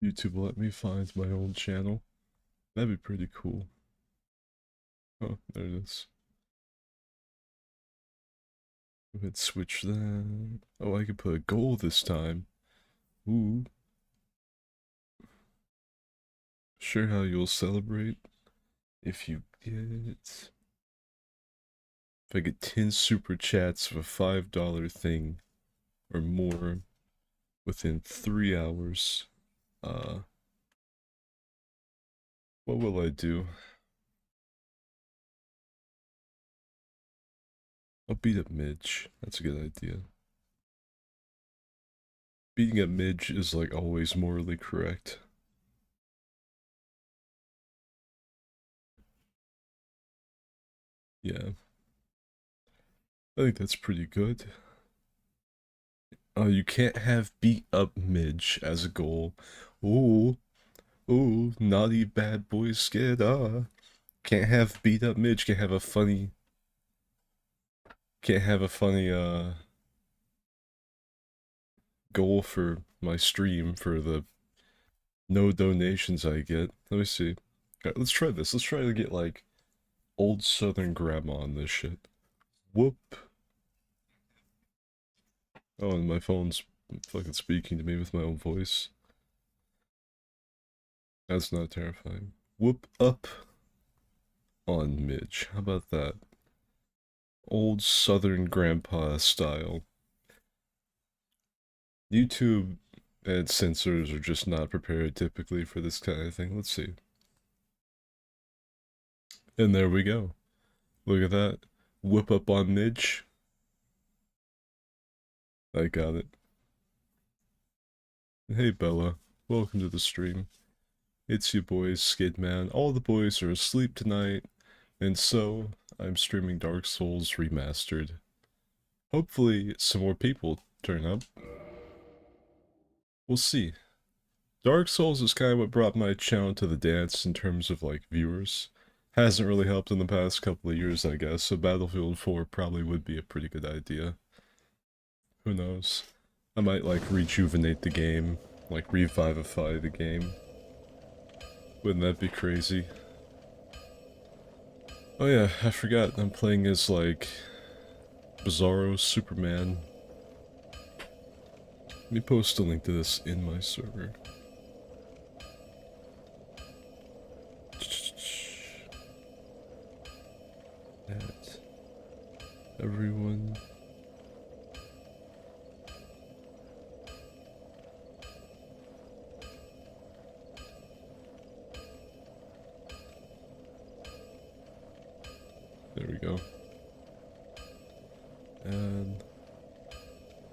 YouTube let me find my old channel. That'd be pretty cool. Oh, there it is. Go ahead, switch that. Oh, I could put a goal this time. Ooh. Sure how you'll celebrate if you get... If I get 10 super chats of a $5 thing or more within 3 hours, uh, what will I do? I'll beat up Midge. That's a good idea. Beating up Midge is like always morally correct. Yeah, I think that's pretty good. You can't have beat up Midge as a goal. Ooh, ooh, naughty bad boy skid. Can't have beat up Midge. Can't have a funny goal for my stream for the no donations I get. Let me see. Alright, let's try this. Let's try to get like old Southern grandma on this shit. Whoop. Oh, and my phone's fucking speaking to me with my own voice. That's not terrifying. Whoop up on Midge. How about that? Old Southern grandpa style. YouTube and censors are just not prepared typically for this kind of thing. Let's see. And there we go. Look at that. Whip up on Midge. I got it. Hey Bella, welcome to the stream. It's your boys, Skidman. All the boys are asleep tonight, and so I'm streaming Dark Souls Remastered. Hopefully some more people turn up. We'll see. Dark Souls is kind of what brought my channel to the dance in terms of like viewers. Hasn't really helped in the past couple of years, I guess, so Battlefield 4 probably would be a pretty good idea. Who knows? I might like rejuvenate the game, like revivify the game. Wouldn't that be crazy? Oh yeah, I forgot, I'm playing as like Bizarro Superman. Let me post a link to this in my server. At everyone. There we go. And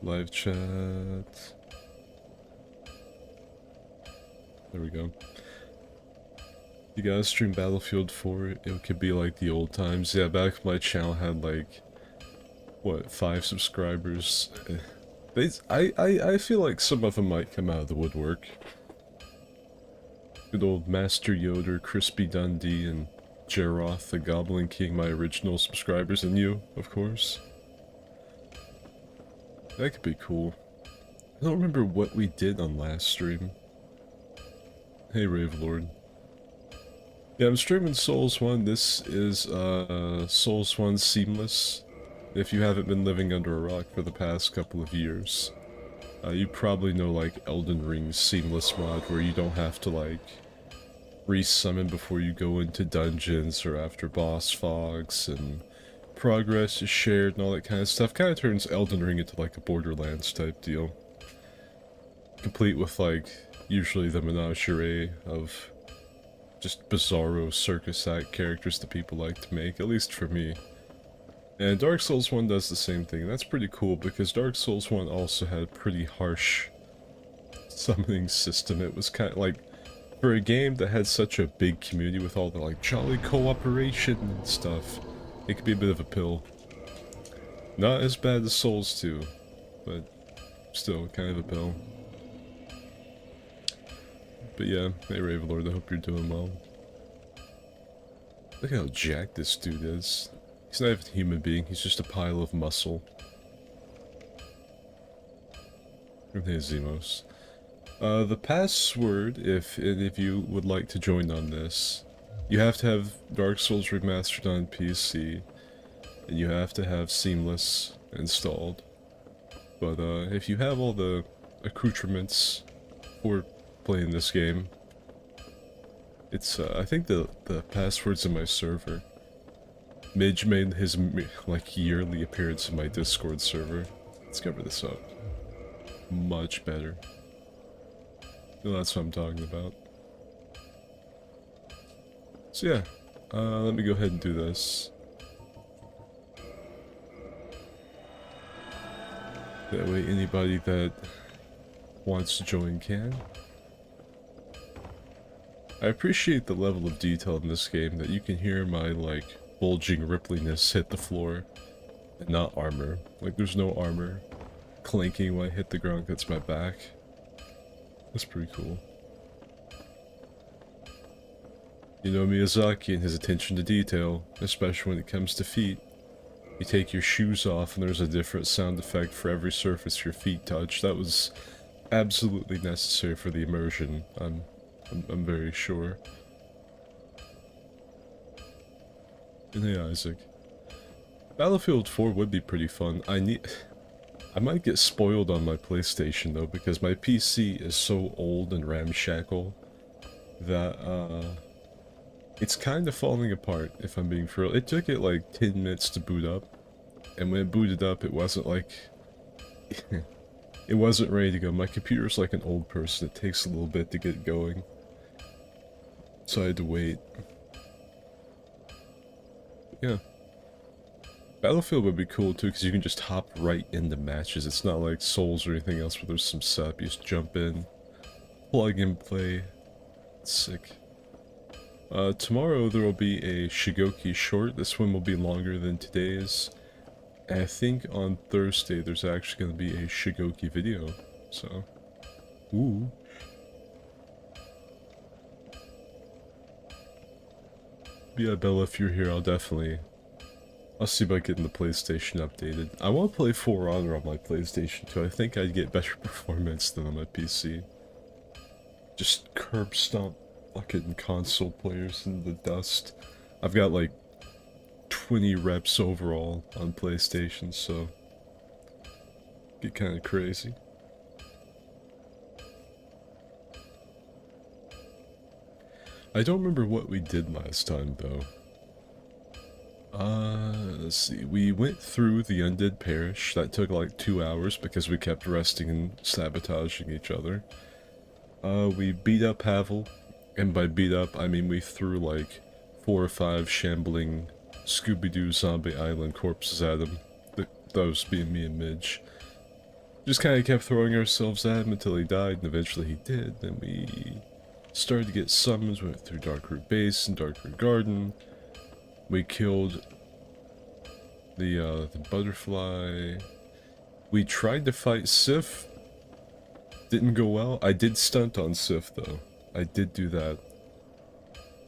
live chat. There we go. You guys stream Battlefield 4, it could be like the old times. Yeah, back when my channel had like, what, 5 subscribers. I feel like some of them might come out of the woodwork. Good old Master Yoder, Crispy Dundee, and Jeroth the Goblin King, my original subscribers, and you, of course. That could be cool. I don't remember what we did on last stream. Hey, Ravelord. Yeah, I'm streaming Souls 1. This is, Souls 1 Seamless. If you haven't been living under a rock for the past couple of years, you probably know, like, Elden Ring's Seamless mod, where you don't have to, like, resummon before you go into dungeons or after boss fogs, and progress is shared and all that kind of stuff. Kind of turns Elden Ring into, like, a Borderlands type deal. Complete with, like, usually the menagerie of just bizarro circus act characters that people like to make, at least for me. And Dark Souls 1 does the same thing. That's pretty cool because Dark Souls 1 also had a pretty harsh summoning system. It was kind of like, for a game that had such a big community with all the like jolly cooperation and stuff, it could be a bit of a pill. Not as bad as Souls 2, but still kind of a pill. But yeah, hey Ravelord, I hope you're doing well. Look how jacked this dude is. He's not even a human being, he's just a pile of muscle. Hey Zemos. The password, if any of you would like to join on this, you have to have Dark Souls Remastered on PC, and you have to have Seamless installed. But if you have all the accoutrements for playing this game, it's I think the password's in my server. Midge made his like yearly appearance in my Discord server. Let's cover this up. Much better. Well, that's what I'm talking about. So yeah, let me go ahead and do this. That way anybody that wants to join can. I appreciate the level of detail in this game that you can hear my, like, bulging rippliness hit the floor. And not armor. Like, there's no armor clinking when I hit the ground against my back. That's pretty cool. You know Miyazaki and his attention to detail, especially when it comes to feet. You take your shoes off and there's a different sound effect for every surface your feet touch. That was absolutely necessary for the immersion, I'm very sure. And hey, Isaac. Battlefield 4 would be pretty fun. I might get spoiled on my PlayStation though, because my PC is so old and ramshackle that, it's kind of falling apart, if I'm being for real. It took it like 10 minutes to boot up, and when it booted up, it wasn't like... it wasn't ready to go. My computer's like an old person, it takes a little bit to get going. So I had to wait. Yeah. Battlefield would be cool too, because you can just hop right into matches. It's not like Souls or anything else where there's some setup. You just jump in, plug and play. It's sick. Tomorrow there will be a Shigoki short. This one will be longer than today's. And I think on Thursday there's actually going to be a Shigoki video. So, ooh. But yeah, Bella, if you're here, I'll see about getting the PlayStation updated. I want to play For Honor on my PlayStation too. I think I'd get better performance than on my PC. Just curb stomp fucking console players in the dust. I've got like 20 reps overall on PlayStation, so get kind of crazy. I don't remember what we did last time though. Let's see. We went through the Undead Parish. That took like 2 hours because we kept resting and sabotaging each other. We beat up Havel. And by beat up, I mean we threw like 4 or 5 shambling Scooby-Doo zombie island corpses at him. Those being me and Midge. Just kind of kept throwing ourselves at him until he died, and eventually he did. Then we started to get summons, went through Darkroot Base and Darkroot Garden. We killed the butterfly. We tried to fight Sif. Didn't go well. I did stunt on Sif though. I did do that.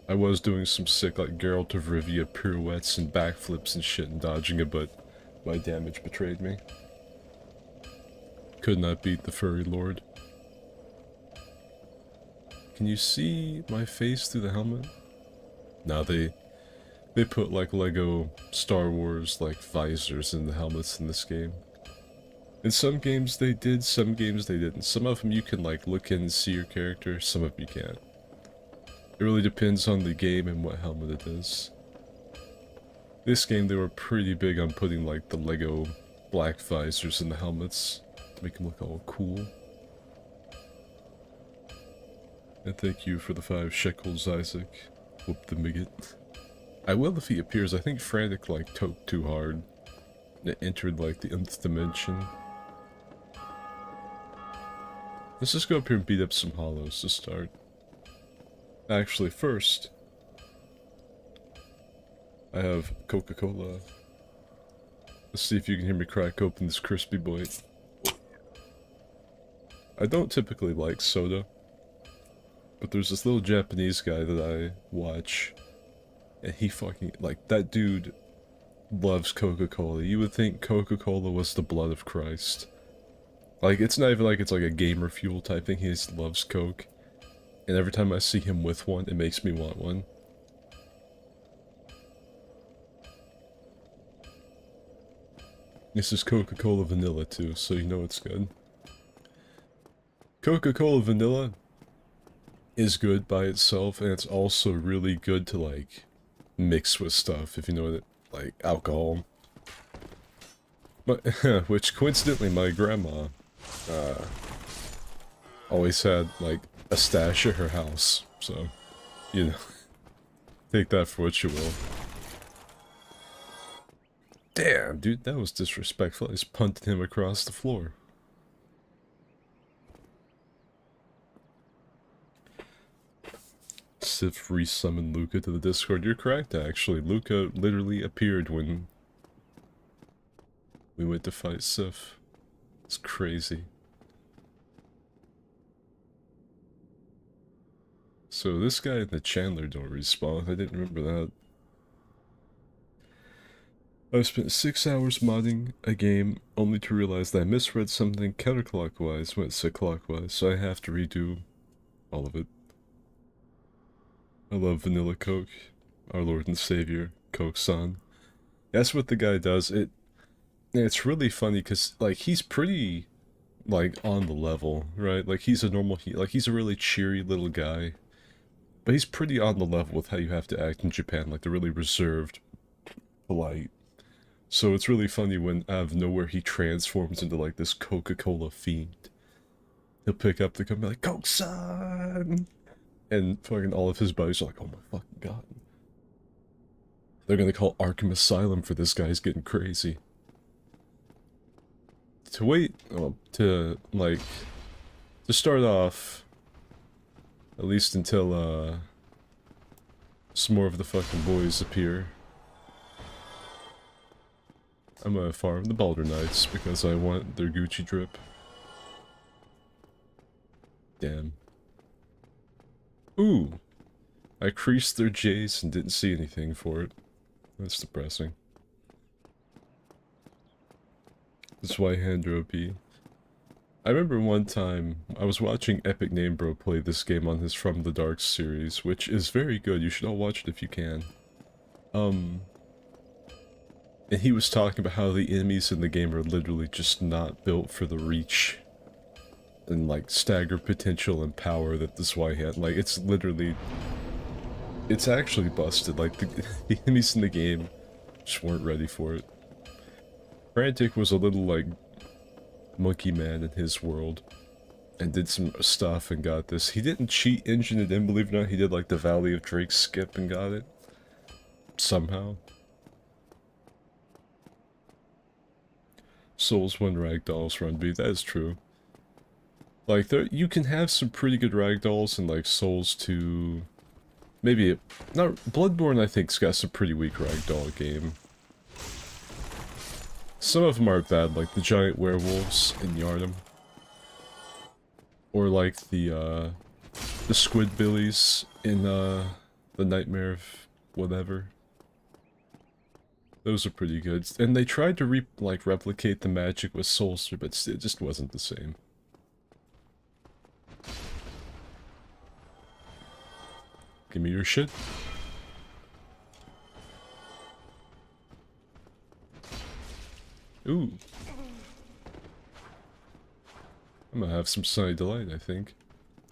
I was doing some sick like Geralt of Rivia pirouettes and backflips and shit and dodging it, but my damage betrayed me. Could not beat the furry lord. Can you see my face through the helmet? Nah, they put like Lego Star Wars like visors in the helmets in this game. In some games they did, some games they didn't. Some of them you can like look in and see your character, some of them you can't. It really depends on the game and what helmet it is. This game they were pretty big on putting like the Lego black visors in the helmets to make them look all cool. And thank you for the 5 shekels, Isaac. Whoop the Miggit. I will if he appears. I think Frantic like toked too hard. It entered like the nth dimension. Let's just go up here and beat up some hollows to start. Actually, first, I have Coca-Cola. Let's see if you can hear me crack open this crispy boy. I don't typically like soda, but there's this little Japanese guy that I watch, and he fucking, like, that dude loves Coca-Cola. You would think Coca-Cola was the blood of Christ. Like, it's not even like it's like a gamer fuel type thing, he just loves Coke. And every time I see him with one, it makes me want one. This is Coca-Cola Vanilla too, so you know it's good. Coca-Cola Vanilla is good by itself, and it's also really good to, like, mix with stuff, if you know what it, like, alcohol. But, which, coincidentally, my grandma, always had, like, a stash at her house, so, you know, take that for what you will. Damn, dude, that was disrespectful. I just punted him across the floor. Sif resummoned Luca to the Discord. You're correct, actually. Luca literally appeared when we went to fight Sif. It's crazy. So this guy and the Chandler don't respawn. I didn't remember that. I've spent 6 hours modding a game only to realize that I misread something counterclockwise when it said clockwise, so I have to redo all of it. I love Vanilla Coke, our Lord and Savior, Coke-san. That's what the guy does. It's really funny because, like, he's pretty, like, on the level, right? Like, he's a normal, he's a really cheery little guy. But he's pretty on the level with how you have to act in Japan, like, they're really reserved, polite. So it's really funny when, out of nowhere, he transforms into, like, this Coca-Cola fiend. He'll pick up the gun and be like, Coke-san! And fucking all of his buddies are like, oh my fucking god. They're gonna call Arkham Asylum for this guy's getting crazy. To wait, to start off, at least until, some more of the fucking boys appear. I'm gonna farm the Baldur Knights because I want their Gucci drip. Damn. Ooh! I creased their J's and didn't see anything for it. That's depressing. That's why Handro OP. I remember one time, I was watching Epic Name Bro play this game on his From the Dark series, which is very good, you should all watch it if you can. And he was talking about how the enemies in the game are literally just not built for the reach and, like, stagger potential and power that this Y had. Like, it's literally... It's actually busted. Like, the enemies in the game just weren't ready for it. Frantic was a little, like, monkey man in his world. And did some stuff and got this. He didn't cheat engine it in, believe it or not. He did, like, the Valley of Drake skip and got it. Somehow. Souls 1 ragdolls run B, that is true. Like, there, you can have some pretty good ragdolls in, like, Souls 2... Maybe, not, Bloodborne I think's got some pretty weak ragdoll game. Some of them aren't bad, like the giant werewolves in Yharnam. Or like the Squidbillies in, the Nightmare of whatever. Those are pretty good. And they tried to replicate the magic with Soulster, but it just wasn't the same. Give me your shit. Ooh. I'm gonna have some Sunny Delight, I think.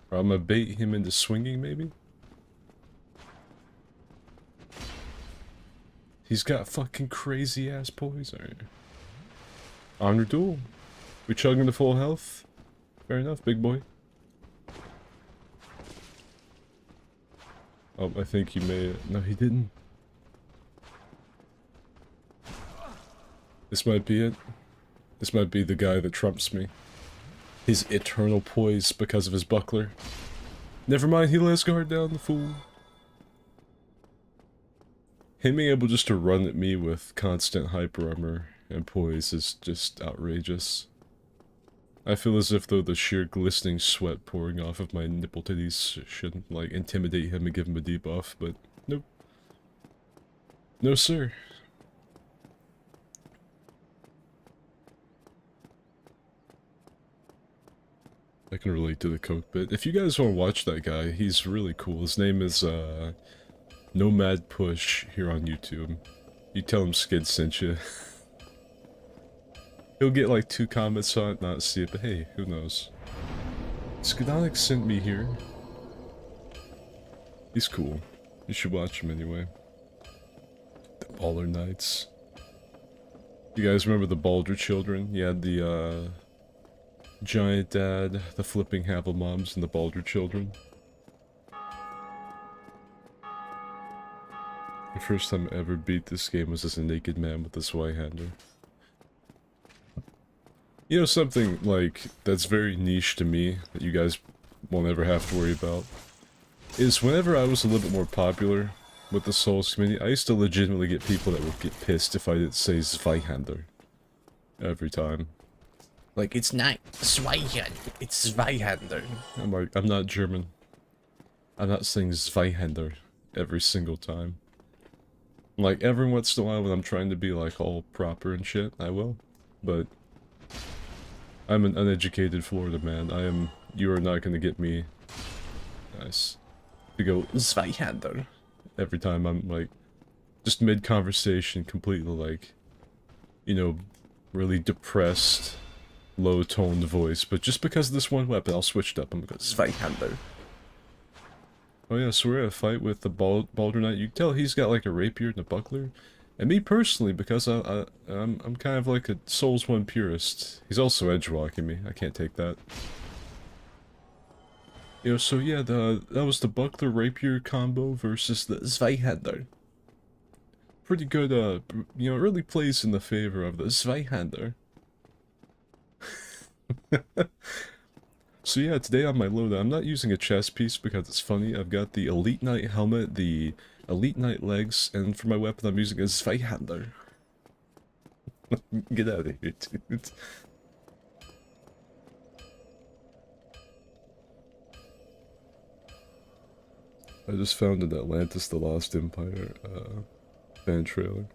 Or I'm gonna bait him into swinging, maybe? He's got fucking crazy ass poise. Alright. Honor duel. We chugging to full health? Fair enough, big boy. Oh, I think he made it. No, he didn't. This might be it. This might be the guy that trumps me. His eternal poise because of his buckler. Never mind, he let his guard down, the fool. Him being able just to run at me with constant hyper armor and poise is just outrageous. I feel as if though the sheer glistening sweat pouring off of my nipple titties should, like, intimidate him and give him a debuff, but nope. No, sir. I can relate to the coke bit. If you guys want to watch that guy, he's really cool. His name is, Nomad Push here on YouTube. You tell him Skid sent you. He'll get like 2 comments on it, not see it, but hey, who knows. Skidonic sent me here. He's cool. You should watch him anyway. The Baller Knights. You guys remember the Balder children? You had the, Giant Dad, the Flipping Havel Moms, and the Balder children. The first time I ever beat this game was as a naked man with a Zweihander. You know, something, like, that's very niche to me, that you guys won't ever have to worry about, is whenever I was a little bit more popular with the Souls community, I used to legitimately get people that would get pissed if I didn't say Zweihander. Every time. Like, it's not Zweihander, it's Zweihander. I'm like, I'm not German. I'm not saying Zweihander every single time. Like, every once in a while when I'm trying to be, like, all proper and shit, I will. But I'm an uneducated Florida man. You are not gonna get me, nice, to go Zweihander every time I'm, like, just mid-conversation, completely, like, you know, really depressed, low-toned voice, but just because of this one weapon, I'll switch it up. I'm gonna go Zweihander. Oh yeah, so we're at a fight with the Balder Knight. You can tell he's got like a rapier and a buckler. And me personally, because I'm kind of like a Souls 1 purist. He's also edgewalking me. I can't take that. You know, so yeah, that was the buckler rapier combo versus the Zweihander. Pretty good, you know, it really plays in the favor of the Zweihander. So yeah, today on my loadout, I'm not using a chest piece because it's funny. I've got the Elite Knight helmet, the Elite Knight legs, and for my weapon I'm using a Zweihander. Get out of here, dude. I just found an Atlantis the Lost Empire fan trailer.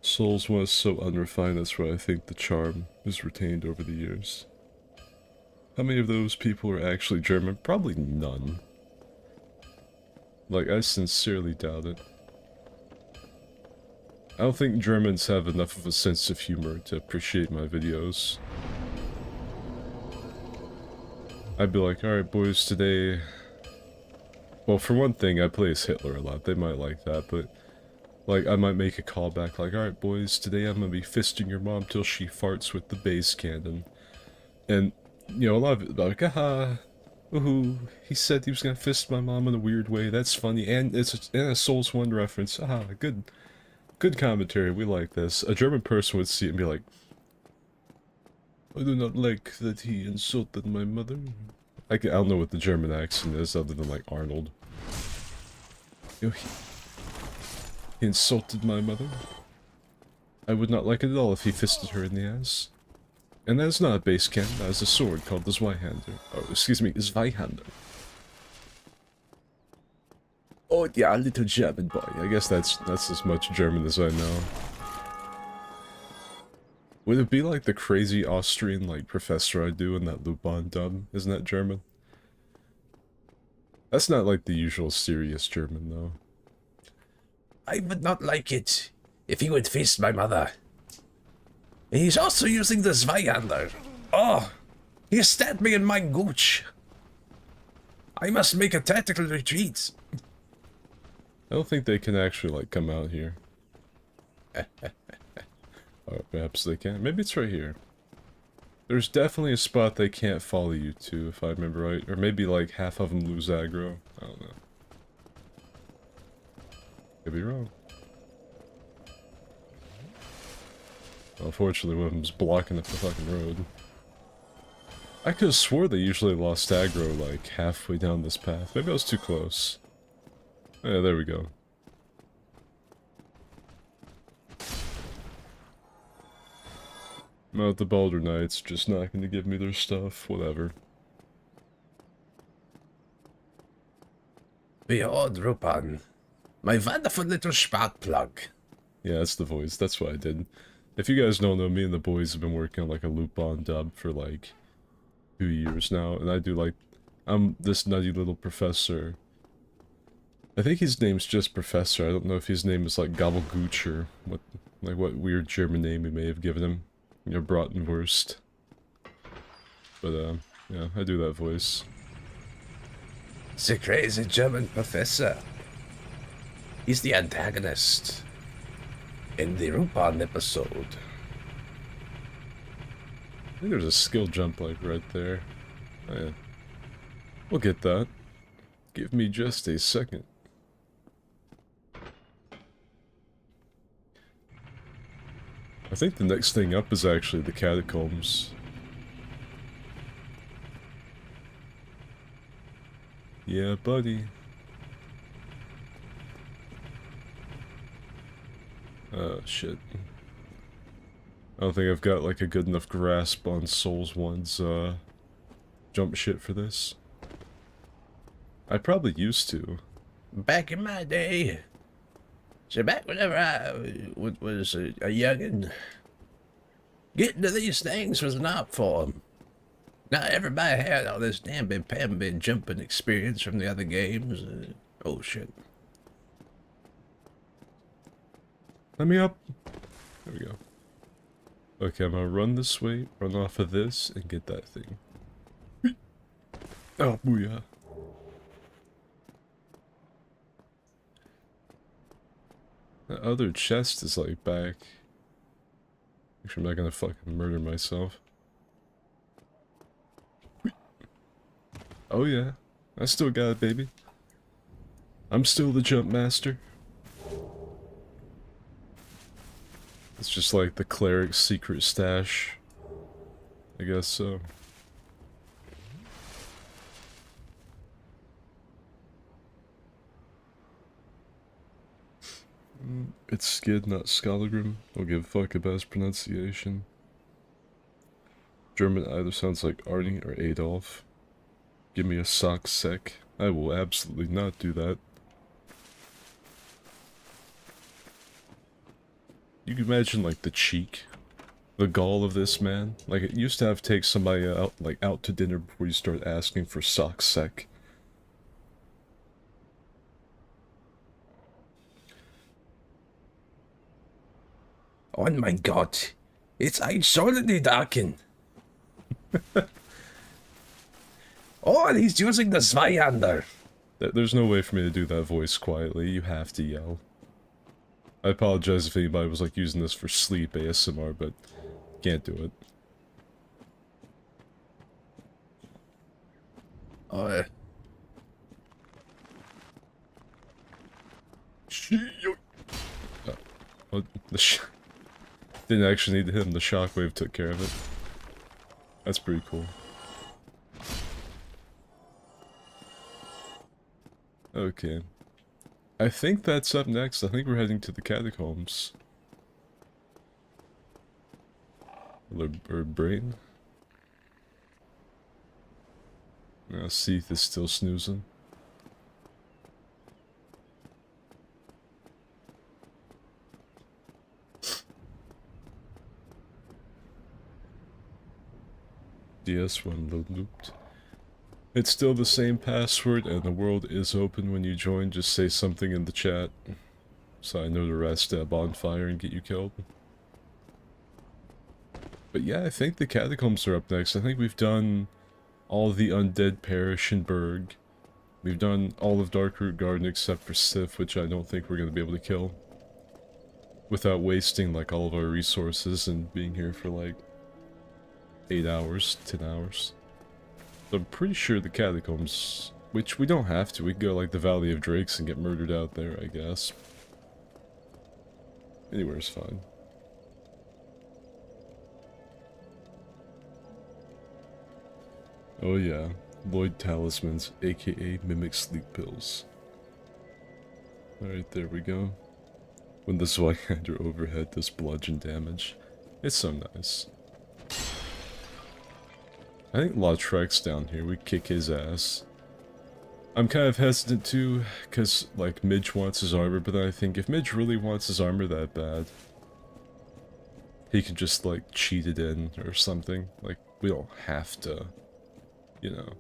Souls was so unrefined, that's why I think the charm is retained over the years. How many of those people are actually German? Probably none. Like, I sincerely doubt it. I don't think Germans have enough of a sense of humor to appreciate my videos. I'd be like, alright boys, today... Well, for one thing, I play as Hitler a lot, they might like that, but... Like, I might make a callback like, alright boys, today I'm gonna be fisting your mom till she farts with the base cannon. And... You know, a lot of it, like, haha, woohoo, he said he was gonna fist my mom in a weird way, that's funny, and it's a Souls 1 reference, haha, good commentary, we like this. A German person would see it and be like, I do not like that he insulted my mother. I don't know what the German accent is other than, like, Arnold. You know, he insulted my mother. I would not like it at all if he fisted her in the ass. And that's not a base cannon, that is a sword called the Zweihander. Oh, excuse me, Zweihander. Oh yeah, little German boy. I guess that's as much German as I know. Would it be like the crazy Austrian, like, professor I do in that Lupin dub? Isn't that German? That's not like the usual serious German, though. I would not like it if he would fist my mother. He's also using the Zweihander. Oh, he stabbed me in my gooch. I must make a tactical retreat. I don't think they can actually, like, come out here. Or perhaps they can. Maybe it's right here. There's definitely a spot they can't follow you to, if I remember right. Or maybe, like, half of them lose aggro. I don't know. Could be wrong. Unfortunately, one of them's blocking up the fucking road. I could have swore they usually lost aggro, like, halfway down this path. Maybe I was too close. Yeah, there we go. Not the Balder Knights, just not gonna give me their stuff, whatever. Behold, Rupan, my wonderful little spark plug. Yeah, that's the voice, that's what I did. If you guys don't know, me and the boys have been working on, like, a Lupin dub for, like, 2 years now, and I do like, I'm this nutty little professor. I think his name's just Professor. I don't know if his name is like Gabbelgooch or what weird German name we may have given him. You know, Bratwurst. But, yeah, I do that voice. The crazy German professor. He's the antagonist in the Rupon episode. I think there's a skill jump like right there. Oh, yeah. We'll get that. Give me just a second. I think the next thing up is actually the catacombs. Yeah, buddy. Oh, shit. I don't think I've got, like, a good enough grasp on Souls 1's, jump shit for this. I probably used to. Back in my day. So back whenever I was a youngin', getting to these things was an art form. Not everybody had all this namby-pamby jumping experience from the other games. Oh, shit. Let me up. There we go. Okay, I'm gonna run this way, run off of this, and get that thing. Oh, booyah. The other chest is, like, back. Make sure I'm not gonna fucking murder myself. Oh yeah, I still got it, baby. I'm still the jump master. It's just like the cleric's secret stash. I guess so. It's Skid, not Skallagrim. I'll give a fuck about his pronunciation. German either sounds like Arnie or Adolf. Give me a sock sec. I will absolutely not do that. You can imagine, like, the cheek, the gall of this man. Like, it used to have to take somebody out, like, out to dinner before you start asking for sock sec. Oh my god. It's absolutely darken. Oh, and he's using the Zweihander. There's no way for me to do that voice quietly. You have to yell. I apologize if anybody was, like, using this for sleep ASMR, but can't do it. Oh, Well, didn't actually need to hit him. The shockwave took care of it. That's pretty cool. Okay. I think that's up next. I think we're heading to the catacombs. Or brain? Now Seath is still snoozing. DS1 load looped. It's still the same password and the world is open when you join. Just say something in the chat so I know to rest at a bonfire and get you killed. But yeah, I think the catacombs are up next. I think we've done all the undead parish in Berg. We've done all of Darkroot Garden except for Sif, which I don't think we're going to be able to kill. Without wasting, like, all of our resources and being here for, like, 8 hours, 10 hours. So I'm pretty sure the catacombs, which we don't have to, we can go, like, the Valley of Drakes and get murdered out there, I guess. Anywhere's fine. Oh yeah, Lloyd Talismans, aka Mimic Sleep Pills. Alright, there we go. When the Zweihander overhead does bludgeon damage. It's so nice. I think Lautrec's down here, we kick his ass. I'm kind of hesitant too, because, like, Midge wants his armor, but then I think if Midge really wants his armor that bad, he can just, like, cheat it in or something. Like, we don't have to you know.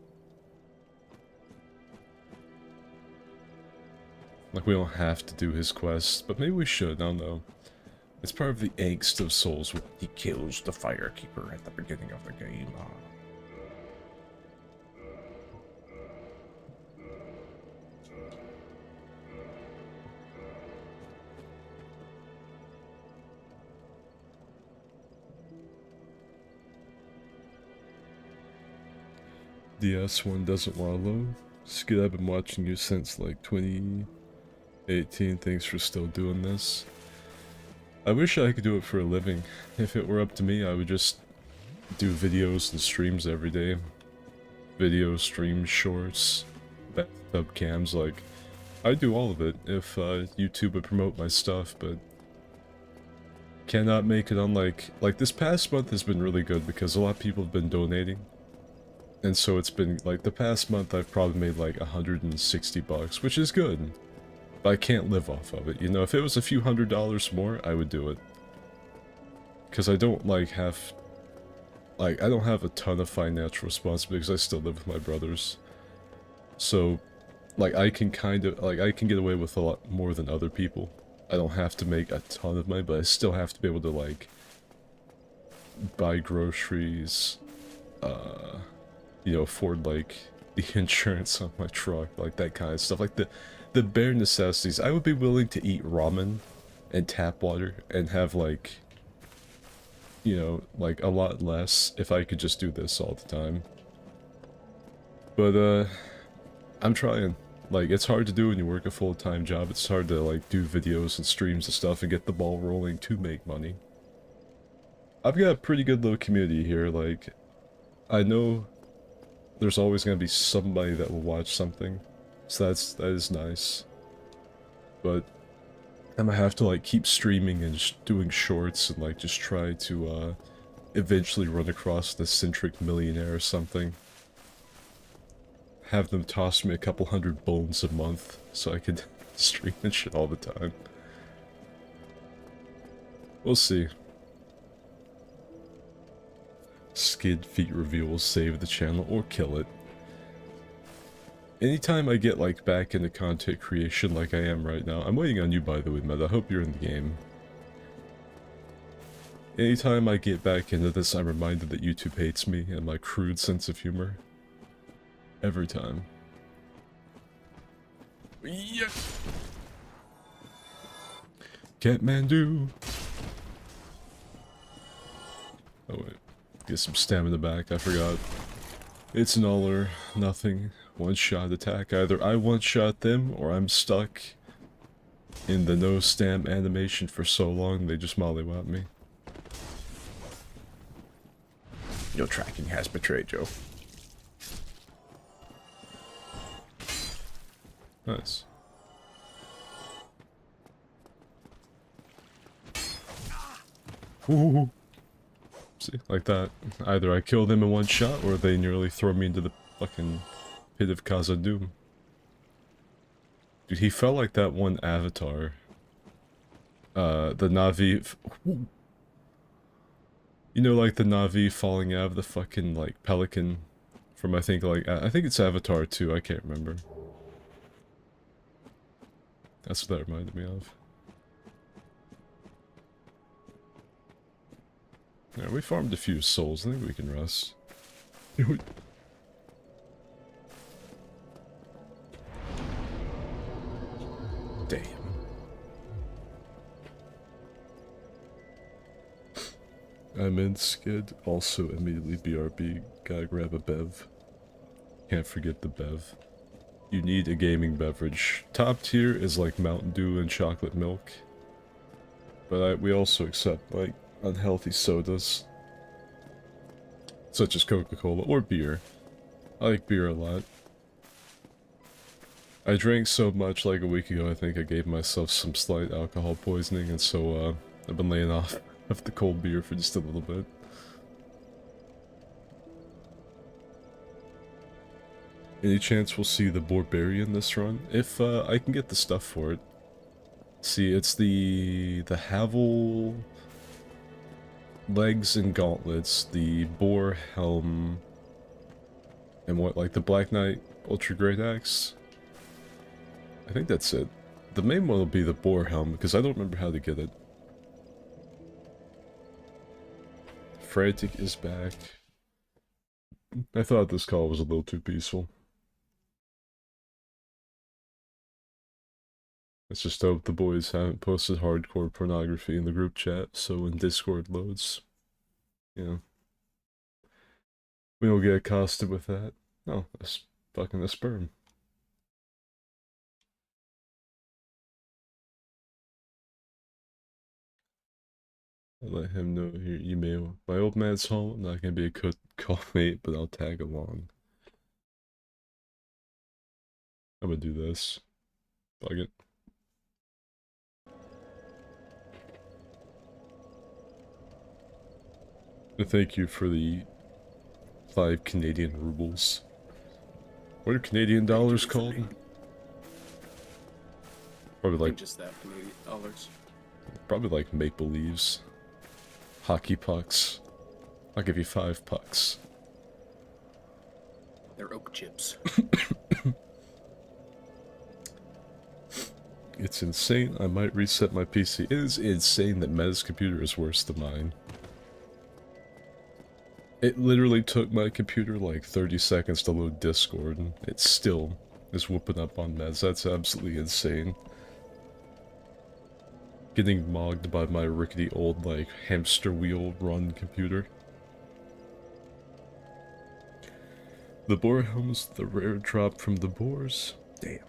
Like, we don't have to do his quest, but maybe we should, I don't know. It's part of the angst of Souls. He kills the firekeeper at the beginning of the game. DS one doesn't wallow. Skid, I've been watching you since like 2018. Thanks for still doing this. I wish I could do it for a living. If it were up to me, I would just do videos and streams every day. Video, streams, shorts, bathtub cams, like, I do all of it if YouTube would promote my stuff, but cannot make it on like this past month has been really good because a lot of people have been donating. And so it's been, like, the past month I've probably made like $160, which is good. But I can't live off of it, you know? If it was a few $100s more, I would do it. Because I don't, like, have... Like, I don't have a ton of financial responsibility because I still live with my brothers. So, like, I can kind of... Like, I can get away with a lot more than other people. I don't have to make a ton of money, but I still have to be able to, like... buy groceries, you know, afford, like, the insurance on my truck, like, that kind of stuff. Like, the bare necessities. I would be willing to eat ramen and tap water and have, like, you know, like, a lot less if I could just do this all the time. But, I'm trying. Like, it's hard to do when you work a full-time job. It's hard to, like, do videos and streams and stuff and get the ball rolling to make money. I've got a pretty good little community here, like, I know there's always gonna be somebody that will watch something, so that is nice. But I'm gonna have to, like, keep streaming and just doing shorts and, like, just try to eventually run across the eccentric millionaire or something. Have them toss me a couple hundred bones a month so I could stream and shit all the time. We'll see. Skid feet reveal will save the channel or kill it. Anytime I get, like, back into content creation like I am right now, I'm waiting on you, by the way, Meta. I hope you're in the game. Anytime I get back into this, I'm reminded that YouTube hates me and my crude sense of humor. Every time. Yes! Kathmandu! Oh wait. Get some stamina back, I forgot. It's an all or nothing one-shot attack. Either I one-shot them, or I'm stuck in the no-stam animation for so long they just mollywop me. Your tracking has betrayed you. Nice. Ooh. See, like that. Either I kill them in one shot, or they nearly throw me into the fucking pit of Khazad-dûm. Dude, he felt like that one Avatar. The Na'vi... You know, like the Na'vi falling out of the fucking, like, pelican from, I think it's Avatar 2, I can't remember. That's what that reminded me of. Yeah, we farmed a few souls. I think we can rest. Damn. I'm in Skid. Also immediately BRB. Gotta grab a bev. Can't forget the bev. You need a gaming beverage. Top tier is like Mountain Dew and chocolate milk. But we also accept, like, unhealthy sodas. Such as Coca-Cola or beer. I like beer a lot. I drank so much like a week ago, I think I gave myself some slight alcohol poisoning, and so I've been laying off of the cold beer for just a little bit. Any chance we'll see the Barbarian this run? If I can get the stuff for it. See, it's the Havel legs and gauntlets, the boar helm, And what, like the Black Knight Ultra Great Axe? I think that's it. The main one will be the Boar Helm, because I don't remember how to get it. Frantic is back. I thought this call was a little too peaceful. Let's just hope the boys haven't posted hardcore pornography in the group chat, so when Discord loads, you know, we don't get accosted with that. Oh, that's fucking a sperm. I let him know your email. My old man's home. I'm not gonna be a good call mate, but I'll tag along. I'm gonna do this. Fuck it. And thank you for the 5 Canadian rubles. What are Canadian dollars called? Probably like just that Canadian dollars. Probably like maple leaves. Hockey pucks. I'll give you 5 pucks. They're oak chips. It's insane. I might reset my PC. It is insane that Meta's computer is worse than mine. It literally took my computer like 30 seconds to load Discord, and it still is whooping up on Mez. That's absolutely insane. Getting mogged by my rickety old, like, hamster wheel run computer. The boar helm's the rare drop from the boars. Damn.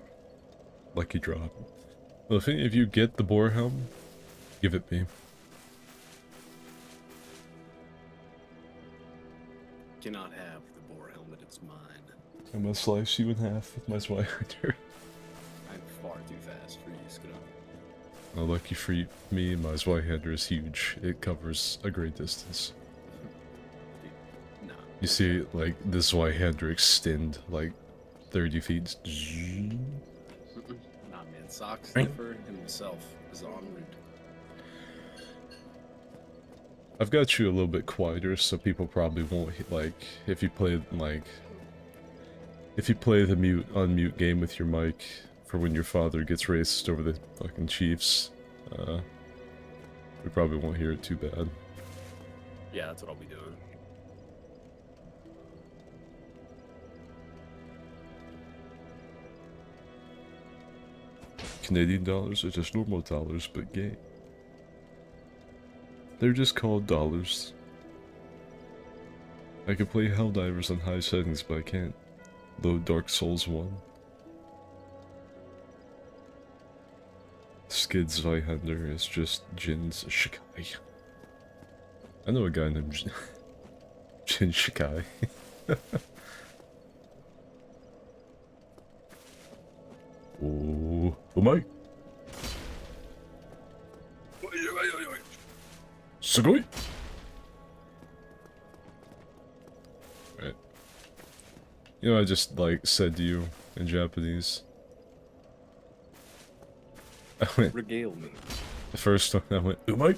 Lucky drop. Well, if any of you get the boar helm, give it me. Cannot have the boar helmet, it's mine. I'm gonna slice you in half with my Zweihander. I'm far too fast for you, Skidoo. Well, lucky for me, my Zweihander is huge. It covers a great distance. No. You see, like, this Zweihander extend, like, 30 feet. Nah, man. Sock Sniffer himself is en route. I've got you a little bit quieter, so people probably won't, like, if you play, like, if you play the unmute game with your mic for when your father gets racist over the fucking Chiefs, we probably won't hear it too bad. Yeah, that's what I'll be doing. Canadian dollars are just normal dollars, but gay. They're just called dollars. I could play Helldivers on high settings, but I can't load Dark Souls 1. Skid Zweihander is just Jin's Shikai. I know a guy named Jin Shikai. Oh, my! Sugoi! Right. You know, I just, like, said to you in Japanese. I went, Regale me. the first time I went, umai!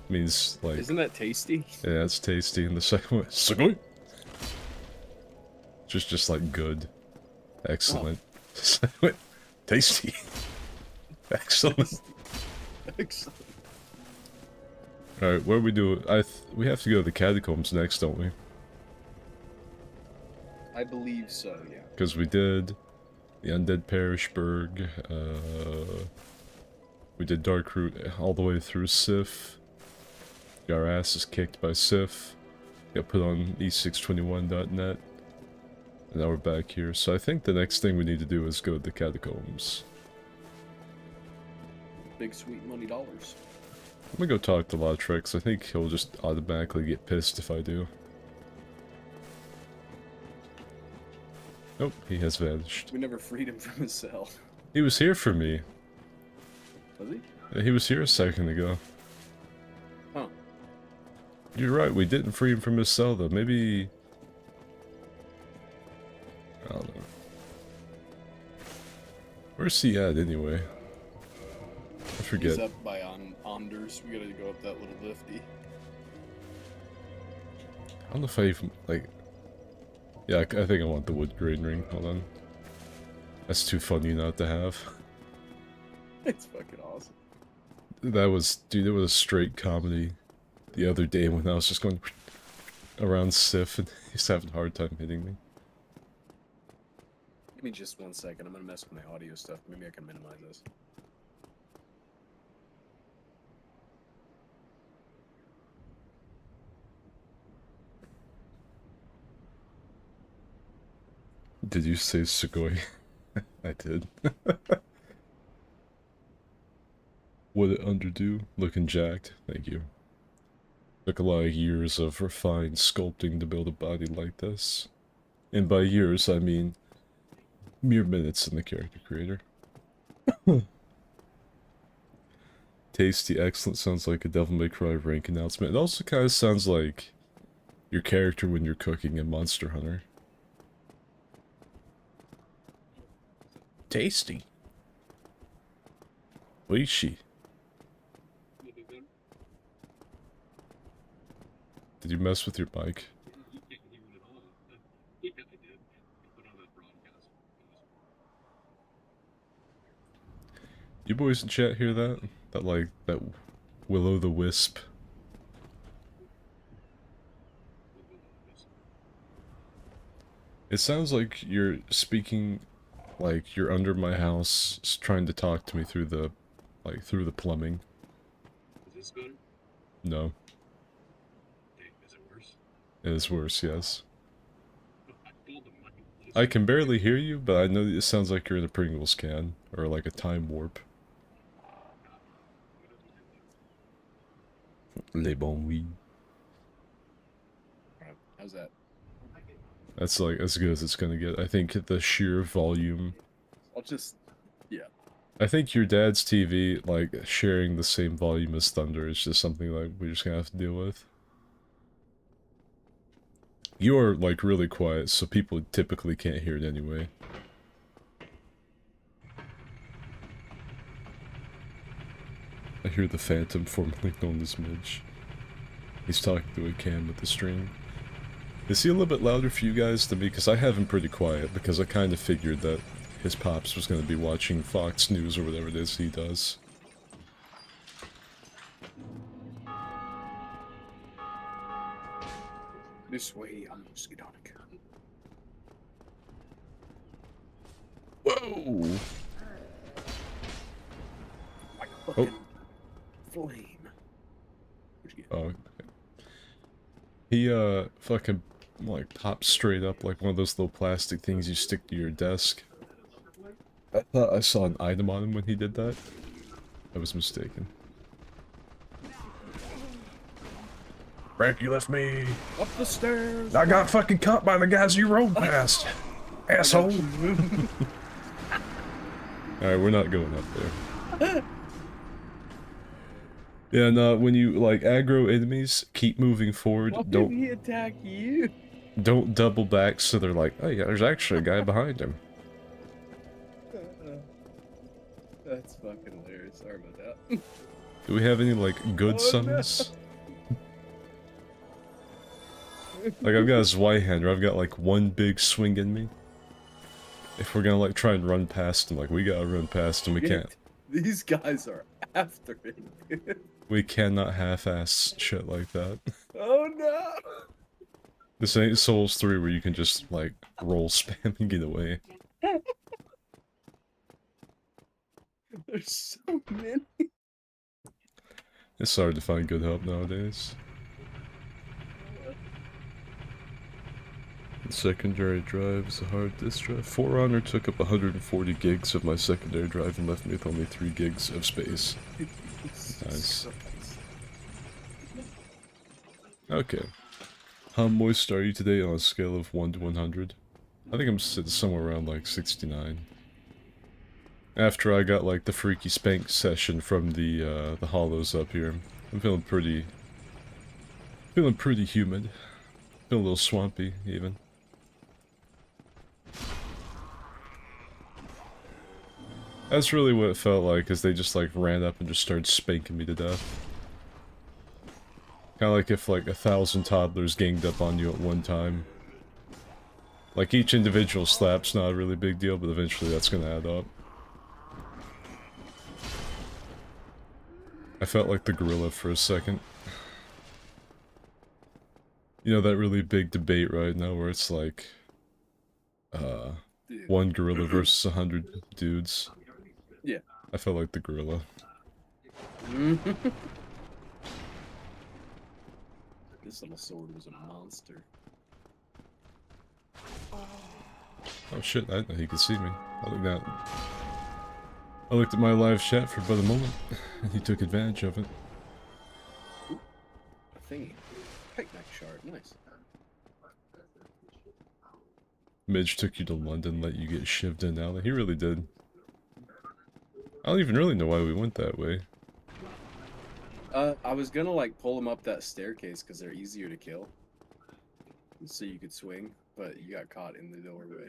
Means, like, Isn't that tasty? yeah, it's tasty, and the second one, sugoi! Just like, good. Excellent. Oh. Tasty. Excellent. Excellent. Alright, what do we do? We have to go to the catacombs next, don't we? I believe so, yeah. Because we did the Undead Perishburg, we did Dark Route all the way through Sif. Got our asses kicked by Sif. Got put on e621.net. And now we're back here. So I think the next thing we need to do is go to the catacombs. Big sweet money dollars. I'm gonna go talk to Lautrix. I think he'll just automatically get pissed if I do. Nope, he has vanished. We never freed him from his cell. He was here for me. Was he? He was here a second ago. Huh. You're right, we didn't free him from his cell though. Maybe... I don't know. Where's he at anyway? I forget. He's up by Anders. We gotta go up that little lifty. I don't know if I even, like... Yeah, I think I want the wood grain ring. Hold on. That's too funny not to have. It's fucking awesome. That was, dude, it was a straight comedy the other day when I was just going around Sif and he's having a hard time hitting me. Give me just 1 second. I'm gonna mess with my audio stuff. Maybe I can minimize this. Did you say Sugoi? I did. Would it underdo? Looking jacked. Thank you. Took a lot of years of refined sculpting to build a body like this. And by years, I mean mere minutes in the character creator. Tasty, excellent, sounds like a Devil May Cry rank announcement. It also kind of sounds like your character when you're cooking in Monster Hunter. Tasty. Oishi. Did you mess with your mic? You boys in chat hear that? That like, that will-o'-the-wisp? It sounds like you're speaking like you're under my house trying to talk to me through the, like, through the plumbing. Is this better? No. Is it worse? It is worse, yes. I told them I can barely hear you, but I know that it sounds like you're in a Pringles can, or like a time warp. Les bons oui. Alright, how's that? That's like as good as it's gonna get. I think the sheer volume. I'll just... yeah. I think your dad's TV, like, sharing the same volume as Thunder is just something like we're just gonna have to deal with. You are, like, really quiet, so people typically can't hear it anyway. I hear the Phantom, formerly known as Midge. He's talking to a cam with the stream. Is he a little bit louder for you guys than me? Because I have him pretty quiet, because I kind of figured that his pops was going to be watching Fox News or whatever it is he does. This way, I'm Skidonic. Whoa! Like a fucking flame. Where'd you get? Oh, okay. He, fucking, like, pops straight up like one of those little plastic things you stick to your desk. I thought I saw an item on him when he did that. I was mistaken. Frank, you left me. Up the stairs! I got fucking caught by the guys you rode past. Asshole. Alright, we're not going up there. Yeah, no, when you, like, aggro enemies, keep moving forward. Why did Don't he attack you? don't double back so they're like, oh yeah, there's actually a guy behind him. That's fucking hilarious. Sorry about that. Do we have any, like, good Oh, summons? Like, I've got a Zweihander, I've got, like, one big swing in me. If we're gonna, like, try and run past him, like, we gotta run past him, we can't. These guys are after it, dude. We cannot half-ass shit like that. Oh no! This ain't Souls 3 where you can just, like, roll spam and get away. There's so many. It's hard to find good help nowadays. Secondary drive is a hard disk drive. For Honor took up 140 gigs of my secondary drive and left me with only 3 gigs of space. Nice. Okay. How moist are you today on a scale of 1 to 100? I think I'm sitting somewhere around like 69. After I got like the freaky spank session from the hollows up here, I'm feeling pretty humid. Feel a little swampy even. That's really what it felt like, is they just like ran up and just started spanking me to death. Kinda like if like 1,000 toddlers ganged up on you at one time. Like, each individual slap's not a really big deal, but eventually that's gonna add up. I felt like the gorilla for a second. You know, that really big debate right now where it's like, Dude. one gorilla versus 100 dudes. Yeah. I felt like the gorilla. This little sword was a monster. Oh shit, I didn't know he could see me. I looked at my live chat for about a moment, and he took advantage of it. Ooh, a thingy. Picnic shard, nice. Midge took you to London, let you get shivved in alley. He really did. I don't even really know why we went that way. I was gonna like pull him up that staircase because they're easier to kill. So you could swing, but you got caught in the doorway.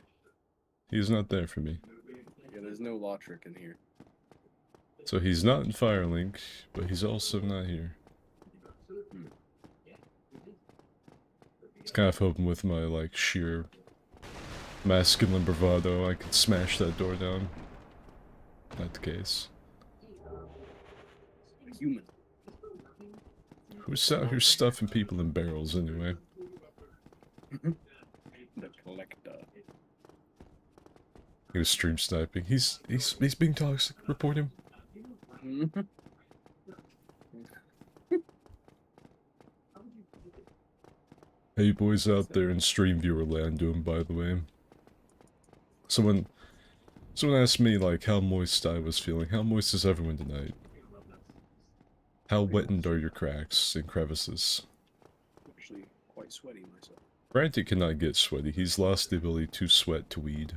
He's not there for me. Yeah, there's no law trick in here. So he's not in Firelink, but he's also not here. It's kind of hoping with my, like, sheer masculine bravado I could smash that door down. Not the case. A human. Who's out here stuffing people in barrels anyway? The collector. He was stream sniping. He's being toxic. Report him. How you boys out there in stream viewer land doing, by the way? Someone asked me, like, how moist I was feeling. How moist is everyone tonight? How wettened are your cracks and crevices? Actually, quite sweaty myself. Granted cannot get sweaty. He's lost the ability to sweat to weed.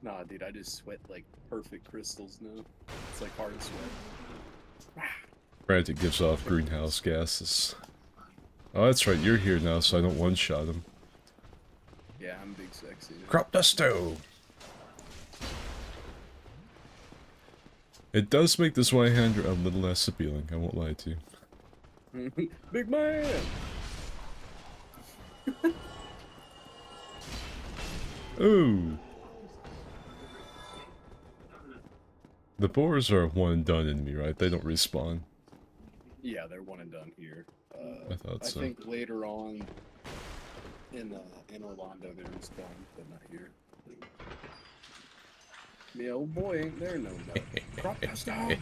Nah, dude, I just sweat like perfect crystals now. It's like hard sweat. Granted gives off greenhouse gases. Oh, that's right. You're here now, so I don't one-shot him. Yeah, I'm big sexy. Crop dusto. It does make this right-hander a little less appealing, I won't lie to you. Big man! Ooh! The boars are one and done in me, right? They don't respawn. Yeah, they're one and done here. I thought so. I think later on in Orlando they respawn, but not here. Yeah, old boy ain't there no more. Crop dust out.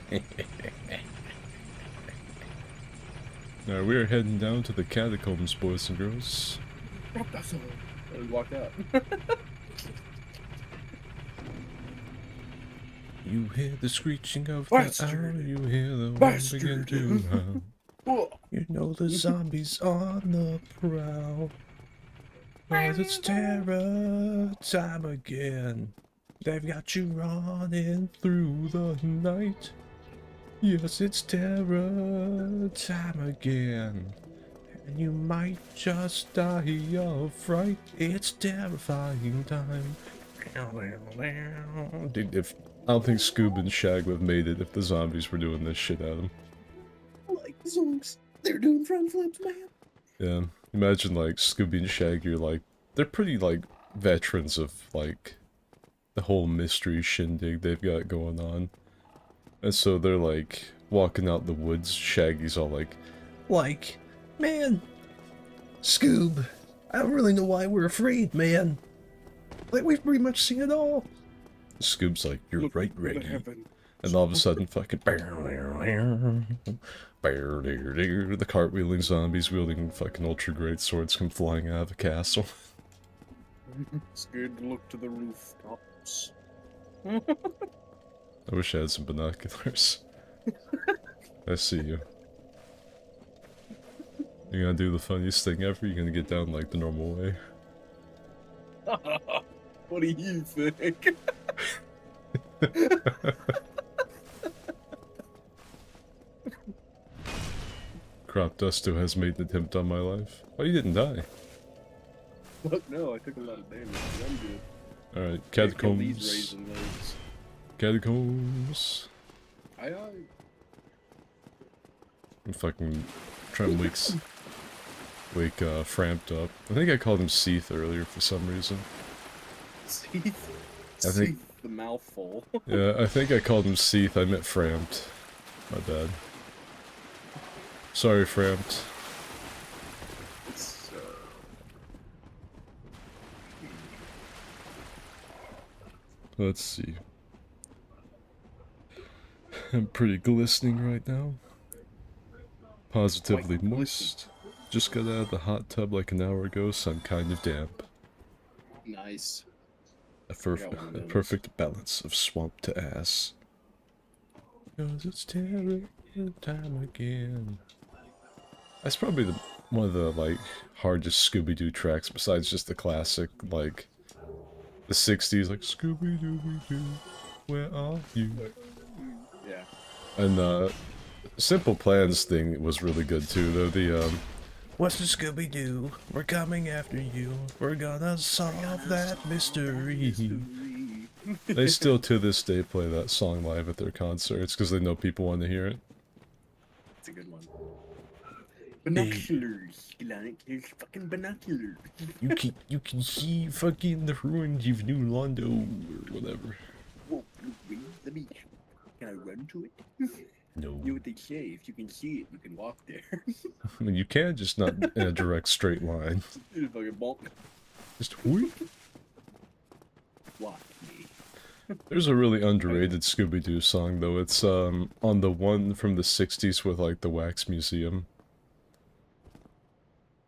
Alright, we are heading down to the catacombs, boys and girls. Crop dust out. Oh, he walked out. You hear the screeching of Bastard. the owl, you hear the wind Bastard. begin to howl. You know the zombies on the prowl. Cause it's terror time again. They've got you running through the night. Yes, it's terror time again. And you might just die of fright. It's terrifying time. Dude, I don't think Scoob and Shag would have made it if the zombies were doing this shit at them. Like zonks. They're doing front flips, man. Yeah, imagine like Scooby and Shaggy are like, they're pretty like veterans of like the whole mystery shindig they've got going on. And so they're like walking out the woods, Shaggy's all like, man, Scoob, I don't really know why we're afraid, man. Like, we've pretty much seen it all. Scoob's like, you're Look right, what Reggie. happened. And all of a sudden, fucking... The cartwheeling zombies wielding fucking ultra great swords come flying out of the castle. Scared to look to the rooftops. I wish I had some binoculars. I see you. You're gonna do the funniest thing ever? You're gonna get down like the normal way? What do you think? Crop Dusto has made an attempt on my life. Oh, you didn't die. Fuck no, I took a lot of damage. I'm good. Alright, Can't kill catacombs. these raisin legs. Catacombs. Aye. I'm fucking trying to leaks. wake Framped up. I think I called him Seath earlier for some reason. Seath. I think- Seath the mouthful. Yeah, I think I called him Seath. I meant Framped. My bad. Sorry, Framped. It's, Let's see. I'm pretty glistening right now. Positively Quite moist. Just got out of the hot tub like an hour ago, so I'm kind of damp. nice. A got one of those. perfect balance of swamp to ass. 'Cause it's terror time again. That's probably one of the, like, hardest Scooby-Doo tracks, besides just the classic, like, the 60s, like, Scooby-Dooby-Doo, where are you? Yeah. And, Simple Plans thing was really good, too, though, the, What's the Scooby-Doo? We're coming after you. We're gonna solve that mystery. they still, to this day, play that song live at their concerts, because they know people want to hear it. It's a good one. Binoculars, like there's fucking binoculars. You can see fucking the ruins of New Londo, or whatever. Whoa, wait, let me. Can I run to it? No. You know what they say? If you can see it, you can walk there. I mean, you can, just not in a direct straight line. Just fucking bonk. Just whoop. Walk me. There's a really underrated Scooby-Doo song, though. It's, on the one from the 60s with, like, the Wax Museum.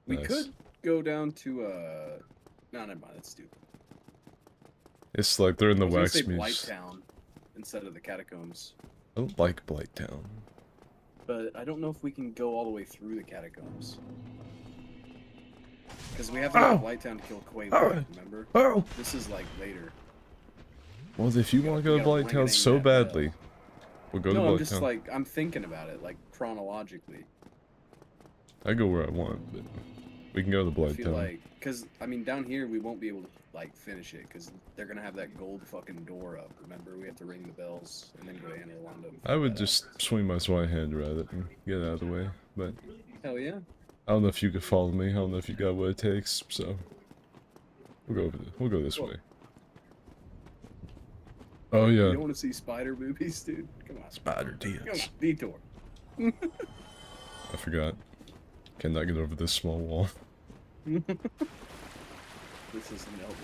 We Nice. could go down to no, never mind. That's stupid. It's like they're in the I was gonna Wax say Museum. Blighttown instead of the catacombs, I don't like Blighttown. but I don't know if we can go all the way through the catacombs. Because we have to go to Blighttown to kill Quay. Remember? Oh! This is like later. Well, if you want to go to We gotta Blighttown ring so that bell. badly, we'll go No, to I'm just Blighttown. like I'm thinking about it, like chronologically. I go where I want, but we can go to I feel Blighttown. like, because I mean, down here we won't be able to like finish it because they're gonna have that gold fucking door up. Remember, we have to ring the bells and then go to Anne Orlando. and I would figure that just swing my Swihand at it and get out of the way, but out. Hell yeah. I don't know if you could follow me. I don't know if you got what it takes, so we'll go this Well, way. Oh You yeah, don't want to see spider movies, dude? Come on. Spider Come on, tits. detour. I forgot. Cannot get over this small wall. This is an elbow.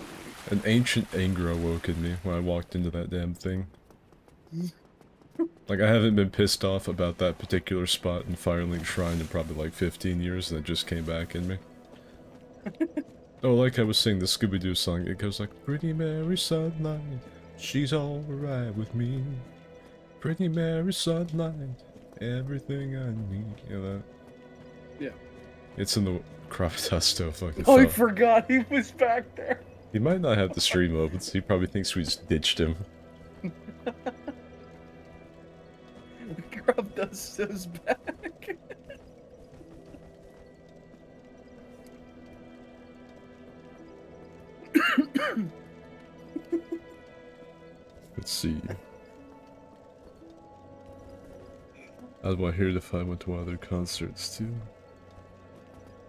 An ancient anger awoke in me when I walked into that damn thing. Like, I haven't been pissed off about that particular spot in Firelink Shrine in probably like 15 years, and it just came back in me. Oh, like I was singing the Scooby-Doo song, it goes like, Pretty Mary Sunlight, she's alright with me. Pretty Mary Sunlight, everything I need. You know that? Yeah. It's in the Craptasto fucking Oh, I fell. forgot he was back there. He might not have the stream open, so he probably thinks we just ditched him. Grub Dusto's back. Let's see. How do I hear it if I went to one of their concerts too?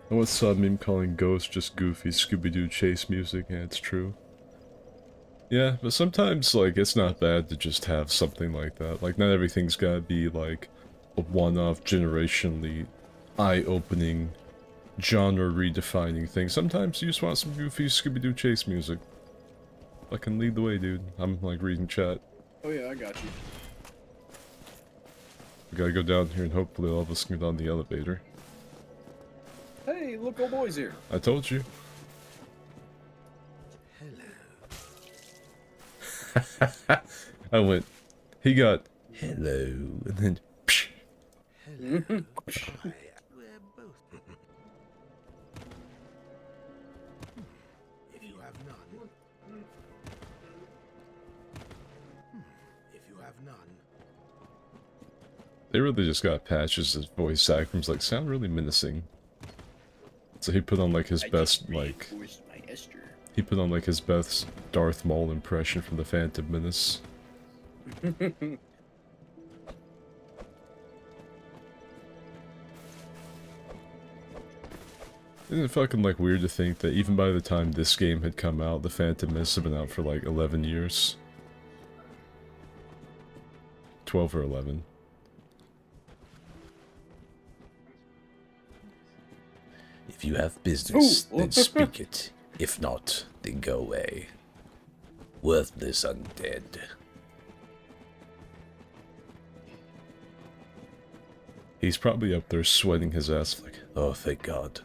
I once saw a meme calling Ghost just goofy Scooby-Doo chase music, and it's true. Yeah, but sometimes, like, it's not bad to just have something like that. Like, not everything's gotta be, like, a one-off, generationally eye-opening, genre-redefining thing. Sometimes you just want some goofy Scooby-Doo chase music. Fucking lead the way, dude. I'm, like, reading chat. Oh yeah, I got you. We gotta go down here and hopefully all of us can get on the elevator. Hey, look, old boy's here. I told you. I went, he got, hello, and then, psh. If you have none. If you have none. They really just got patches as voice actors, like, sound really menacing. So he put on, like, his best, like, Reinforced my Esther. he put on, like, his best Darth Maul impression from the Phantom Menace. Isn't it fucking like weird to think that even by the time this game had come out, the Phantom Menace had been out for like 11 years? 12 or 11. If you have business, then speak it. If not, then go away. Worthless undead. He's probably up there sweating his ass like, Oh, thank God.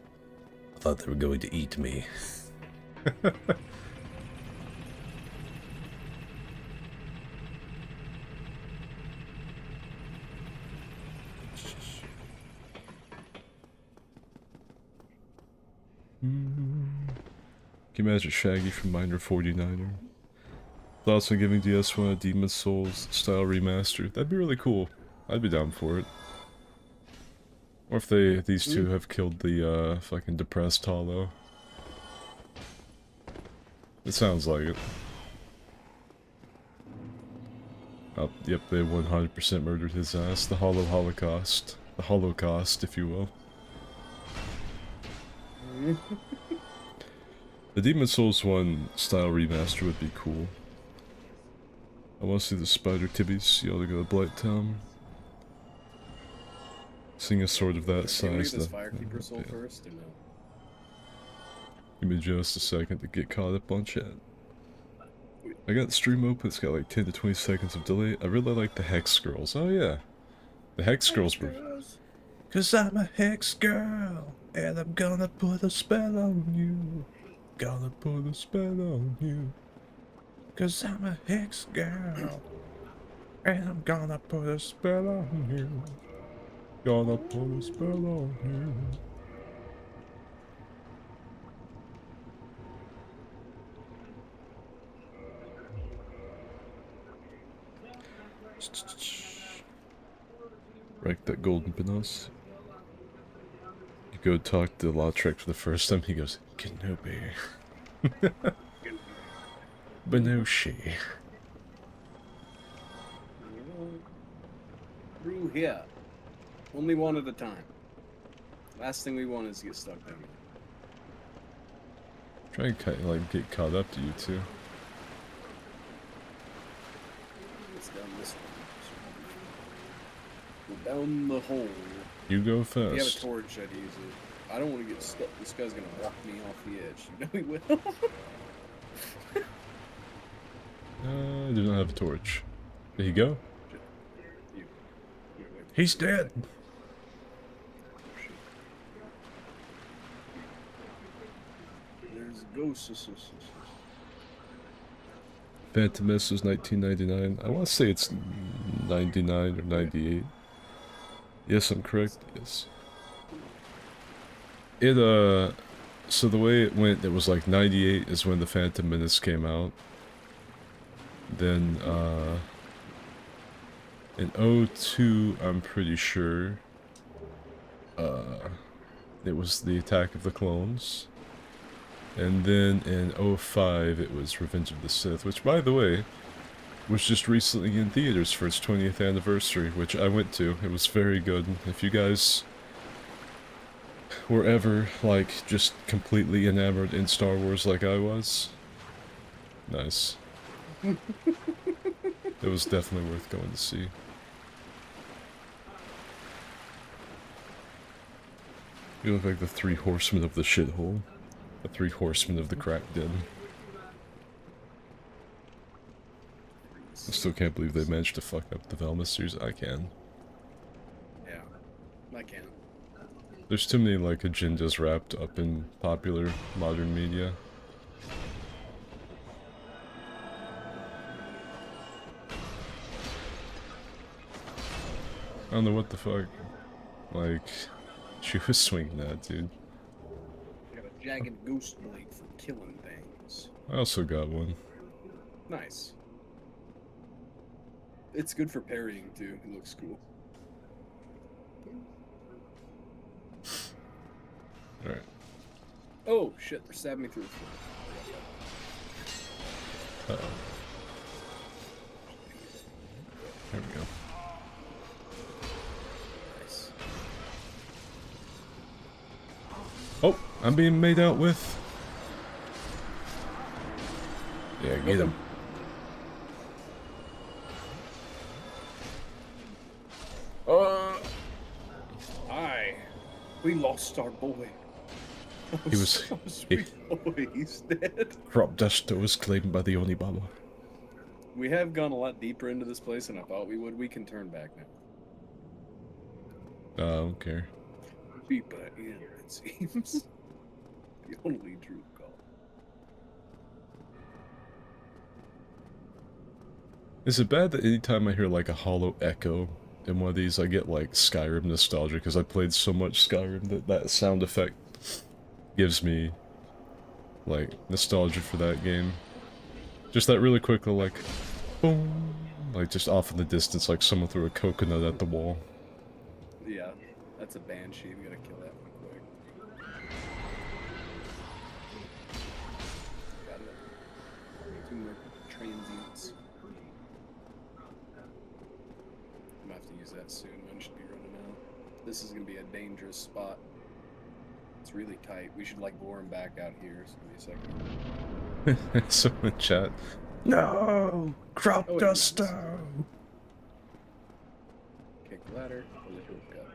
I thought they were going to eat me. Can you imagine Shaggy from Miner 49er? Thoughts on giving DS1 a Demon's Souls style remaster? That'd be really cool. I'd be down for it. Or if these two have killed the fucking depressed Hollow. It sounds like it. Oh, yep, they 100% murdered his ass. The Hollow Holocaust. The Holocaust, if you will. The Demon's Souls 1 style remaster would be cool. I want to see the Spider Tibbies. You ought to go to Blighttown. Seeing a sword of that Can we size. get this Firekeeper soul first, or no? Give me just a second to get caught up on chat. I got the stream open, it's got like 10 to 20 seconds of delay. I really like the Hex Girls. Oh yeah. The Hex Girls were... Cause I'm a hex girl, and I'm gonna put a spell on you. Gonna put a spell on you. Cause I'm a hex girl, and I'm gonna put a spell on you. Gonna put a spell on you. Wreck that golden panos. You go talk to Lautrec for the first time, he goes, Kenobi. Benoshi. Through here. Only one at a time. Last thing we want is to get stuck down here. Try and like get caught up to you too. It's down this one. Go down the hole. You go If you have a fast. torch, I'd use it. I don't want to get stuck. This guy's gonna walk me off the edge. You know he will. I do not have a torch. There you go. You. Wait. He's dead. There's ghosts. Phantom Menace was 1999. I want to say it's 99 or 98. Yes, I'm correct. Yes. So the way it went, it was like 98 is when the Phantom Menace came out. Then, in 02, I'm pretty sure, it was the Attack of the Clones. And then in 05, it was Revenge of the Sith, which, by the way, was just recently in theaters for its 20th anniversary, which I went to. It was very good. If you guys were ever, like, just completely enamored in Star Wars like I was, nice. It was definitely worth going to see. You look like the three horsemen of the shithole. The three horsemen of the crack den. I still can't believe they managed to fuck up the Velma series. I can. Yeah, I can. There's too many, like, agendas wrapped up in popular modern media. I don't know what the fuck. Like, she was swinging that, dude. Got a jagged ghost blade for killing things. I also got one. Nice. It's good for parrying too. It looks cool. Alright. Oh shit! They're stabbing me through the floor. Uh-oh. There we go. Nice. Oh, I'm being made out with. Yeah, get him. We lost our boy. He was. Oh, sweet boy, he's dead. Crop Duster was claimed by the Onibaba. We have gone a lot deeper into this place than I thought we would. We can turn back now. I don't care. Deeper in, it seems. The only true call. Is it bad that anytime I hear like a hollow echo in one of these, I get like Skyrim nostalgia because I played so much Skyrim that that sound effect gives me like nostalgia for that game. Just that really quick little like boom, like just off in the distance, like someone threw a coconut at the wall. Yeah, that's a banshee. We gotta kill that one quick. Got it. 2 more transients. I'm gonna have to use that soon. One should be running out. This is gonna be a dangerous spot. It's really tight. We should like lure him back out here. So give me a second. Someone in chat. No! Crop Oh, Duster! Kick ladder or the hill cut.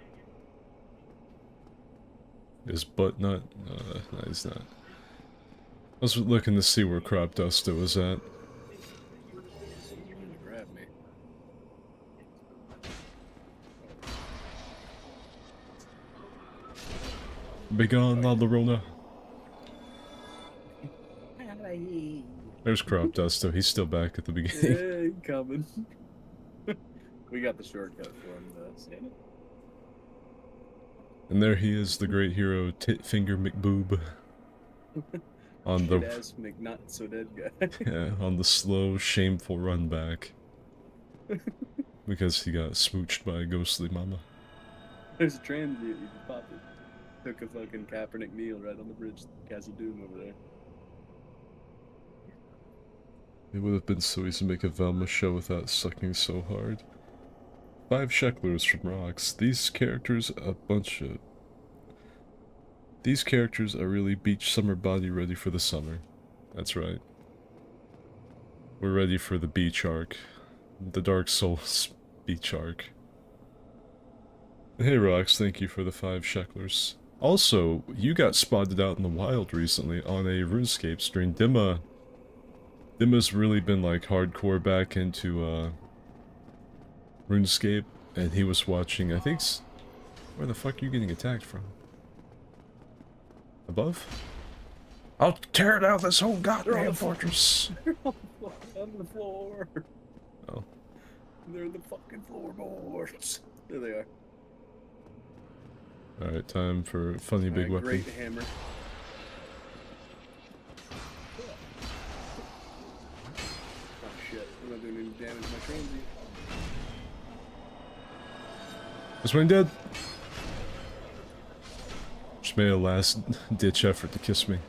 Is butt nut? No, he's not. I was looking to see where Crop Duster was at. Someone's trying to grab me. Begone, La Llorona. There's Crop Duster. He's still back at the beginning. Yeah, he coming. We got the shortcut for him, though. See it? And there he is, the great hero, Titfinger McBoob. On the Kid-ass McNut so dead guy. yeah, on the slow, shameful run back. Because he got smooched by a ghostly mama. There's a transient, you can pop it. Took a fucking Kaepernick kneel right on the bridge, Casa Doom over there. It would have been so easy to make a Velma show without sucking so hard. 5 shecklers from Rocks. These characters are really beach summer body ready for the summer. That's right. We're ready for the beach arc. The Dark Souls beach arc. Hey Rocks, thank you for the 5 shecklers. Also, you got spotted out in the wild recently on a RuneScape stream. Dimma's really been like hardcore back into RuneScape, and he was watching, I think, where the fuck are you getting attacked from? Above? I'll tear down this whole goddamn fortress! They're on the floor. Oh. They're the fucking floorboards. There they are. Alright, time for a funny big weapon. Great hammer. Oh shit, I'm not doing any damage to my transient. This one dead? Just made a last ditch effort to kiss me.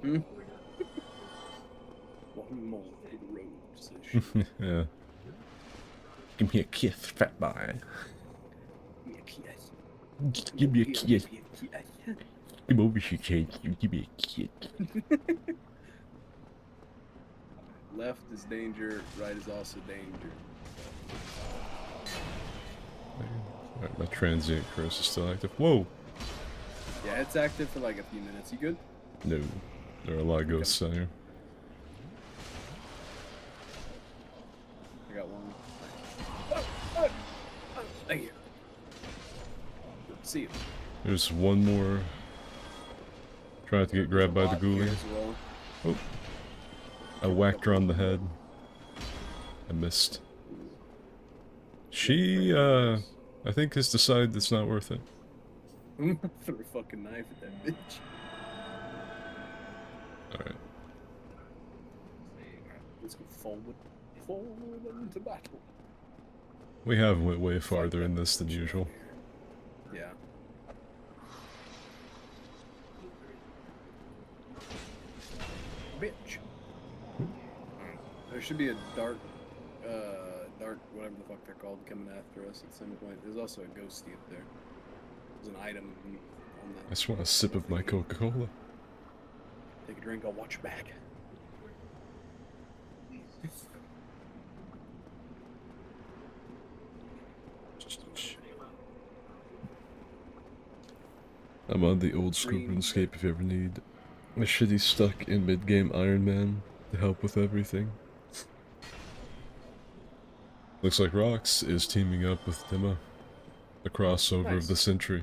Hmm? One more for the road, says she. Yeah. Give me a kiss, fat boy. Give me a kiss. Come over here, Kate. You give me a kiss. Left is danger, right is also danger. Alright, my transient curse is still active. Whoa! Yeah, it's active for like a few minutes. You good? No. There are a lot of ghosts out here. I got one. Oh, thank you. See you. There's one more. Trying to get grabbed by the Here ghoulie. as well. Oh. I whacked her on the head. I missed. She, I think has decided it's not worth it. I'm gonna throw a fucking knife at that bitch. Alright. Let's go forward. Forward into battle. We have went way farther in this than usual. Yeah. Bitch. There should be a dark, whatever the fuck they're called, coming after us at some point. There's also a ghosty up there. There's an item on I just want a sip of my Coca-Cola. Take a drink, I'll watch you back. I'm on the old school RuneScape if you ever need a shitty stuck in mid-game Iron Man to help with everything. Looks like Rox is teaming up with Dima. The crossover of the century.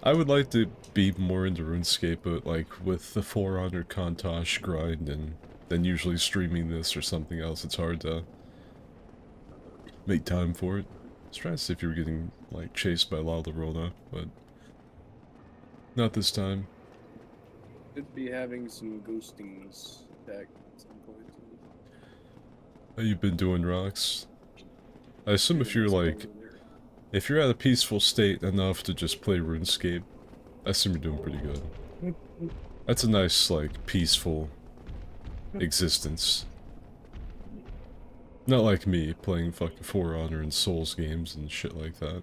I would like to be more into RuneScape, but like with the For Honor Kantosh grind and then usually streaming this or something else, it's hard to make time for it. I was trying to see if you were getting like chased by La Llorona, but not this time. Could be having some ghostings back at some point. How you been doing, Rox? I assume if you're like, if you're at a peaceful state enough to just play RuneScape, I assume you're doing pretty good. That's a nice, like, peaceful existence. Not like me, playing fucking For Honor and Souls games and shit like that.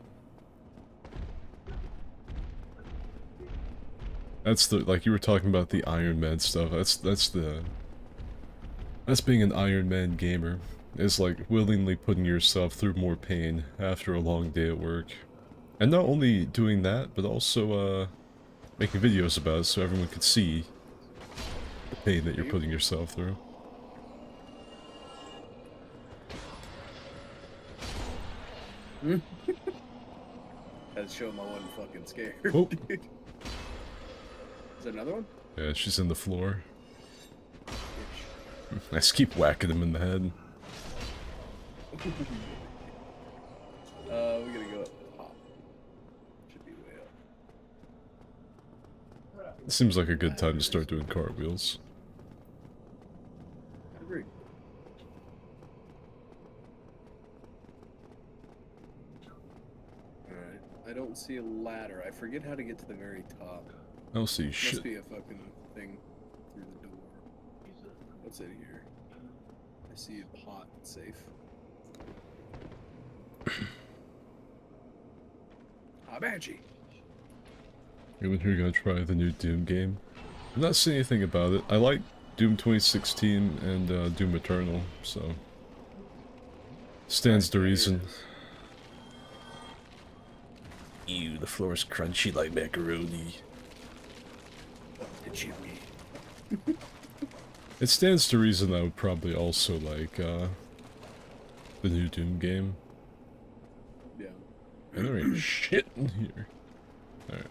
That's the, like you were talking about the Iron Man stuff, that's being an Iron Man gamer. Is like willingly putting yourself through more pain after a long day at work. And not only doing that, but also, making videos about it so everyone could see the pain that you're putting yourself through. That's showing I wasn't fucking scared. Oh. Is there another one? Yeah, she's in the floor. I just keep whacking him in the head. We gotta go up top. Should be way up. It seems like a good time to start doing cartwheels. I agree. Alright. I don't see a ladder. I forget how to get to the very top. I don't see Must shit. be a fucking thing through the door. What's in here? I see a pot safe. Ah, Banshee. Anyone here gonna try the new Doom game? I'm not seeing anything about it. I like Doom 2016 and Doom Eternal, so stands to reason. Ew, the floor is crunchy like macaroni. The chimney. It stands to reason I would probably also like the new Doom game. Yeah. And there ain't shit in here. Alright.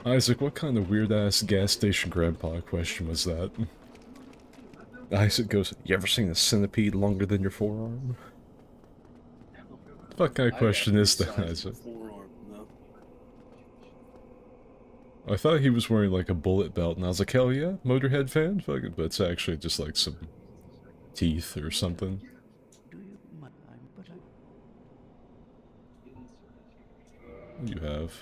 Isaac, what kind of weird-ass gas station grandpa question was that? Isaac goes, you ever seen a centipede longer than your forearm? What kind of question is that, Isaac? Forearm, no. I thought he was wearing like a bullet belt, and I was like, hell yeah, Motorhead fan? Fuck it, but it's actually just like some teeth or something. You have.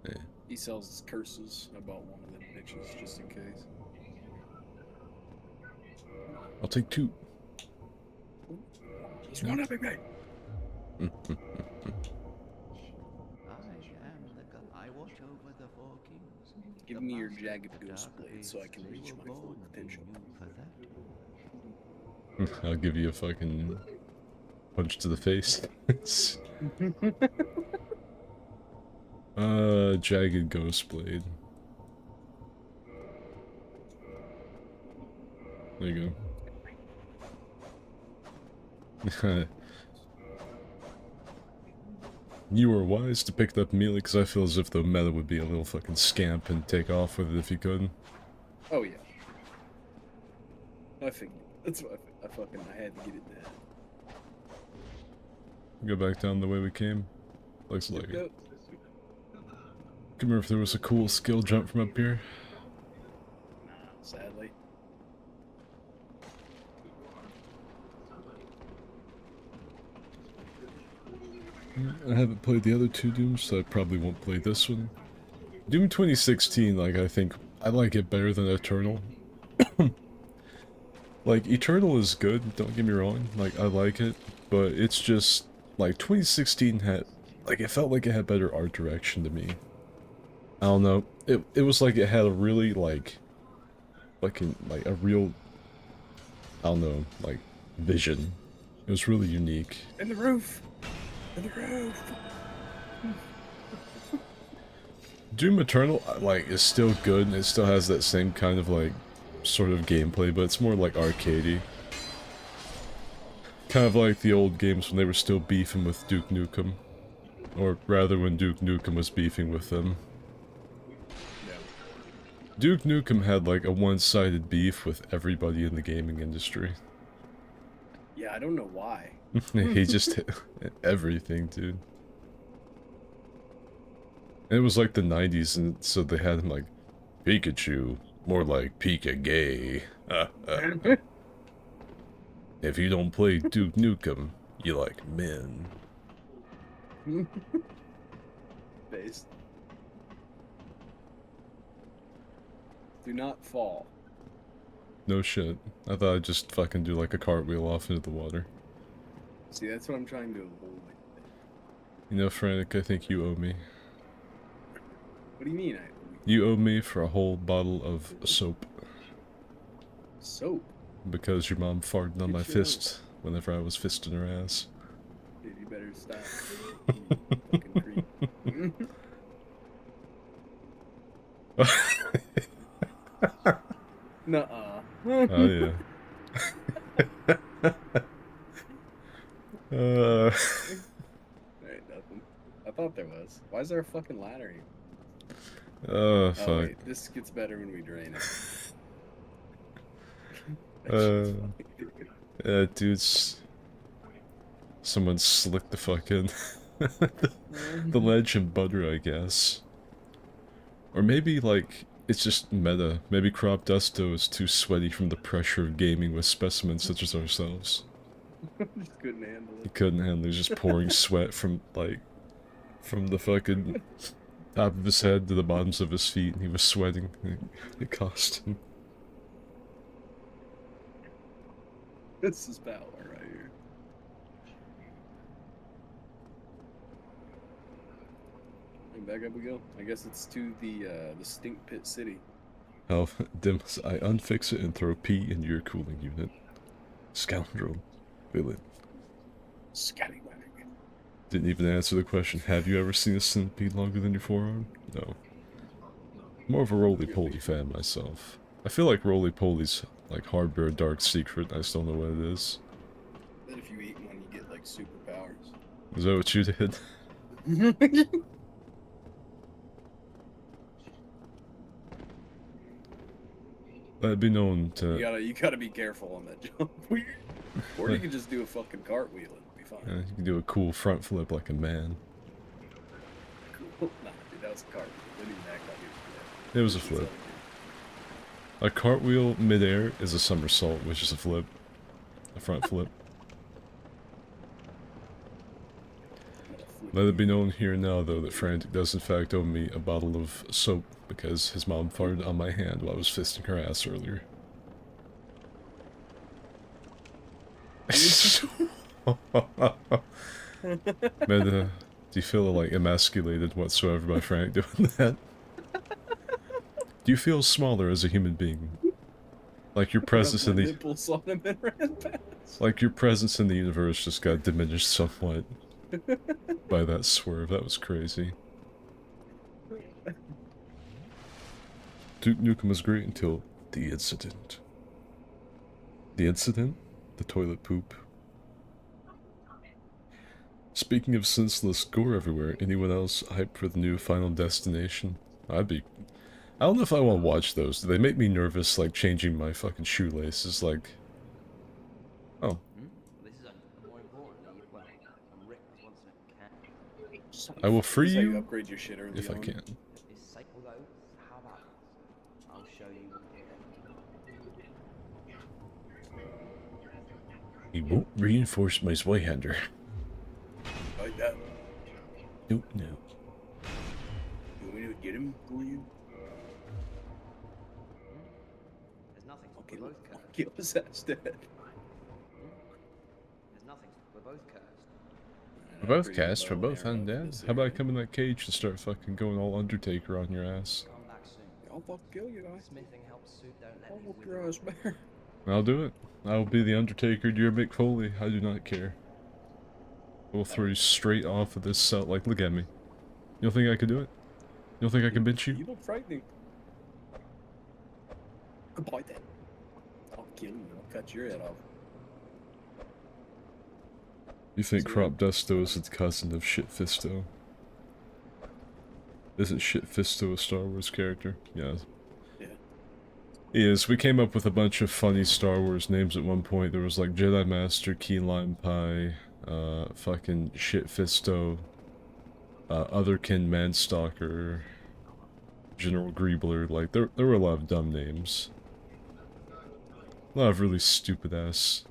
Yeah. He sells his curses. I bought one of them bitches just in case. I'll take two. He's one up me. I am the guy. I watch over the four kings. Give The me your master jagged of the ghost dark blade so I can abyss. reach They my were full born potential. anew for that. I'll give you a fucking punch to the face. Jagged Ghost Blade. There you go. You were wise to pick it up immediately, because I feel as if the meta would be a little fucking scamp and take off with it if you could. Oh yeah. I figured. That's what I had to get it there. Go back down the way we came. Looks like Yep. it. Can remember if there was a cool skill jump from up here. Sadly. I haven't played the other two Dooms, so I probably won't play this one. Doom 2016, like, I think I like it better than Eternal. Like, Eternal is good, don't get me wrong, like, I like it, but it's just, like, 2016 had, like, it felt like it had better art direction to me. I don't know, it was like it had a really, like, fucking, like, a real, I don't know, like, vision. It was really unique. In the roof! In the roof! Doom Eternal, like, is still good, and it still has that same kind of, like, sort of gameplay, but it's more like arcadey. Kind of like the old games when they were still beefing with Duke Nukem. Or rather, when Duke Nukem was beefing with them. Yeah. Duke Nukem had like a one-sided beef with everybody in the gaming industry. Yeah, I don't know why. He just hit everything, dude. And it was like the 90s, and so they had him like, Pikachu, more like Pika gay. If you don't play Duke Nukem, you like men. Based. Do not fall. No shit. I thought I'd just fucking do like a cartwheel off into the water. See, that's what I'm trying to avoid. You know, Frantic, I think you owe me. What do you mean? You owe me for a whole bottle of soap. Soap? Because your mom farted on Good my show. fist whenever I was fisting her ass. Dude, you better stop. You fucking creep. Nuh-uh. Oh yeah. There ain't nothing. I thought there was. Why is there a fucking ladder here? Oh, fuck. Oh, wait, this gets better when we drain it. Dudes. Someone slicked the fucking the ledge in butter, I guess. Or maybe, like, it's just meta. Maybe Crop Dusto is too sweaty from the pressure of gaming with specimens such as ourselves. Just couldn't handle He it. couldn't handle it. He was just pouring sweat from, like, from the fucking top of his head to the bottoms of his feet, and he was sweating. It cost him. This is power right here. And back up we go. I guess it's to the Stink Pit City. How Dims, I unfix it and throw pee into your cooling unit. Scoundrel. Villain. Scallywag. Didn't even answer the question, have you ever seen a centipede longer than your forearm? No. More of a roly-poly fan myself. I feel like roly-poly's like hardware dark secret, I just don't know what it is. Then if you eat one, you get like superpowers. Is that what you did? That'd be known to... You gotta be careful on that jump. Or you can just do a fucking cartwheel and it'll be fine. you can do a cool front flip like a man. Cool. Nah, dude, that was a cartwheel. Didn't even act like it. It was a flip. A cartwheel midair is a somersault, which is a flip. A front flip. Let it be known here now, though, that Frantic does in fact owe me a bottle of soap because his mom farted on my hand while I was fisting her ass earlier. Man, do you feel like emasculated whatsoever by Frank doing that? Do you feel smaller as a human being? Like your presence in the nipples on him and ran past. like your presence in the universe just got diminished somewhat by that swerve. That was crazy. Duke Nukem was great until the incident. The incident? The toilet poop. Speaking of senseless gore everywhere, anyone else hyped for the new Final Destination? I don't know if I want to watch those. They make me nervous, like changing my fucking shoelaces, like... Oh. This is more importantly, well, Rick was once in a cat. I will free That's how you upgrade your shit early if I on. can. This site will go. How about this? I'll show you. He won't reinforce my Zweihander. Like that. Nope, no. You want me to get him for you? kill, both I'll cursed. kill his ass dead. There's nothing. We're both cursed. We're both cast, we're both undead. How about I come in that cage and start fucking going all Undertaker on your ass? Come back soon. I'll fucking kill you, guys. Smithing helps suit. Don't let I'll me whoop wither your ass, away. bear. I'll do it. I will be the Undertaker to your Mick Foley. I do not care. We'll throw you straight off of this cell. Like, look at me. You don't think I could do it? You don't think I can bench You you? look frightening. Goodbye then. I'll kill you. I'll cut your head off. You think So- Crop Dusto is the cousin of Shit Fisto? Isn't Shit Fisto a Star Wars character? Yeah. Yeah. He is. We came up with a bunch of funny Star Wars names at one point. There was like Jedi Master, Key Lime Pie, fucking Shit Fisto, Otherkin Manstalker, General Griebler. Like, there were a lot of dumb names. A lot of really stupid ass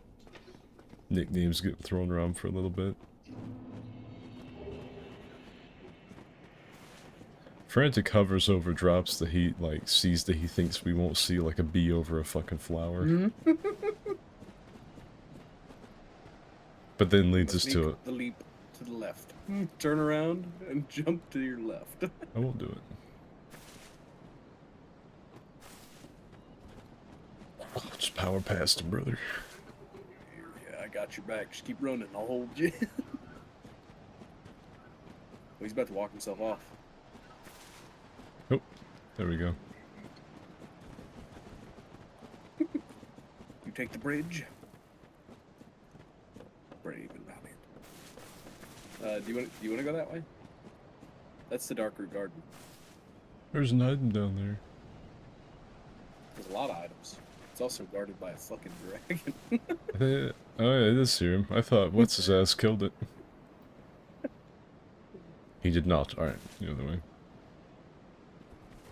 nicknames get thrown around for a little bit. Frantic hovers over, drops the heat, like, sees that he thinks we won't see, like a bee over a fucking flower. But then leads us to it. The leap to the left. Turn around and jump to your left. I won't do it. Oh, just power past him, brother. Yeah, I got your back. Just keep running. I'll hold you. He's about to walk himself off. Oh, there we go. You take the bridge. Brave and valiant. Do you want to go that way? That's the Dark Root Garden. There's an item down there. There's a lot of items. It's also guarded by a fucking dragon. Oh yeah, it is here. I thought, what's his ass killed it? He did not. Alright, the other way.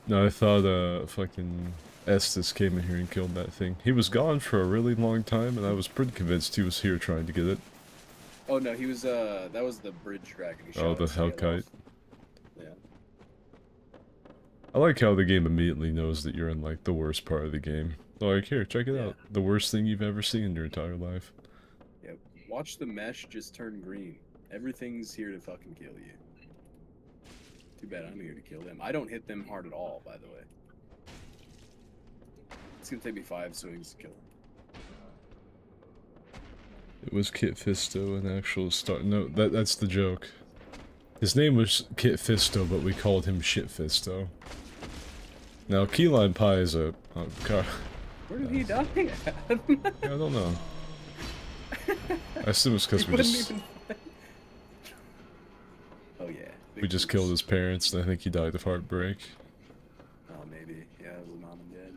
No, I thought, fucking Estes came in here and killed that thing. He was gone for a really long time, and I was pretty convinced he was here trying to get it. Oh no, he was, that was the bridge dragon. He Oh, shot the his tail Hellkite. off. Yeah. I like how the game immediately knows that you're in, like, the worst part of the game. Like, here, check it Yeah. out. The worst thing you've ever seen in your entire life. Yeah. Watch the mesh just turn green. Everything's here to fucking kill you. Too bad I'm here to kill them. I don't hit them hard at all, by the way. It's gonna take me 5 swings to kill them. It was Kit Fisto, an actual star. No, that's the joke. His name was Kit Fisto, but we called him Shit Fisto. Now, Key Lime Pie is a... Oh, God. Where did he die at? I don't know. I assume it's because He we wouldn't just... even- Oh yeah. We just killed his parents, and I think he died of heartbreak. Oh maybe. Yeah, it was mom and dad.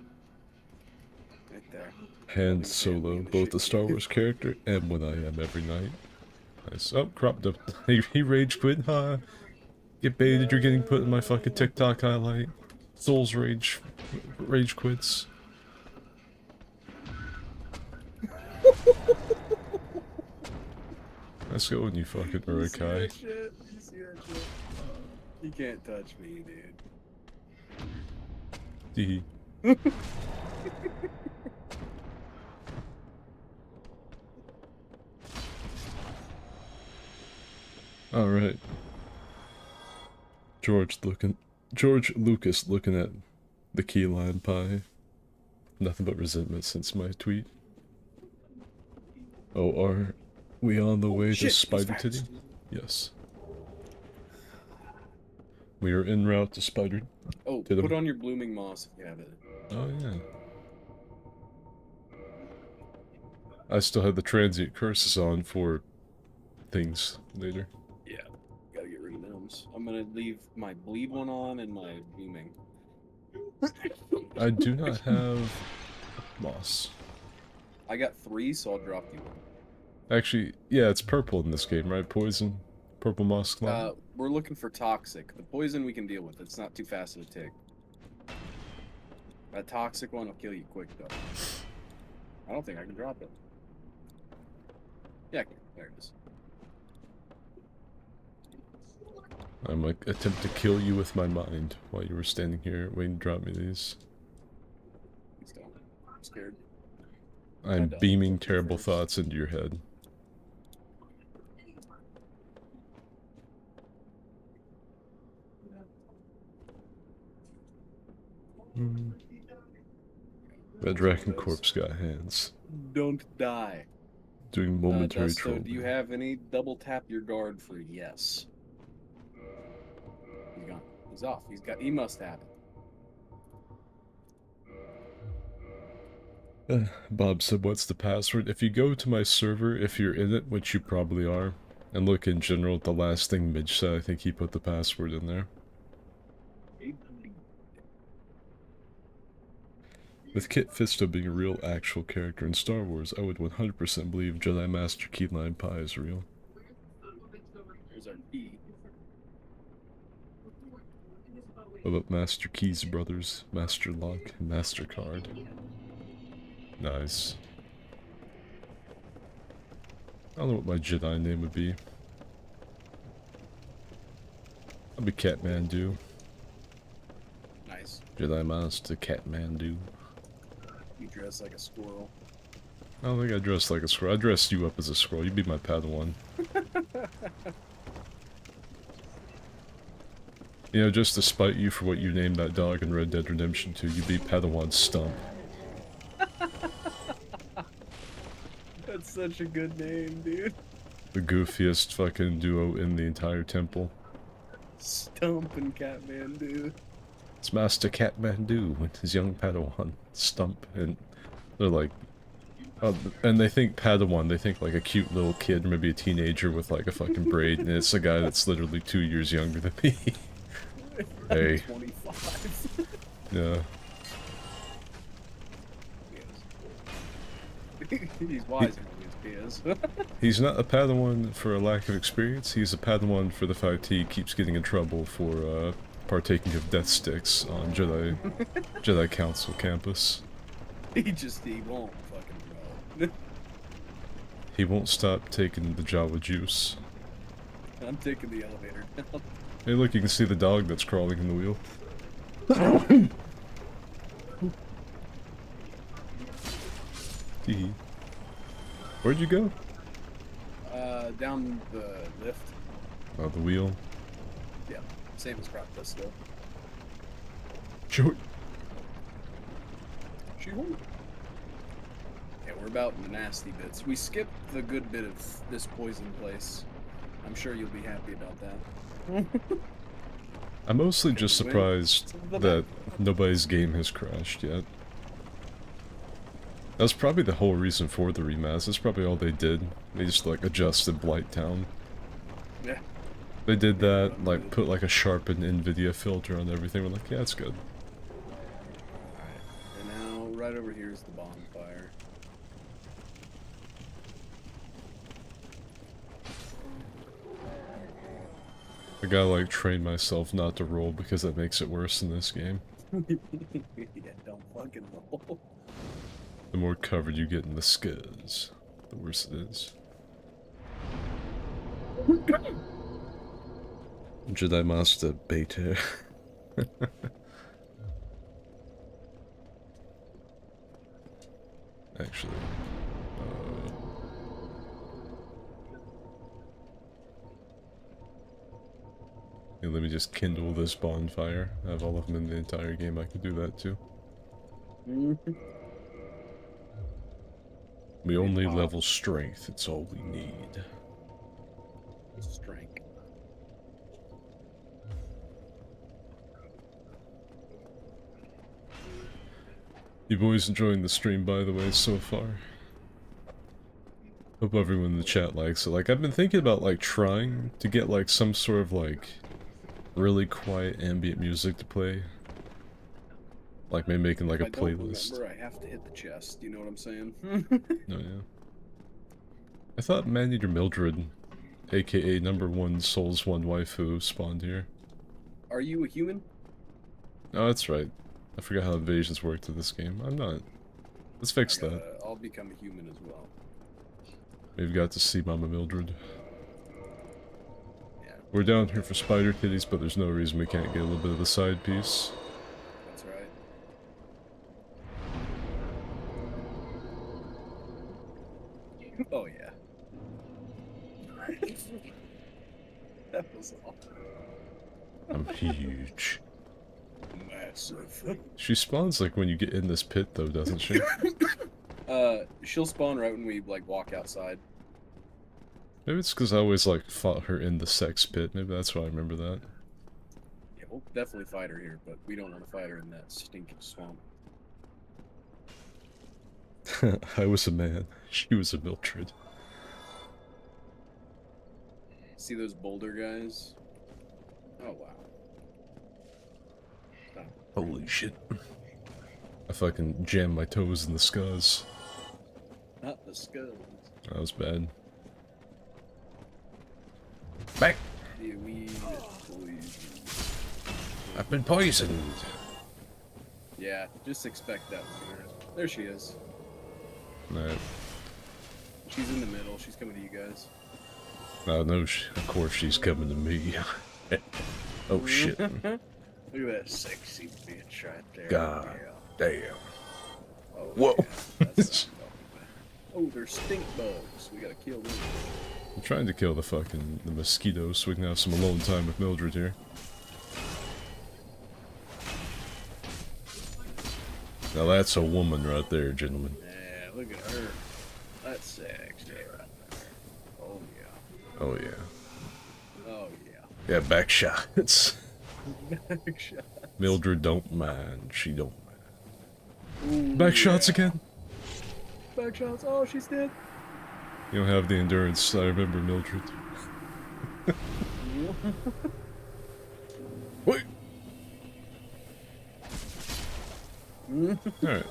Right there. Han Loving Solo, family and the both a shit. Star Wars character and what I am every night. Nice. Oh, cropped up. He rage quit, huh? Get baited, you're getting put in my fucking TikTok highlight. Souls rage quits. Let's go when you fucking You see Murakai. that shit? You see that shit? You can't touch me, dude. Tee. Alright. George Lucas looking at the key lime pie. Nothing but resentment since my tweet. Oh, are we on the way to shit, Spider he's Titty? fast. Yes. We are en route to Spider. Oh, To the- put on your blooming moss if you have it. Oh yeah. I still have the transient curses on for things later. Yeah. Gotta get rid of those. I'm gonna leave my bleed one on and my blooming. I do not have moss. I got 3, so I'll drop you one. Actually, yeah, it's purple in this game, right? Poison, purple moss cloud. We're looking for toxic. The poison we can deal with. It's not too fast of a tick. That toxic one will kill you quick, though. I don't think I can drop it. Yeah, I can. There it is. I might attempt to kill you with my mind while you were standing here waiting to drop me these. Please don't. I'm scared. I'm beaming terrible thoughts into your head. Red Dragon Corpse got hands. Don't die. Doing momentary Dusto, troll. do you have any? Double tap your guard for yes. He's gone. He's off. He must have it. Bob said, what's the password? If you go to my server, if you're in it, which you probably are, and look in general at the last thing Midge said, I think he put the password in there. With Kit Fisto being a real actual character in Star Wars, I would 100% believe Jedi Master Key Lime Pie is real. There's our key. What about Master Key's brothers, Master Lock and MasterCard? Nice. I don't know what my Jedi name would be. I'll be Catmandu. Nice. Jedi Master Catmandu. You dress like a squirrel. I don't think I dress like a squirrel. I dressed you up as a squirrel. You'd be my Padawan. You know, just to spite you for what you named that dog in Red Dead Redemption 2, you'd be Padawan Stump. That's such a good name, dude. The goofiest fucking duo in the entire temple. Stump and Catman, dude. It's Master Catmandu and his young Padawan, Stump, and they're like... Oh, and they think Padawan, they think like a cute little kid, maybe a teenager with like a fucking braid, and it's a guy that's literally 2 years younger than me. Hey. 25. Yeah. He's wiser than he is. He's not a Padawan for a lack of experience, he's a Padawan for the fact he keeps getting in trouble for partaking of death sticks on Jedi Council campus. He won't fucking roll. He won't stop taking the Jawa juice. I'm taking the elevator down. Hey look, you can see the dog that's crawling in the wheel. Tee. Where'd you go? Down the lift. Oh, the wheel. Yeah, same as practice though. Sure. Yeah, we're about in the nasty bits. We skipped the good bit of this poison place. I'm sure you'll be happy about that. I'm mostly just surprised that nobody's game has crashed yet. That's probably the whole reason for the remaster. That's probably all they did. They just like adjusted Blight Town. Yeah. They did that, like put like a sharpened NVIDIA filter on everything. We're like, yeah, it's good. Alright, and now right over here is the bonfire. I gotta like train myself not to roll because that makes it worse in this game. Yeah, don't fucking roll. The more covered you get in the skids, the worse it is. Jedi Master Beta. Actually, hey, let me just kindle this bonfire. I have all of them in the entire game. I could do that too. We only level strength. It's all we need. Strength. You boys enjoying the stream, by the way, so far? Hope everyone in the chat likes it. Like, I've been thinking about, like, trying to get, like, some sort of, like, really quiet ambient music to play. Like, maybe making, like, a playlist. I don't remember, I have to hit the chest, you know what I'm saying? No, yeah. I thought Man-Eater Mildred, aka #1 Souls 1 waifu, spawned here. Are you a human? Oh, that's right. I forgot how invasions worked in this game. I'm not. Let's fix that. I'll become a human as well. We've got to see Mama Mildred. Yeah. We're down here for spider kitties, but there's no reason we can't get a little bit of a side piece. That's right. Oh yeah. That was awesome. I'm huge. Massive. She spawns like when you get in this pit though, doesn't she? She'll spawn right when we like walk outside. Maybe it's because I always like fought her in the sex pit. Maybe that's why I remember that. Yeah, we'll definitely fight her here, but we don't want to fight her in that stinking swamp. I was a man. She was a Mildred. See those boulder guys? Oh wow. Stop. Holy shit. I fucking jammed my toes in the scuzz. Not the skulls. That was bad. Back. Yeah, we poison. I've been poisoned. Yeah, just expect that with her. There she is. Alright. She's in the middle. She's coming to you guys. I know, of course she's coming to me. Oh shit. Look at that sexy bitch right there. God damn. Oh, Whoa. yeah, that's what I'm talking about. Oh, there's stink bugs. We gotta kill them. I'm trying to kill the mosquitoes so we can have some alone time with Mildred here. Now that's a woman right there, gentlemen. Yeah, look at her. That's sexy right there. Oh yeah. Oh yeah. Oh yeah. Yeah, back shots. Back shot. Mildred don't mind. She don't mind. Ooh, Back shots yeah. again. Back shots. Oh, she's dead. You don't have the endurance. I remember Mildred. Wait. Alright.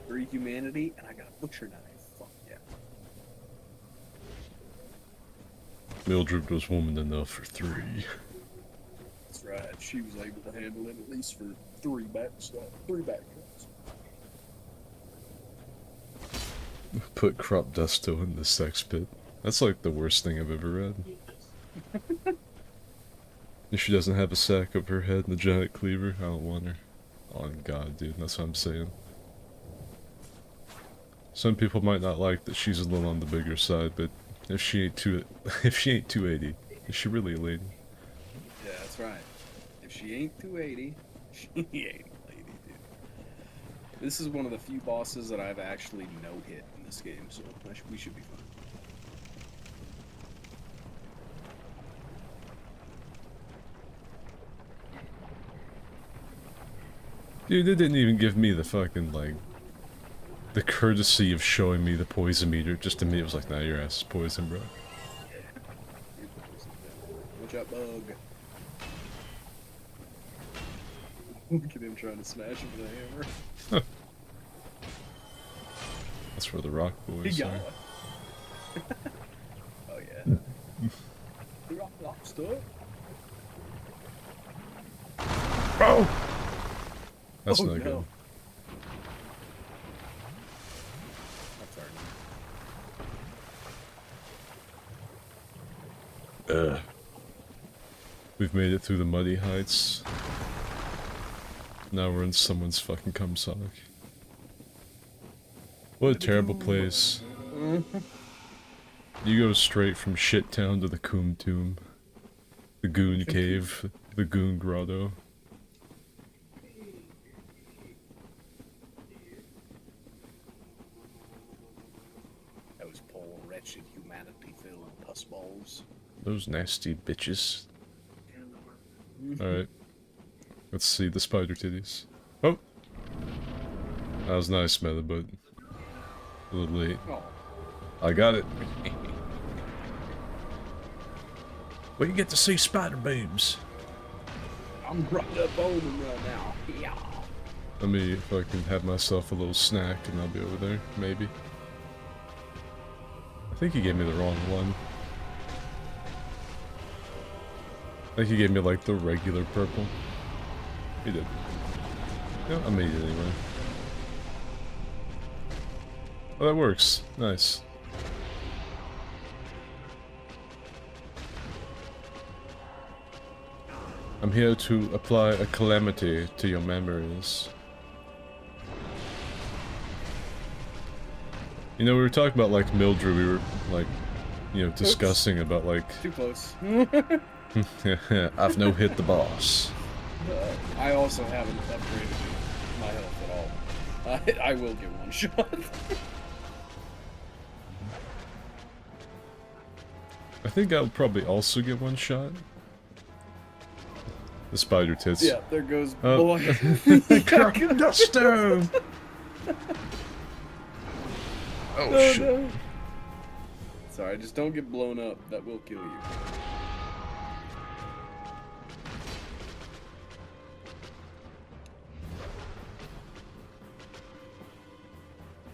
Free humanity, and I got a butcher knife. Fuck yeah. Mildred was woman enough for 3. That's right. She was able to handle it at least for 3 back shots. 3 back shots. Put crop dusto in the sex pit. That's like the worst thing I've ever read. If she doesn't have a sack up her head and a giant cleaver, I don't want her. Oh god, dude, that's what I'm saying. Some people might not like that she's a little on the bigger side, but if she ain't 280, is she really a lady? Yeah, that's right. If she ain't 280, she ain't a lady, dude. This is one of the few bosses that I've actually no-hit in this game, so we should be fine. Dude, they didn't even give me the fucking, like, the courtesy of showing me the poison meter. Just to me, it was like, nah, your ass is poison, bro. Watch out, bug. Look at him trying to smash him with a hammer. That's for the rock He boys. got Sorry. one. Oh yeah. The rock lobster. Oh! That's Oh, not no. good. That's our We've made it through the muddy heights. Now we're in someone's fucking cum sock. What a terrible place. You go straight from Shit Town to the Coom Tomb. The Goon Cave. The Goon Grotto. Those poor wretched humanity-filled pussballs. Those nasty bitches. Alright. Let's see the spider titties. Oh! That was nice, Meta, but a little late. Oh. I got it. Well, you get to see spider boobs. I'm right up on them right now. Yeah. Let me fucking have myself a little snack and I'll be over there, maybe. I think he gave me the wrong one. I think he gave me like the regular purple. He did. Yeah, I made it anyway. Oh, that works. Nice. I'm here to apply a calamity to your memories. You know, we were talking about, like, Mildred, we were, like, you know, discussing about, like... Too close. I've no hit the boss. I also haven't upgraded my health at all. I will get one shot. I think I'll probably also get one shot. The spider tits. Yeah, there goes Oh. boy. Duster! Oh, No, shit. no. Sorry, just don't get blown up. That will kill you.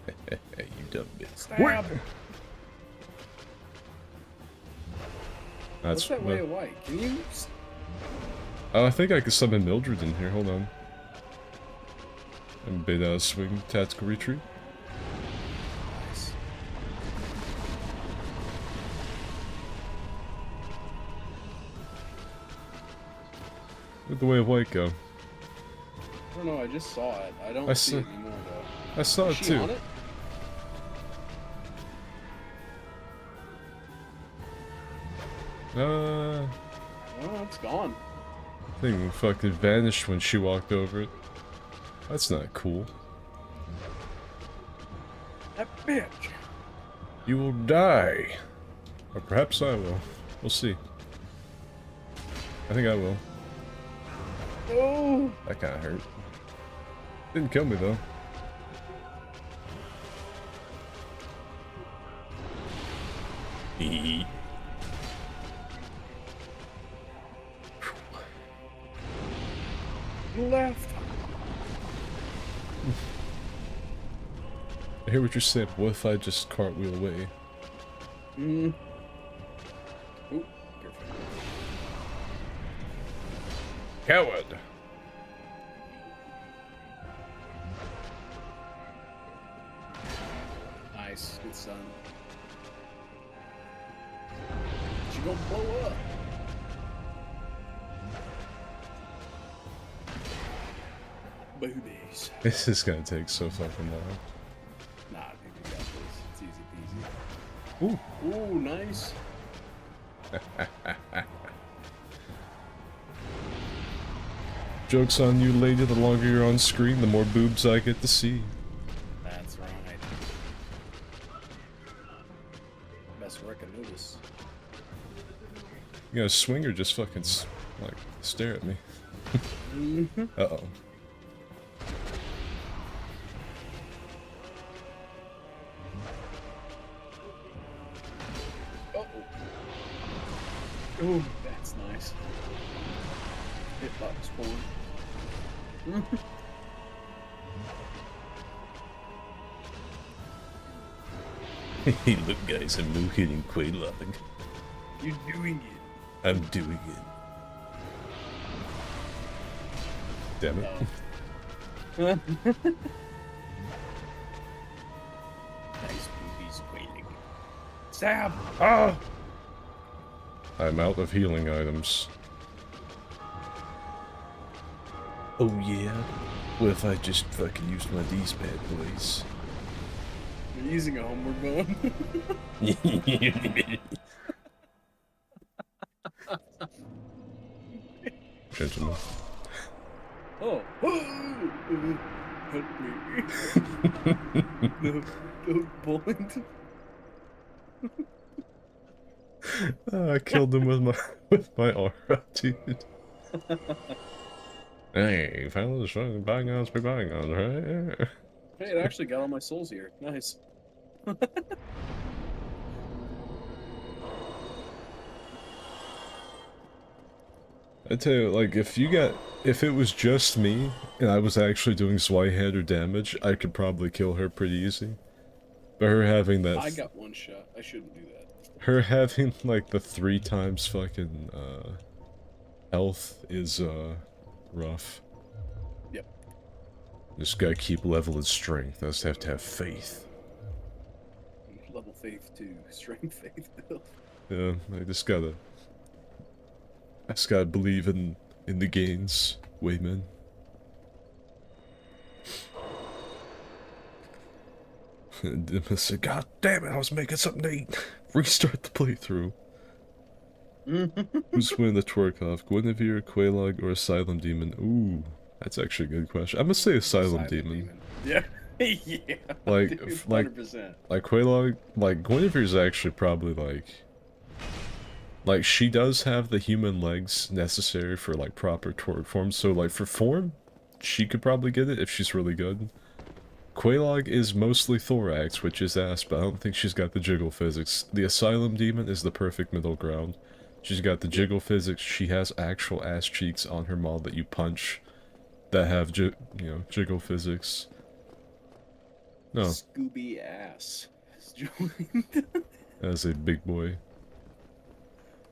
Hey, you dumb bitch. Stab! That's What's that way of white? Can you... Oh, I think I could summon Mildred in here. Hold on. And beta swing tactical retreat. Nice. Where'd the way of white go? I don't know, I just saw it. I don't I see saw- it anymore, though. I saw Is it she too. on it? Uh, Oh, it's gone. thing fucking vanished when she walked over it. That's not cool. That bitch. You will die. Or perhaps I will. We'll see. I think I will. Oh! That kinda hurt. Didn't kill me though. Hee. Left. I hear what you're saying, but what if I just cartwheel away? Mm. Ooh, careful. Coward! Nice, good son. She gonna blow up. Boobies. This is gonna take so fucking long. Nah, dude, you got this. It's easy peasy. Ooh. Ooh, nice. Joke's on you, lady. The longer you're on screen, the more boobs I get to see. That's right. Best work I notice. You gotta swing or just fucking, like, stare at me. Uh-oh. Uh-oh. Ooh, that's nice. Hitbox porn. Hey, look guys, I'm no-hitting Quaylog. You're doing it. I'm doing it. Damn it. Nice boobies waiting. Stab! Ah! I'm out of healing items. Oh yeah? What if I just fucking used my these bad boys? You're using a homeward bone. Gentlemen. Oh. Help me. No, don't point. I killed him with my aura, dude. Hey, fellas, bygones be bygones, right? Hey, it actually got all my souls here. Nice. I tell you, like, if it was just me, and I was actually doing Zweihander damage, I could probably kill her pretty easy. But her having that... I got one shot. I shouldn't do that. Her having, like, the 3 times fucking, health is, rough. Yep. Just gotta keep leveling strength. I just have to have faith. Level faith 2. Strength faith build. Yeah, I just gotta believe in the gains, Wayman. And Dimma said, God damn it, I was making something to eat. Restart the playthrough. Who's winning the twerk off? Guinevere, Quelaag, or Asylum Demon? Ooh, that's actually a good question. I'm gonna say Asylum Demon. Yeah. Yeah. Like, Dude, like, 100%. like Quelaag, like Guinevere's actually probably like she does have the human legs necessary for like proper twerk form. So like for form, she could probably get it if she's really good. Quelaag is mostly thorax, which is ass, but I don't think she's got the jiggle physics. The Asylum Demon is the perfect middle ground. She's got the jiggle physics. She has actual ass cheeks on her mod that you punch that have jiggle physics. No, Scooby ass has joined. as a big boy.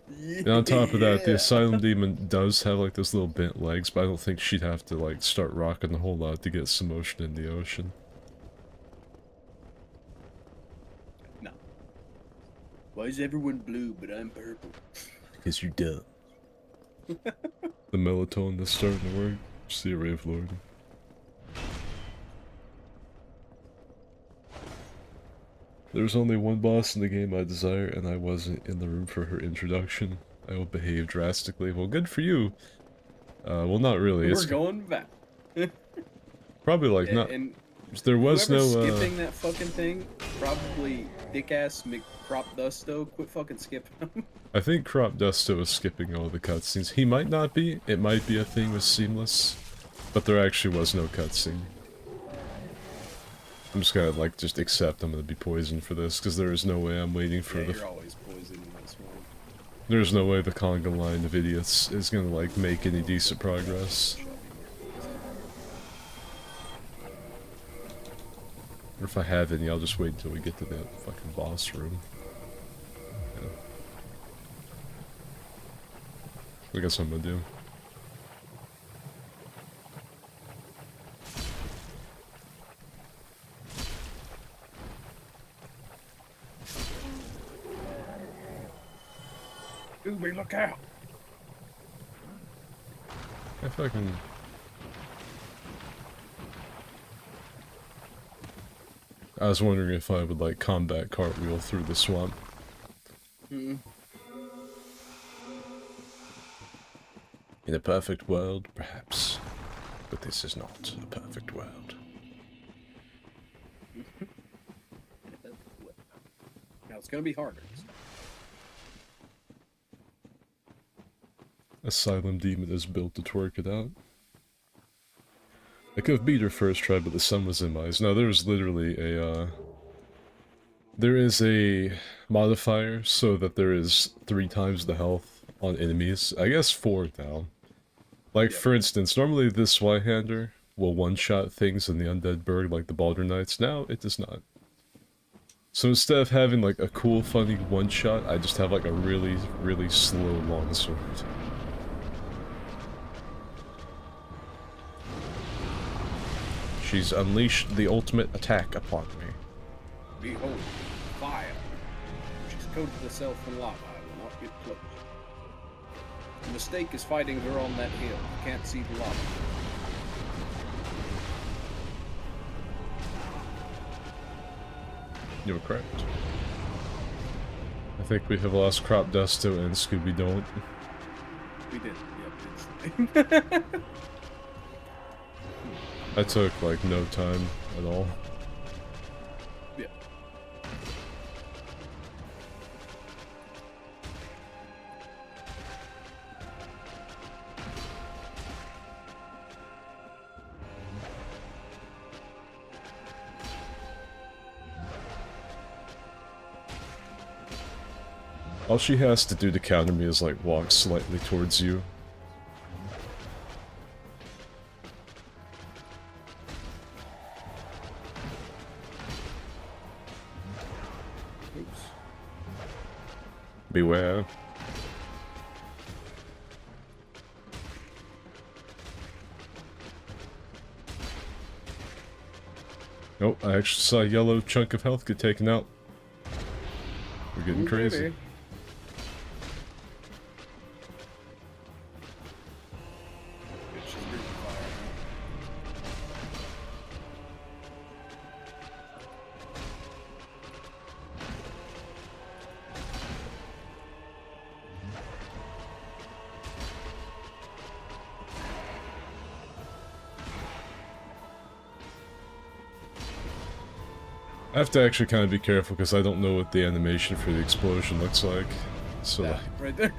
And on top of that, the Asylum Demon does have like those little bent legs, but I don't think she'd have to like start rocking a whole lot to get some motion in the ocean. No. Why is everyone blue but I'm purple? Because you're dumb. The melatonin is starting to work. See you, Rave Lord. There's only one boss in the game I desire, and I wasn't in the room for her introduction. I will behave drastically. Well, good for you. Well, not really. We're going back. Probably like not. And There was no. whoever's skipping that fucking thing, probably dick ass McCrop Dusto. Quit fucking skipping them. I think Crop Dusto is skipping all the cutscenes. He might not be. It might be a thing with Seamless, but there actually was no cutscene. I'm just gonna like just accept I'm gonna be poisoned for this because there is no way I'm waiting for Yeah, the. you're always poisoned in this one. There's no way the conga line of idiots is gonna like make any decent progress. Or if I have any, I'll just wait until we get to that fucking boss room. Yeah. I guess I'm gonna do. Scooby, look out! I fucking. I was wondering if I would like combat cartwheel through the swamp. Mm-mm. In a perfect world, perhaps. But this is not a perfect world. Now it's gonna be harder. Asylum Demon is built to twerk it out. I could have beat her first try, but the sun was in my eyes. No, there was literally a, there is a modifier so that there is 3 times the health on enemies. I guess 4 now. Like, for instance, normally this Y-hander will one-shot things in the Undead Burg like the Baldur Knights. Now, it does not. So instead of having, like, a cool, funny one-shot, I just have, like, a really, really slow longsword. She's unleashed the ultimate attack upon me. Behold, fire. She's coated herself in lava. I will not get close. The mistake is fighting her on that hill. You can't see the lava. You're correct. I think we have lost Crop Dusto and Scooby Don't. We did. Yep, it's... That took, like, no time at all. Yeah. All she has to do to counter me is, like, walk slightly towards you. Oops. Beware. Oh, I actually saw a yellow chunk of health get taken out. We're getting Ooh, crazy. baby. Good, she's breathing fire. I have to actually kind of be careful because I don't know what the animation for the explosion looks like. So Yeah, like, right there.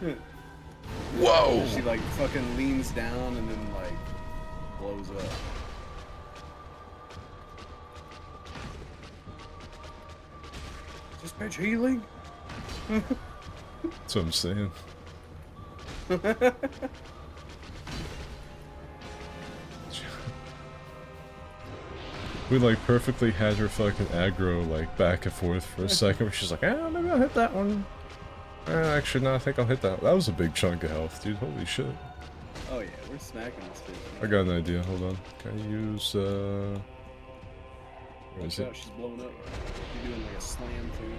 Yeah. whoa! She like fucking leans down and then like blows up. Is this bitch healing? That's what I'm saying. We like perfectly had her fucking aggro like back and forth for a second where she's like, ah, maybe I'll hit that one. Actually, no, I think I'll hit that. That was a big chunk of health, dude. Holy shit. Oh yeah, we're smacking this bitch. I got an idea. Hold on. Can I use, where is Watch it? out, she's blowing up. You're doing like a slam too.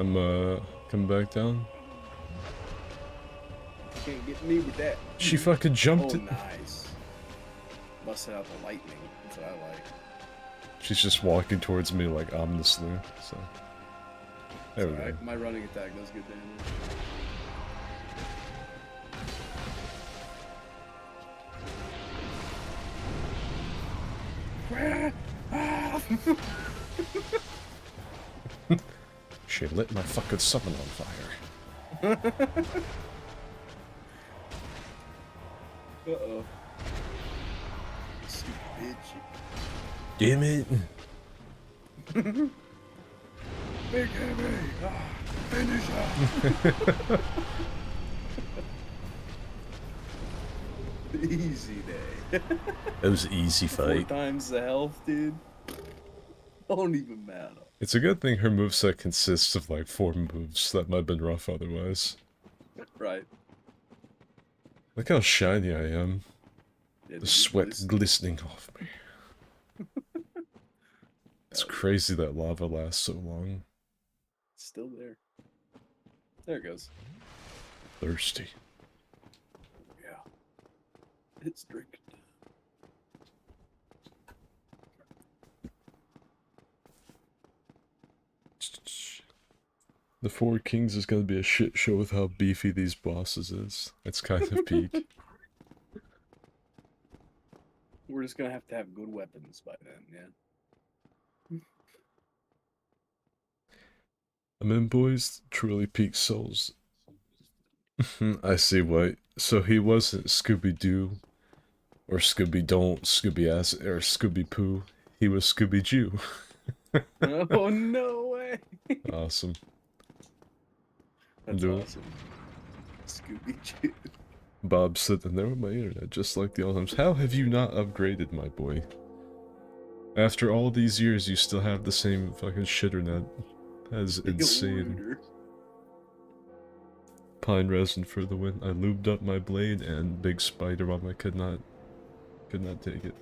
I'm, coming back down. Can't get me with that. She fucking jumped Oh, it. nice. Busted out the lightning. That's what I like. She's just walking towards me like ominously, so. There we go. Alright, my running attack does good damage. She lit my fucking summon on fire. Uh-oh. Stupid bitch. Damn it. Big heavy! Finish her! Easy day. That was an easy 4 fight. times the health, dude. Don't even matter. It's a good thing her moveset consists of like 4 moves. That might have been rough otherwise. Right. Look how shiny I am. Yeah, The sweat glistening off me. It's crazy that lava lasts so long. Still there. There it goes. Thirsty. Yeah. It's drinking. The Four Kings is gonna be a shit show with how beefy these bosses is. It's kind of peak. We're just gonna have good weapons by then, yeah. I mean, boys, truly peak souls. I see why. So he wasn't Scooby-Doo, or Scooby-Don't, Scooby-Ass, or Scooby-Poo. He was Scooby-Jew. Oh, no way! Awesome. That's Do it. awesome. Scooby-Doo. Bob sitting there with my internet, just like the old times. How have you not upgraded, my boy? After all these years, you still have the same fucking shitternet. That is insane. Ruder. Pine resin for the win. I lubed up my blade and big spider bomb. I could not take it.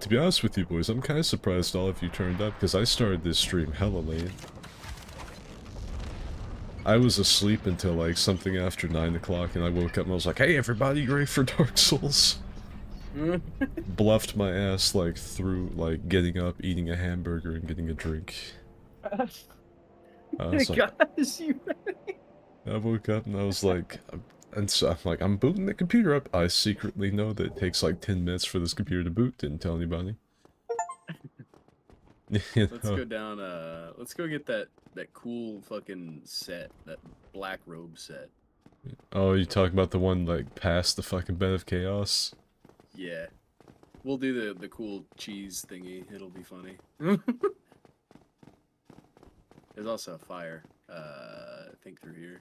To be honest with you boys, I'm kind of surprised all of you turned up because I started this stream hella late. I was asleep until like something after 9 o'clock and I woke up and I was like, hey everybody, you ready for Dark Souls? Bluffed my ass like through like getting up, eating a hamburger and getting a drink. I was like, I woke up and I was like, and so I'm like, I'm booting the computer up. I secretly know that it takes like 10 minutes for this computer to boot. Didn't tell anybody. You Let's know? go down, let's go get that cool fucking set, that black robe set. Oh, you talking about the one like past the fucking bed of chaos? Yeah. We'll do the cool cheese thingy, it'll be funny. There's also a fire, I think through here.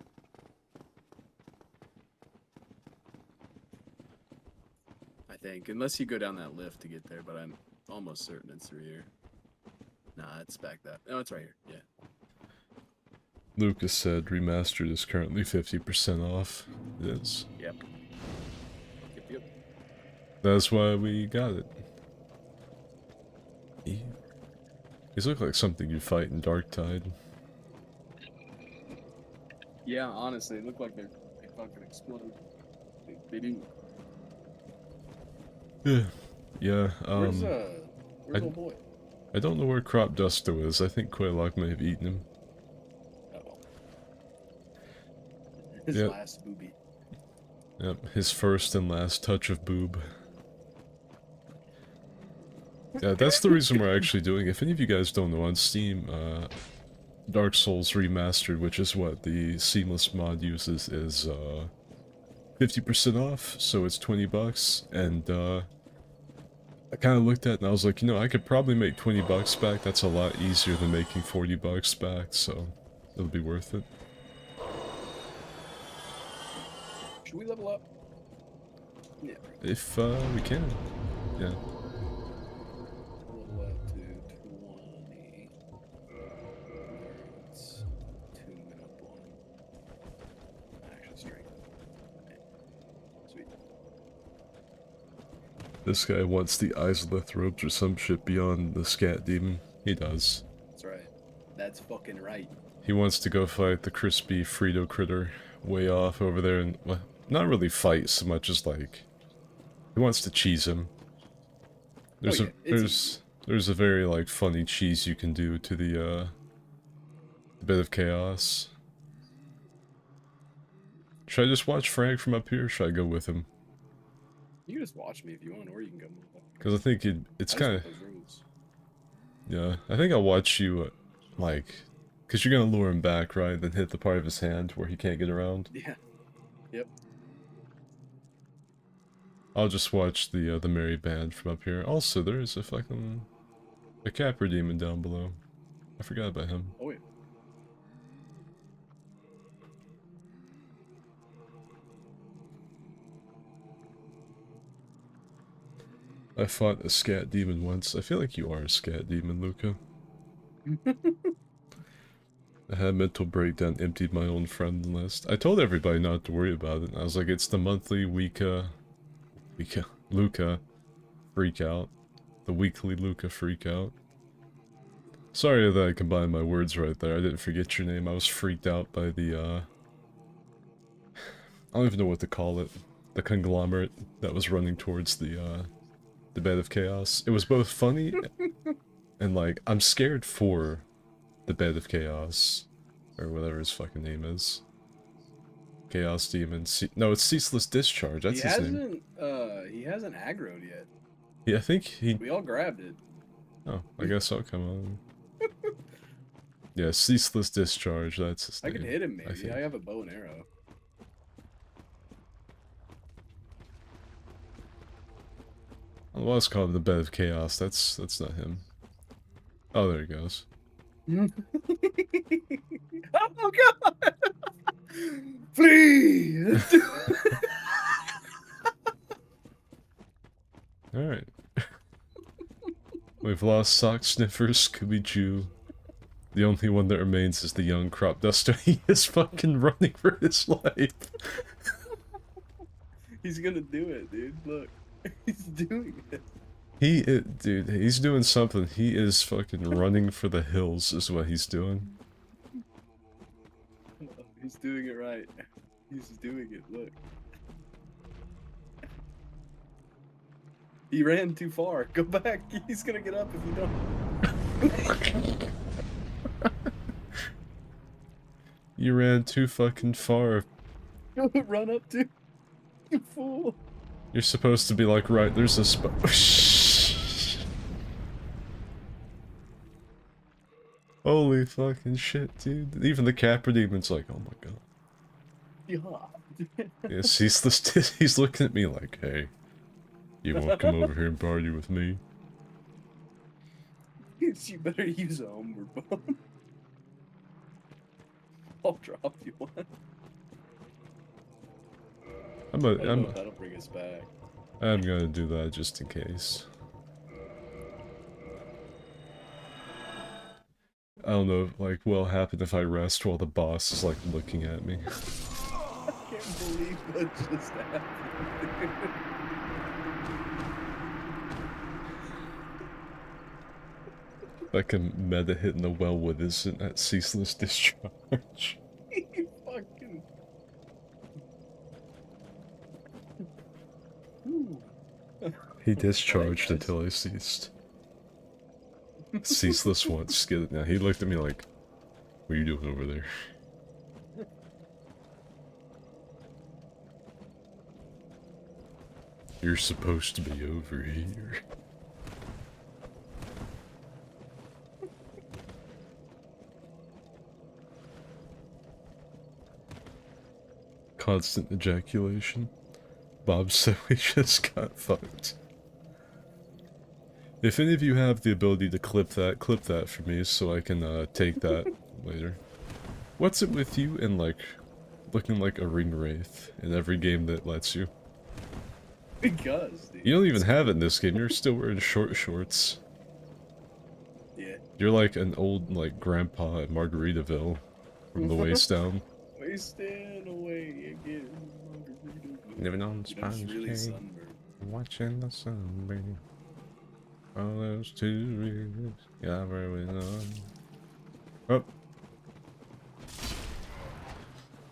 I think, unless you go down that lift to get there, but I'm almost certain it's through here. Nah, it's back that. No, it's right here. Yeah. Lucas said remastered is currently 50% off. It is. Yep. Yep. That's why we got it. These look like something you'd fight in Dark Tide. Yeah, honestly, they look like they fucking explode. They do. Yeah. Yeah, Where's old boy? I don't know where Crop Dusto is. I think Quaylock may have eaten him. Uh-oh. His Yeah. last booby. Yep, his first and last touch of boob. Yeah, that's the reason we're actually doing it. If any of you guys don't know, on Steam, Dark Souls Remastered, which is what the Seamless mod uses, is 50% off, so it's 20 bucks, and I kind of looked at it and I was like, you know, I could probably make 20 bucks back. That's a lot easier than making 40 bucks back, so it'll be worth it. Should we level up? Yeah. If we can. Yeah. Level up to 20. It's 2-minute one. Actually, strength. Sweet. This guy wants the Izalith robes or some shit beyond the Scat Demon. He does. That's right. That's fucking right. He wants to go fight the crispy Frito critter way off over there and, well, not really fight so much as like, he wants to cheese him. There's there's a very like funny cheese you can do to the bit of chaos. Should I just watch Frank from up here or should I go with him? You can just watch me if you want, or you can go move up. Because I think it's I just kind of... want those rules. Yeah, I think I'll watch you, like... Because you're going to lure him back, right? Then hit the part of his hand where he can't get around. Yeah. Yep. I'll just watch the merry band from up here. Also, there is a fucking... a Capra demon down below. I forgot about him. Oh, wait. I fought a scat demon once. I feel like you are a scat demon, Luca. I had a mental breakdown, emptied my own friend list. I told everybody not to worry about it. I was like, it's the monthly Luca freak out. The weekly Luca freak out. Sorry that I combined my words right there. I didn't forget your name. I was freaked out by the, I don't even know what to call it. The conglomerate that was running towards the bed of chaos. It was both funny and like, I'm scared for the bed of chaos. Or whatever his fucking name is. Chaos Demon. No, it's Ceaseless Discharge. That's his name. He hasn't aggroed yet. Yeah, I think he... We all grabbed it. Oh, I guess I'll come on. Yeah, Ceaseless Discharge, that's his I name. can hit him, maybe. think. I have a bow and arrow. Well, let's call him the Bed of Chaos. That's not him. Oh, there he goes. Oh, God! Flee! Alright. We've lost Sock Sniffer, Scooby-Doo. The only one that remains is the young crop duster. He is fucking running for his life. He's gonna do it, dude. Look. He's doing it. Dude, he's doing something. He is fucking running for the hills is what he's doing. He's doing it right. He's doing it, look. He ran too far. Go back. He's gonna get up if you don't. You ran too fucking far. Run up to. You fool. You're supposed to be like, right, there's a spot. Holy fucking shit, dude. Even the Capra Demon's like, oh my god. Yeah. Yeah, Ceaseless, he's looking at me like, hey, you wanna come over here and party with me? You better use a homeward bone. I'll drop you one. I don't know if that'll bring us back. I'm gonna do that just in case. I don't know, like, what'll happen if I rest while the boss is, like, looking at me. I can't believe what just happened. Like a meta hit in the wellwood isn't that Ceaseless Discharge. You fucking... Ooh. He discharged until I ceased. Ceaseless once, get it now. He looked at me like, what are you doing over there? You're supposed to be over here. Constant ejaculation. Bob said we just got fucked. If any of you have the ability to clip that for me so I can take that later. What's it with you and like looking like a ring wraith in every game that lets you? Because, dude. You don't even have it in this game, you're still wearing short shorts. Yeah. You're like an old like grandpa at Margaritaville from the waist down. Wasting away again. Living on You know, it's sponge really cake, sunburned. watching the sun all those 2 rivers, yeah, where we on. Oh.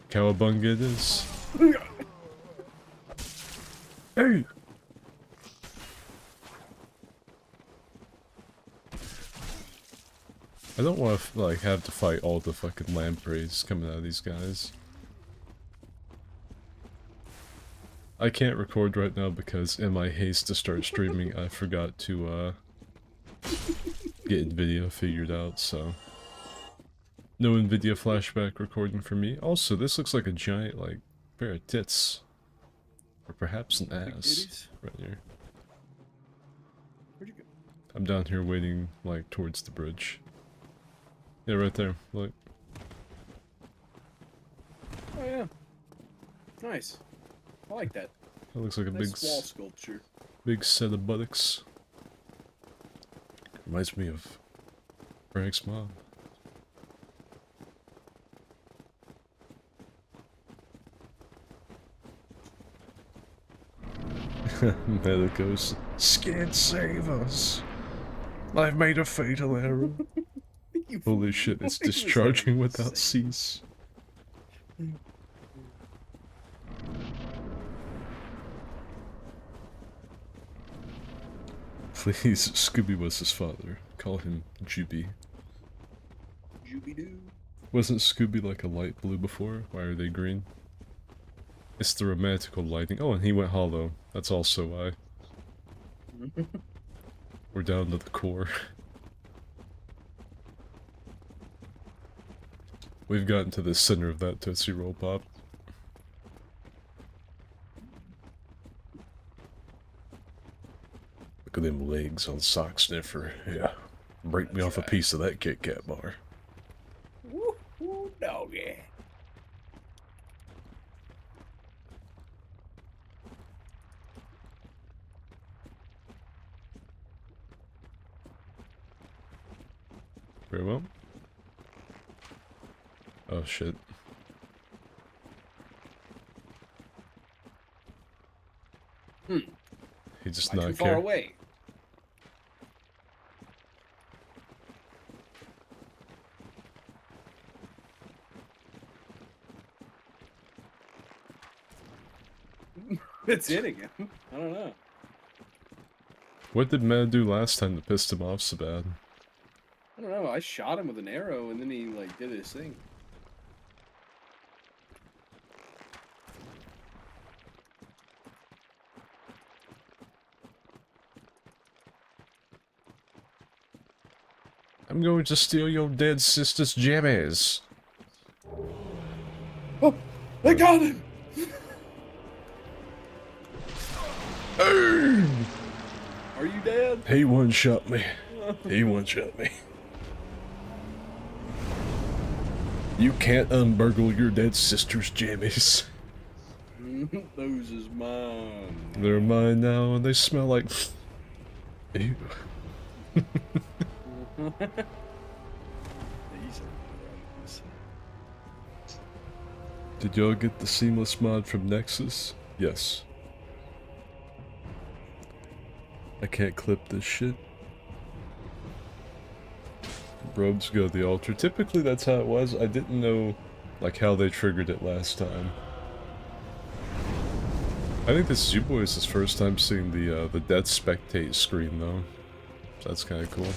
Cowabunga it is. Hey! I don't want to, like, have to fight all the fucking lampreys coming out of these guys. I can't record right now because in my haste to start streaming, I forgot to, get NVIDIA figured out, so... No NVIDIA flashback recording for me. Also, this looks like a giant, like, pair of tits. Or perhaps an ass. Right here. Where'd you go? I'm down here waiting, like, towards the bridge. Yeah, right there. Look. Oh yeah. Nice. I like that. That looks like a Nice wall sculpture. big set of buttocks. Reminds me of Frank's mom. Medicos. Can't save us. I've made a fatal error. Holy shit, it's discharging without cease. Please, Scooby was his father. Call him Juby. Jooby-doo. Wasn't Scooby like a light blue before? Why are they green? It's the romantical lighting. Oh, and he went hollow. That's also why. We're down to the core. We've gotten to the center of that Tootsie Roll Pop. Look at them legs on Sock Sniffer. Yeah. Break me off a piece of that Kit Kat bar. Woo, woo, doggy. Very well. Oh shit. Hmm. He just Am I not too far care. away? It's in again. I don't know. What did Mad do last time that pissed him off so bad? I don't know. I shot him with an arrow and then he like did his thing. I'm going to steal your dead sister's jammies. Oh, I got him. Are you dead? He one-shot me. He one-shot me. You can't unburgle your dead sister's jammies. Those is mine. They're mine now, and they smell like... Ew. These are gross. Did y'all get the seamless mod from Nexus? Yes. I can't clip this shit. Robes go to the altar. Typically that's how it was. I didn't know like how they triggered it last time. I think this is you boys' first time seeing the death spectate screen though. So that's kinda cool.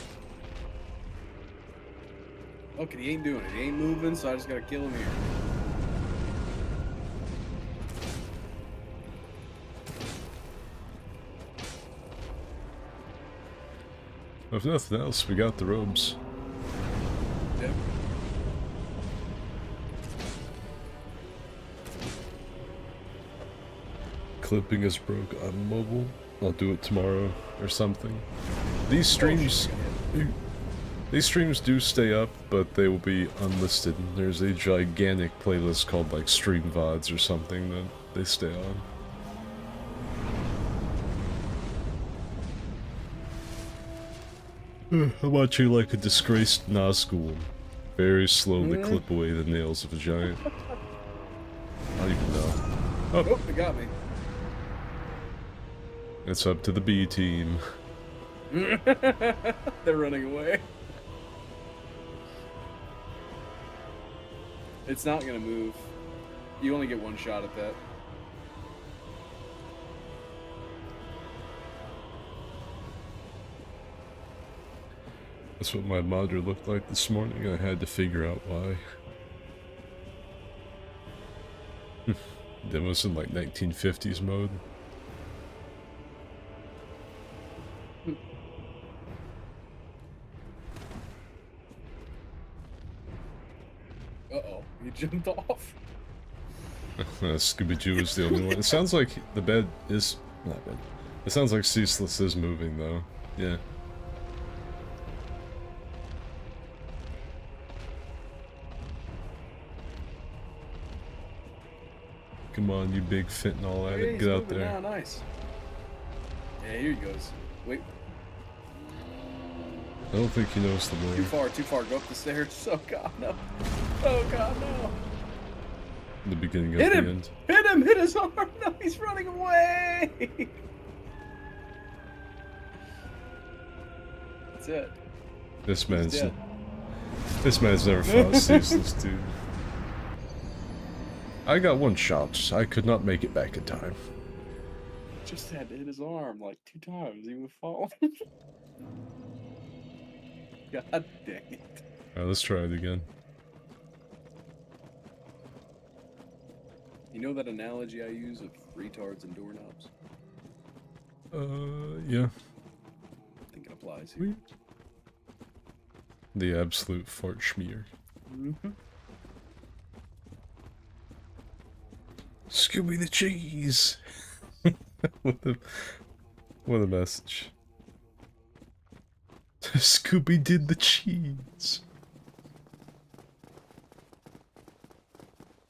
Okay, he ain't doing it. He ain't moving, so I just gotta kill him here. If nothing else, we got the robes. Yep. Clipping is broke on mobile. I'll do it tomorrow or something. These streams... These streams do stay up, but they will be unlisted. There's a gigantic playlist called like Stream VODs or something that they stay on. I'm watching like a disgraced Nazgul very slowly clip away the nails of a giant. I don't even know. Oh, they got me. It's up to the B team. They're running away. It's not gonna move. You only get one shot at that. That's what my monitor looked like this morning. I had to figure out why. That was in like 1950s mode. Uh-oh, he jumped off. Scooby-Doo is the only one. It sounds like the bed is... not bed. It sounds like Ceaseless is moving though. Yeah. Come on, you big fentanyl Yeah, addict, he's get out moving there. now, nice. Yeah, here he goes. Wait, I don't think he knows the too way. far, too far. Go up the stairs. Oh god, no. Oh god, no. The beginning of Hit the him! end. Hit him! Hit his arm! No, he's running away! That's it. This man's dead. this man's never fought Ceaseless, dude. I got one shot. I could not make it back in time. Just had to hit his arm like 2 times. He would fall. God dang it. Alright, let's try it again. You know that analogy I use of retards and doorknobs? Yeah. I think it applies here. The absolute fart schmear. Mm-hmm. Scooby the cheese! what a message. Scooby did the cheese!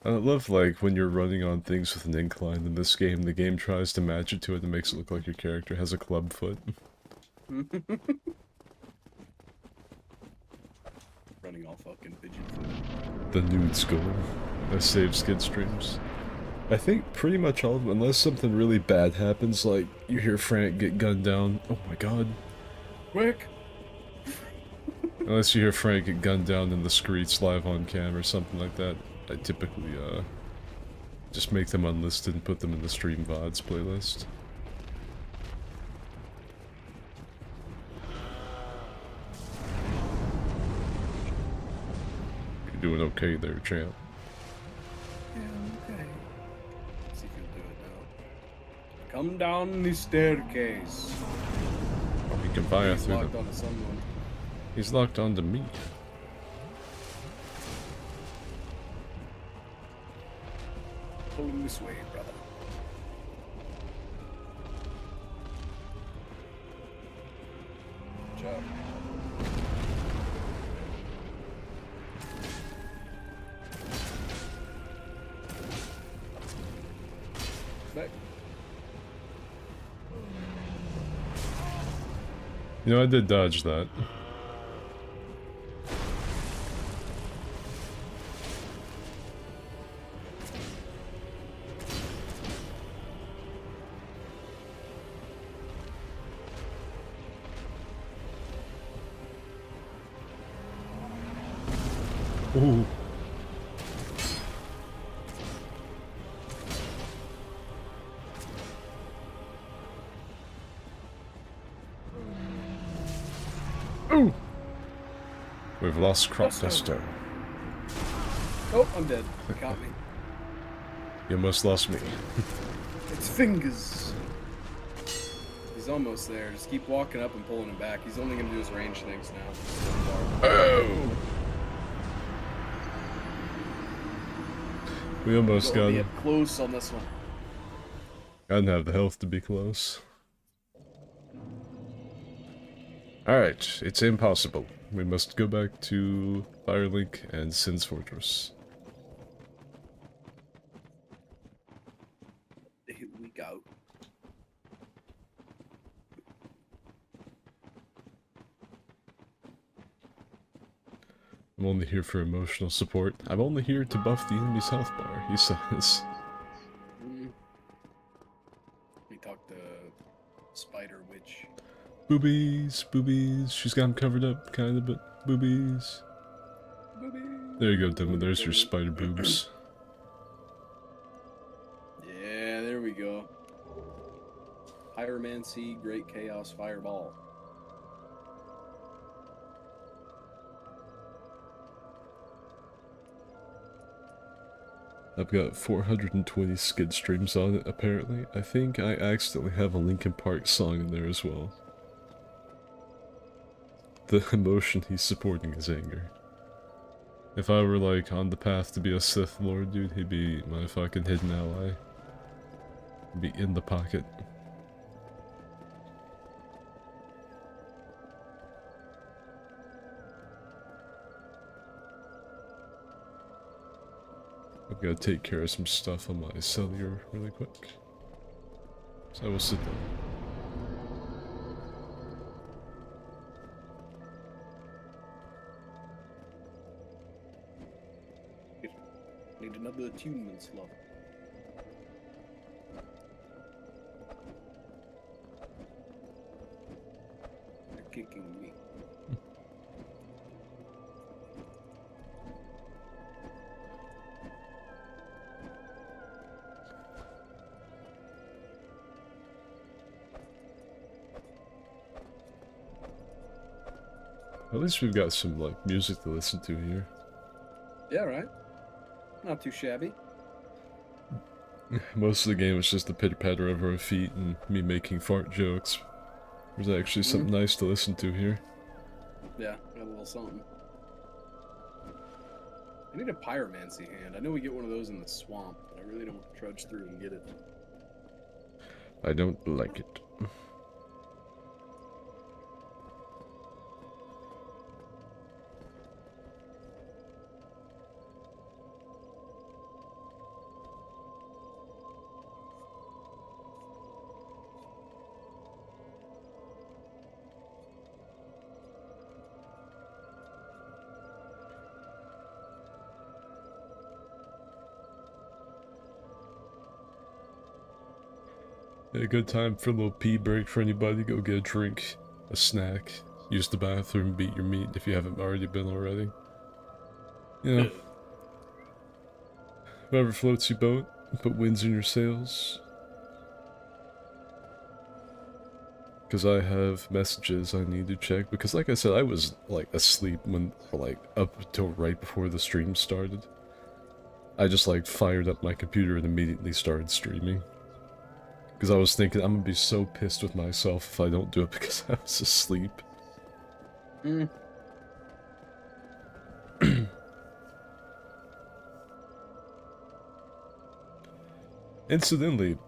I love, like, when you're running on things with an incline in this game, the game tries to match it to it and makes it look like your character has a club foot. Running all fucking pigeon foot. The nude skull. I save skid streams. I think pretty much all of them, unless something really bad happens, like you hear Frank get gunned down. Oh my god. Quick! Unless you hear Frank get gunned down in the streets live on cam or something like that, I typically, just make them unlisted and put them in the Stream VODs playlist. You're doing okay there, champ. Yeah, okay. Let's see if he'll do it now. Come down the staircase. He can fire He's through locked them. onto someone. He's locked onto me. Pull him this way, brother. Good job. Back. You know, I did dodge that. Ooh. Ooh. We've lost Crop Duster. Oh, I'm dead. Got me. You almost lost me. It's fingers. He's He's almost there. Just keep walking up and pulling him back. He's only gonna do his range things now. Oh! We almost got him. Close on this one. I didn't have the health to be close. Alright, it's impossible. We must go back to Firelink and Sin's Fortress. Here we go. I'm only here for emotional support. I'm only here to buff the enemy's health bar, he says. We talked to Spider Witch. Boobies, boobies. She's got him covered up, kinda, but boobies. There you go, Demo. There's your spider boobs. Yeah, there we go. Pyromancy, Great Chaos, Fireball. I've got 420 skid streams on it, apparently. I think I accidentally have a Linkin Park song in there as well. The emotion he's supporting is anger. If I were, like, on the path to be a Sith Lord, dude, he'd be my fucking hidden ally. He'd be in the pocket. I've got to take care of some stuff on my cellular really quick. So I will sit down. Need another attunement slot. They're kicking me. At least we've got some, like, music to listen to here. Yeah, right. Not too shabby. Most of the game was just the pitter-patter of our feet and me making fart jokes. There's actually something nice to listen to here. Yeah, got a little something. I need a pyromancy hand. I know we get one of those in the swamp, but I really don't want to trudge through and get it. I don't like it. A good time for a little pee break for anybody. Go get a drink, a snack, use the bathroom, beat your meat if you haven't already been already. You know, whatever floats your boat, put winds in your sails. Because I have messages I need to check. Because like I said, I was like asleep when, like, up until right before the stream started. I just like fired up my computer and immediately started streaming. Because I was thinking, I'm gonna be so pissed with myself if I don't do it because I was asleep. Incidentally,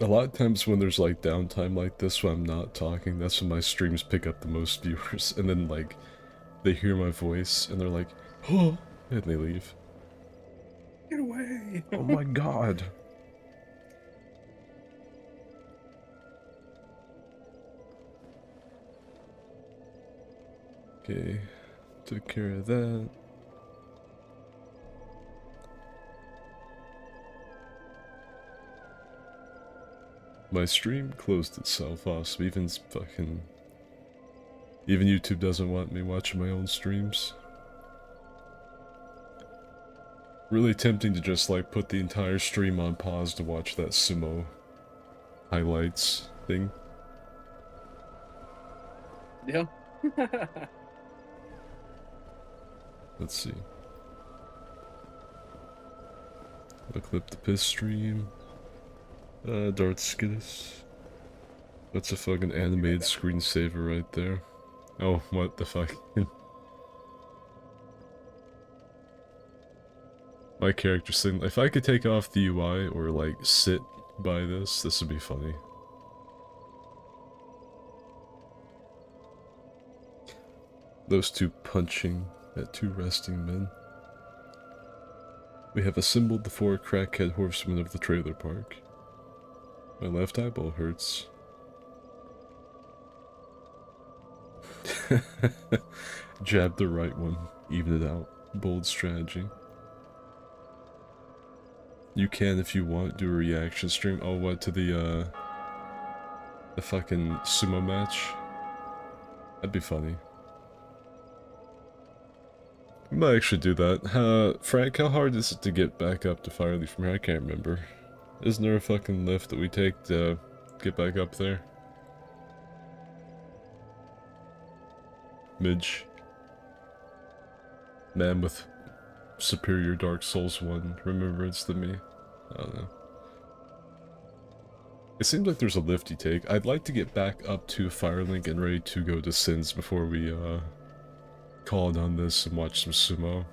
a lot of times when there's like downtime like this when I'm not talking, that's when my streams pick up the most viewers. And then like, they hear my voice and they're like, oh, and they leave. Get away! Oh my god. Okay, took care of that. My stream closed itself off, so even YouTube doesn't want me watching my own streams. Really tempting to just like put the entire stream on pause to watch that sumo highlights thing. Yeah. Let's see. I'll clip the piss stream. Darth Skittis. That's a fucking animated screensaver right there. Oh, what the fuck? My character's saying, if I could take off the UI or like sit by this would be funny. Those two punching at two resting men. We have assembled the 4 crackhead horsemen of the trailer park. My left eyeball hurts. Jab the right one, even it out. Bold strategy. You can, if you want, do a reaction stream. Oh, what, to the fucking sumo match? That'd be funny. I might actually do that. Frank, how hard is it to get back up to Fireleaf from here? I can't remember. Isn't there a fucking lift that we take to get back up there? Midge. Man with superior Dark Souls 1 remembrance than me. I don't know. It seems like there's a lift you take. I'd like to get back up to Firelink and ready to go to Sins before we, call it on this and watch some sumo.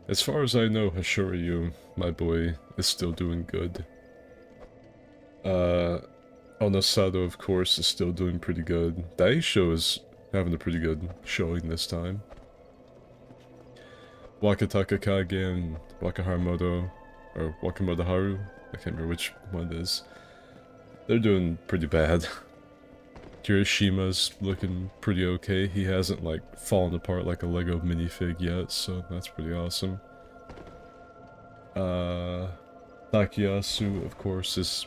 As far as I know, Hashoryu, my boy, is still doing good. Onosato, of course, is still doing pretty good. Daisho is having a pretty good showing this time. Wakataka Kage and Wakaharumoto, or Wakamoto Haru, I can't remember which one it is. They're doing pretty bad. Kirishima's looking pretty okay. He hasn't, like, fallen apart like a Lego minifig yet, so that's pretty awesome. Takeyasu, of course,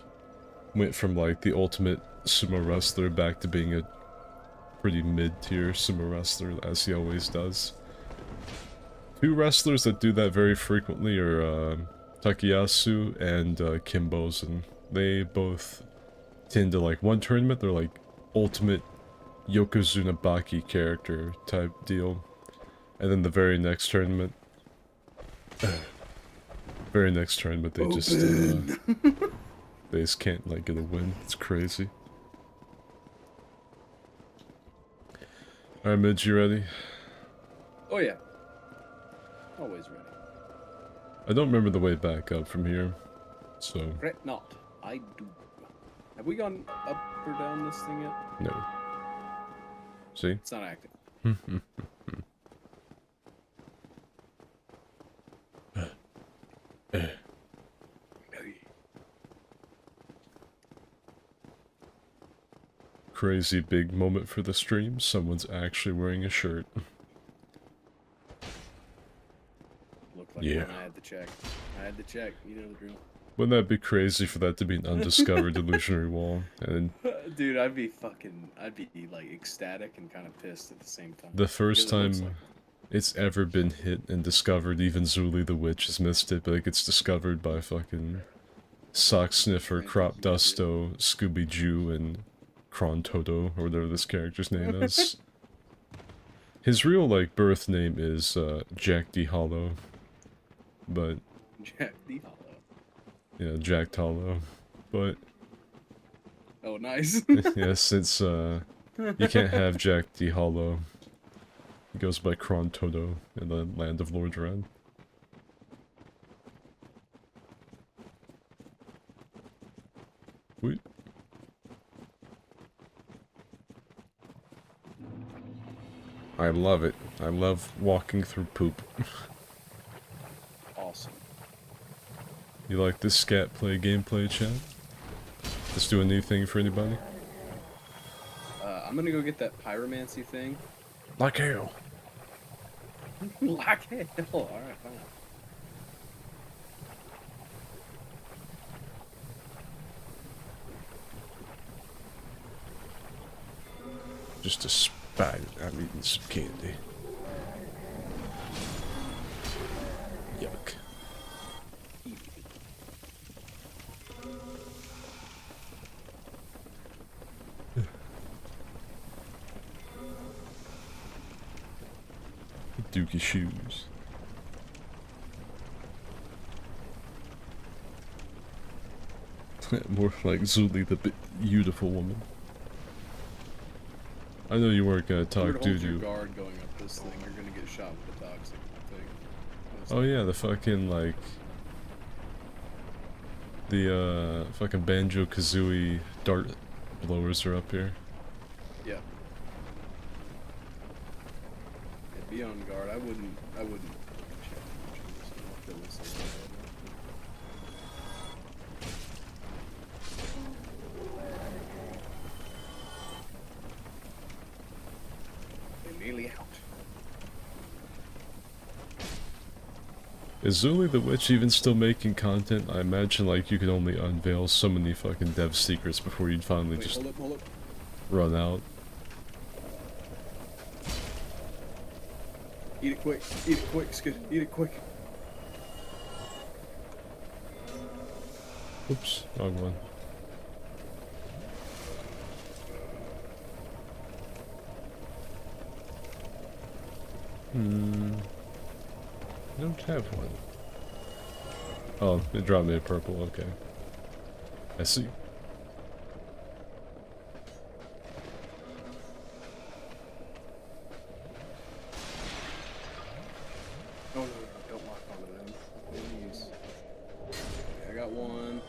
went from, like, the ultimate sumo wrestler back to being a pretty mid-tier sumo wrestler, as he always does. 2 wrestlers that do that very frequently are, Takeyasu and, Kimbozen. They both tend to, like, one tournament, they're, like, ultimate Yokozuna Baki character type deal. And then the very next tournament... they just can't, like, get a win. It's crazy. Alright, Midge, you ready? Oh yeah. Always ready. I don't remember the way back up from here, so... Fret not, I do. Have we gone up or down this thing yet? No. See? It's not active. Crazy big moment for the stream. Someone's actually wearing a shirt. Looked like Yeah. one I had to check. You know the drill. Wouldn't that be crazy for that to be an undiscovered illusionary wall? And Dude, I'd be like ecstatic and kind of pissed at the same time. the first Because it looks time like it's ever been hit and discovered, even Zuli the Witch has missed it, but it gets discovered by fucking Sock Sniffer, Crop Dusto, Scooby Jew, and Kron Toto, or whatever this character's name is. His real, like, birth name is, Jack D. Hollow. But, Jack D. Hollow. yeah, Jack Hollow. But, Oh, nice. yeah, since, you can't have Jack D. Hollow, he goes by Kron Toto in the Land of Lord Red. Wait. I love it. I love walking through poop. Awesome. You like this scat play gameplay, chat? Let's do a new thing for anybody. I'm gonna go get that pyromancy thing. Like hell. Like hell. Alright, fine. Just despite it, I'm eating some candy. Yuck. Dookie shoes. More like Zuli the beautiful woman. I know you weren't gonna If you were talk to hold your doo-doo. guard going up this thing, you're gonna get shot with the toxic thing. Oh yeah, the fucking like... The fucking Banjo-Kazooie dart blowers are up here. Yeah. Yeah, be on guard. I wouldn't check much on this. I'll kill this thing. They're nearly out. Is Zuli the Witch even still making content? I imagine like you could only unveil so many fucking dev secrets before you'd finally Wait, just hold up. run out. Eat it quick, Skid. Eat it quick. Oops, wrong one. I don't have one. Oh, it dropped me a purple, okay. I see. Oh no, don't lock onto them. Please. Okay, I got one.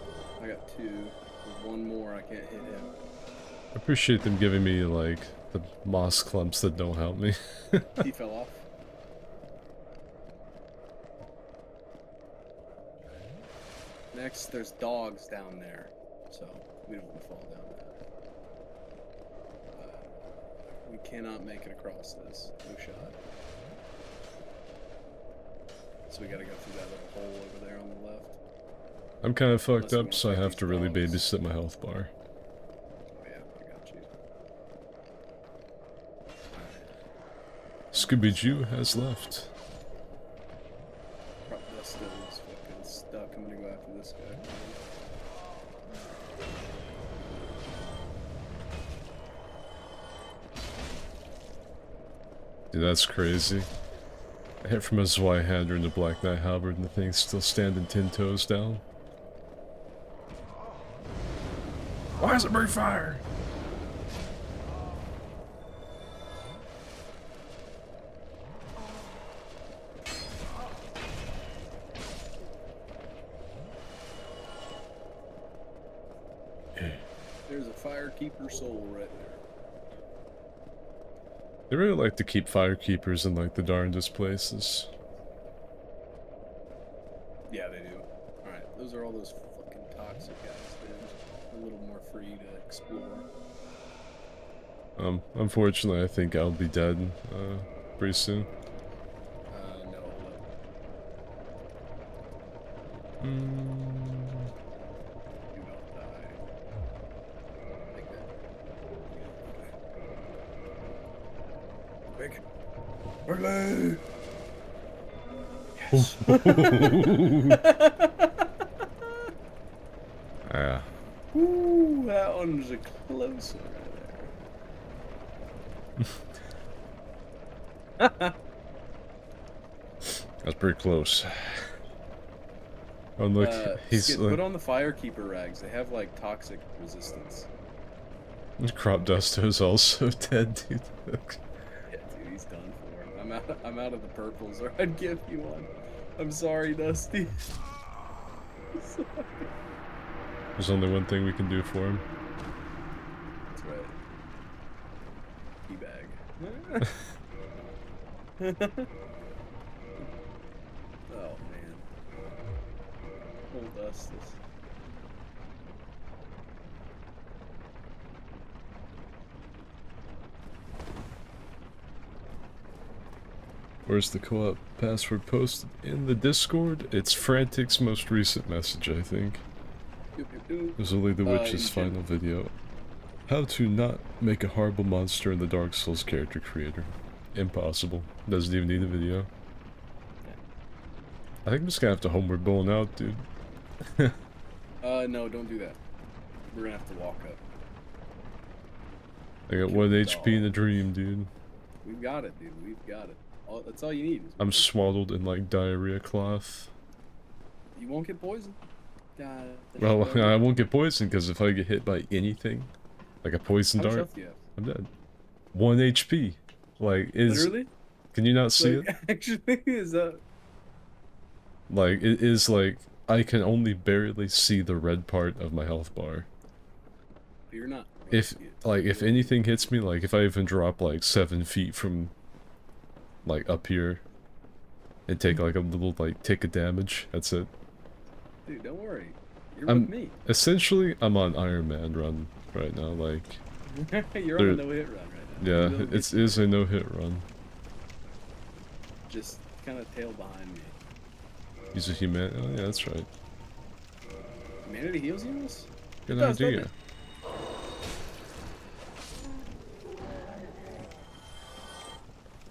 I got two. There's one more. I can't hit him. I appreciate them giving me, like, the moss clumps that don't help me. He fell off. Next, there's dogs down there, so we don't want to fall down that. We cannot make it across this. No shot. So we gotta go through that little hole over there on the left. I'm kind of fucked Unless we up, wanna so I fight have these to really dogs. babysit my health bar. Oh yeah, I got you. Scooby-Doo has left. Crop dust still is fucking stuck. I'm gonna go after this guy. Dude, that's crazy. I hit from a Zweihander and a Black Knight Halberd and the thing's still standing 10 toes down. Why is it break fire? There's a firekeeper soul right there. They really like to keep firekeepers in like the darndest places. Yeah, they do. Alright, those are all those fucking toxic guys, dude. A little more free to explore. Unfortunately, I think I'll be dead, pretty soon. No, hold up. Mm. You don't die. Like that. Quick. Quickly! Ah. Ooh, that one's a close one right there. That's pretty close. Oh look, he's Skid, like, put on the firekeeper rags. They have like toxic resistance. Crop Dusto's also dead, dude. Look. Yeah, dude, he's done for. I'm out of the purples, or I'd give you one. I'm sorry, Dusty. Sorry. There's only one thing we can do for him. That's right. Teabag. Oh man. Old Dustus. Where's the co-op password posted in the Discord? It's Frantic's most recent message, I think. Doop, doop, doop. It was only the Witch's you can- final video. How to not make a horrible monster in the Dark Souls character creator. Impossible. Doesn't even need a video. I think I'm just gonna have to homeward bowling out, dude. No, don't do that. We're gonna have to walk up. I got 1 HP in a dream, dude. We've got it, dude. We've got it. That's all you need. I'm swaddled in like diarrhea cloth. You won't get poisoned. God. Well, I won't get poisoned because if I get hit by anything, like a poison How much dart, health do you have? I'm dead. 1 HP. Like, Literally? can you not see Like, it? actually, is that... Like, it is like, I can only barely see the red part of my health bar. You're not. If, like, if anything hits me, like, if I even drop, like, 7 feet from, like, up here, and take, like, a little, like, tick of damage, that's it. Dude, don't worry. You're with me. Essentially, I'm on Iron Man run right now, like... You're on a no-hit run right now. Yeah, You will it get is a no-hit run. just kind of tail behind me. He's a human. Oh, yeah, that's right. Humanity heals heals? Good It does, doesn't idea. it?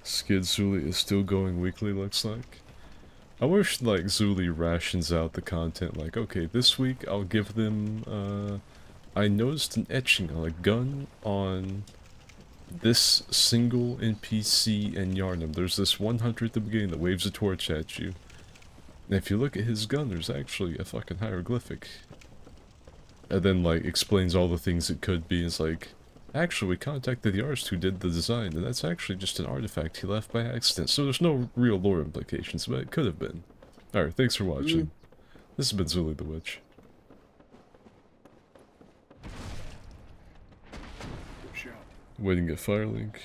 Skid Zuli is still going weekly, looks like. I wish, like, Zuli rations out the content, like, okay, this week I'll give them, I noticed an etching on a gun on this single NPC in Yarnum. There's this 100 at the beginning that waves a torch at you. And if you look at his gun, there's actually a fucking hieroglyphic. And then, like, explains all the things it could be. It's like, actually, we contacted the artist who did the design, and that's actually just an artifact he left by accident. So there's no real lore implications, but it could have been. Alright, thanks for watching. This has been Zuli the Witch. Good shot. Waiting at Firelink.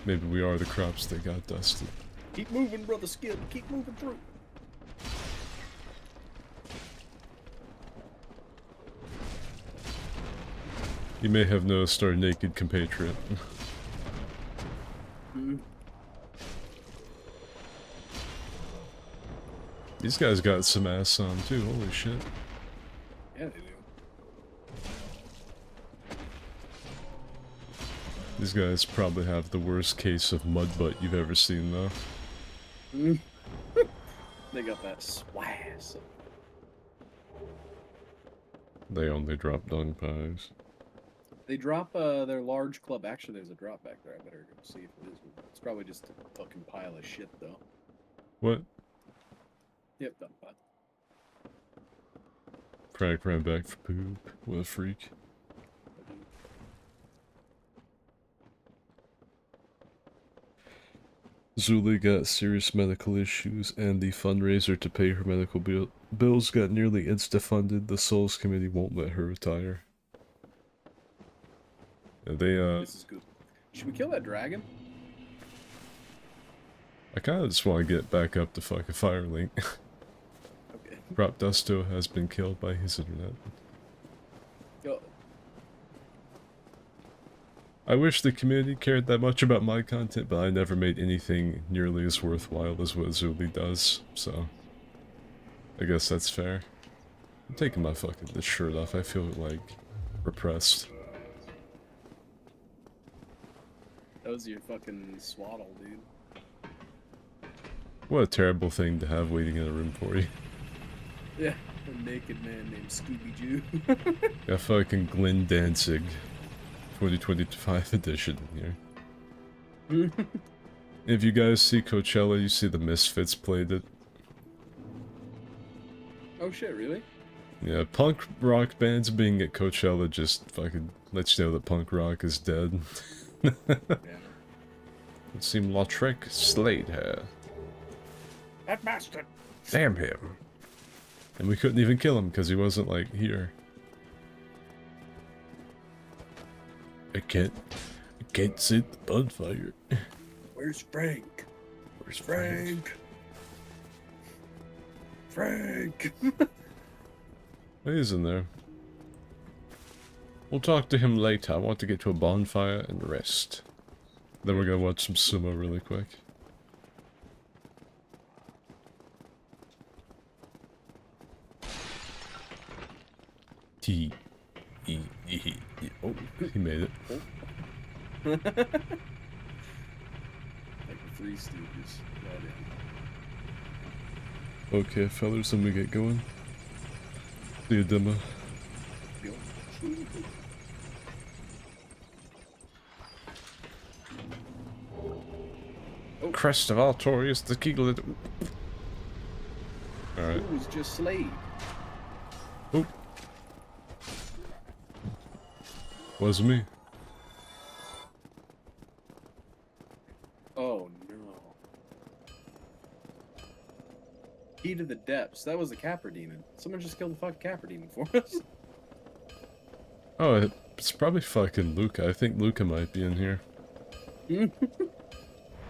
Maybe we are the crops that got dusted. Keep moving, brother Skid. Keep moving through. You may have noticed our naked compatriot. These guys got some ass on too, holy shit. Yeah, they do. These guys probably have the worst case of mud butt you've ever seen though. They got that swass. They only drop dung pies. They drop their large club. Actually, there's a drop back there. I better go see if it is. It's probably just a fucking pile of shit, though. What? Yep, dump pile. Crack ran back for poop. What a freak. Zuli got serious medical issues, and the fundraiser to pay her medical bills got nearly insta-funded. The Souls Committee won't let her retire. Yeah, This is good. Should we kill that dragon? I kinda just want to get back up to fucking Firelink. Okay. Prop Dusto has been killed by his internet. Go. I wish the community cared that much about my content, but I never made anything nearly as worthwhile as what Zuli does, so... I guess that's fair. I'm taking my fucking this shirt off, I feel, like, repressed. That was your fucking swaddle, dude. What a terrible thing to have waiting in a room for you. Yeah, a naked man named Scooby-Doo. Got fucking Glenn Danzig. 2025 edition in here. If you guys see Coachella, you see the Misfits played it. Oh shit, really? Yeah, punk rock bands being at Coachella just fucking lets you know that punk rock is dead. Yeah. It seemed Lautrec slayed her. That bastard! Damn him. And we couldn't even kill him because he wasn't, like, here. I can't see the bonfire. Where's Frank? Where's Frank? Frank! He's in there. We'll talk to him later. I want to get to a bonfire and rest. Then we're gonna watch some sumo really quick. Oh, he made it. Like the Three Stooges. Right Okay, fellas, then we get going. See you, demo. in. Crest of Altorius, the Kegel. Alright. Who was just slayed? Oh. Wasn't me. Oh no. Key to the depths. That was the Capra Demon. Someone just killed the fucking Capra Demon for us. Oh, it's probably fucking Luca. I think Luca might be in here.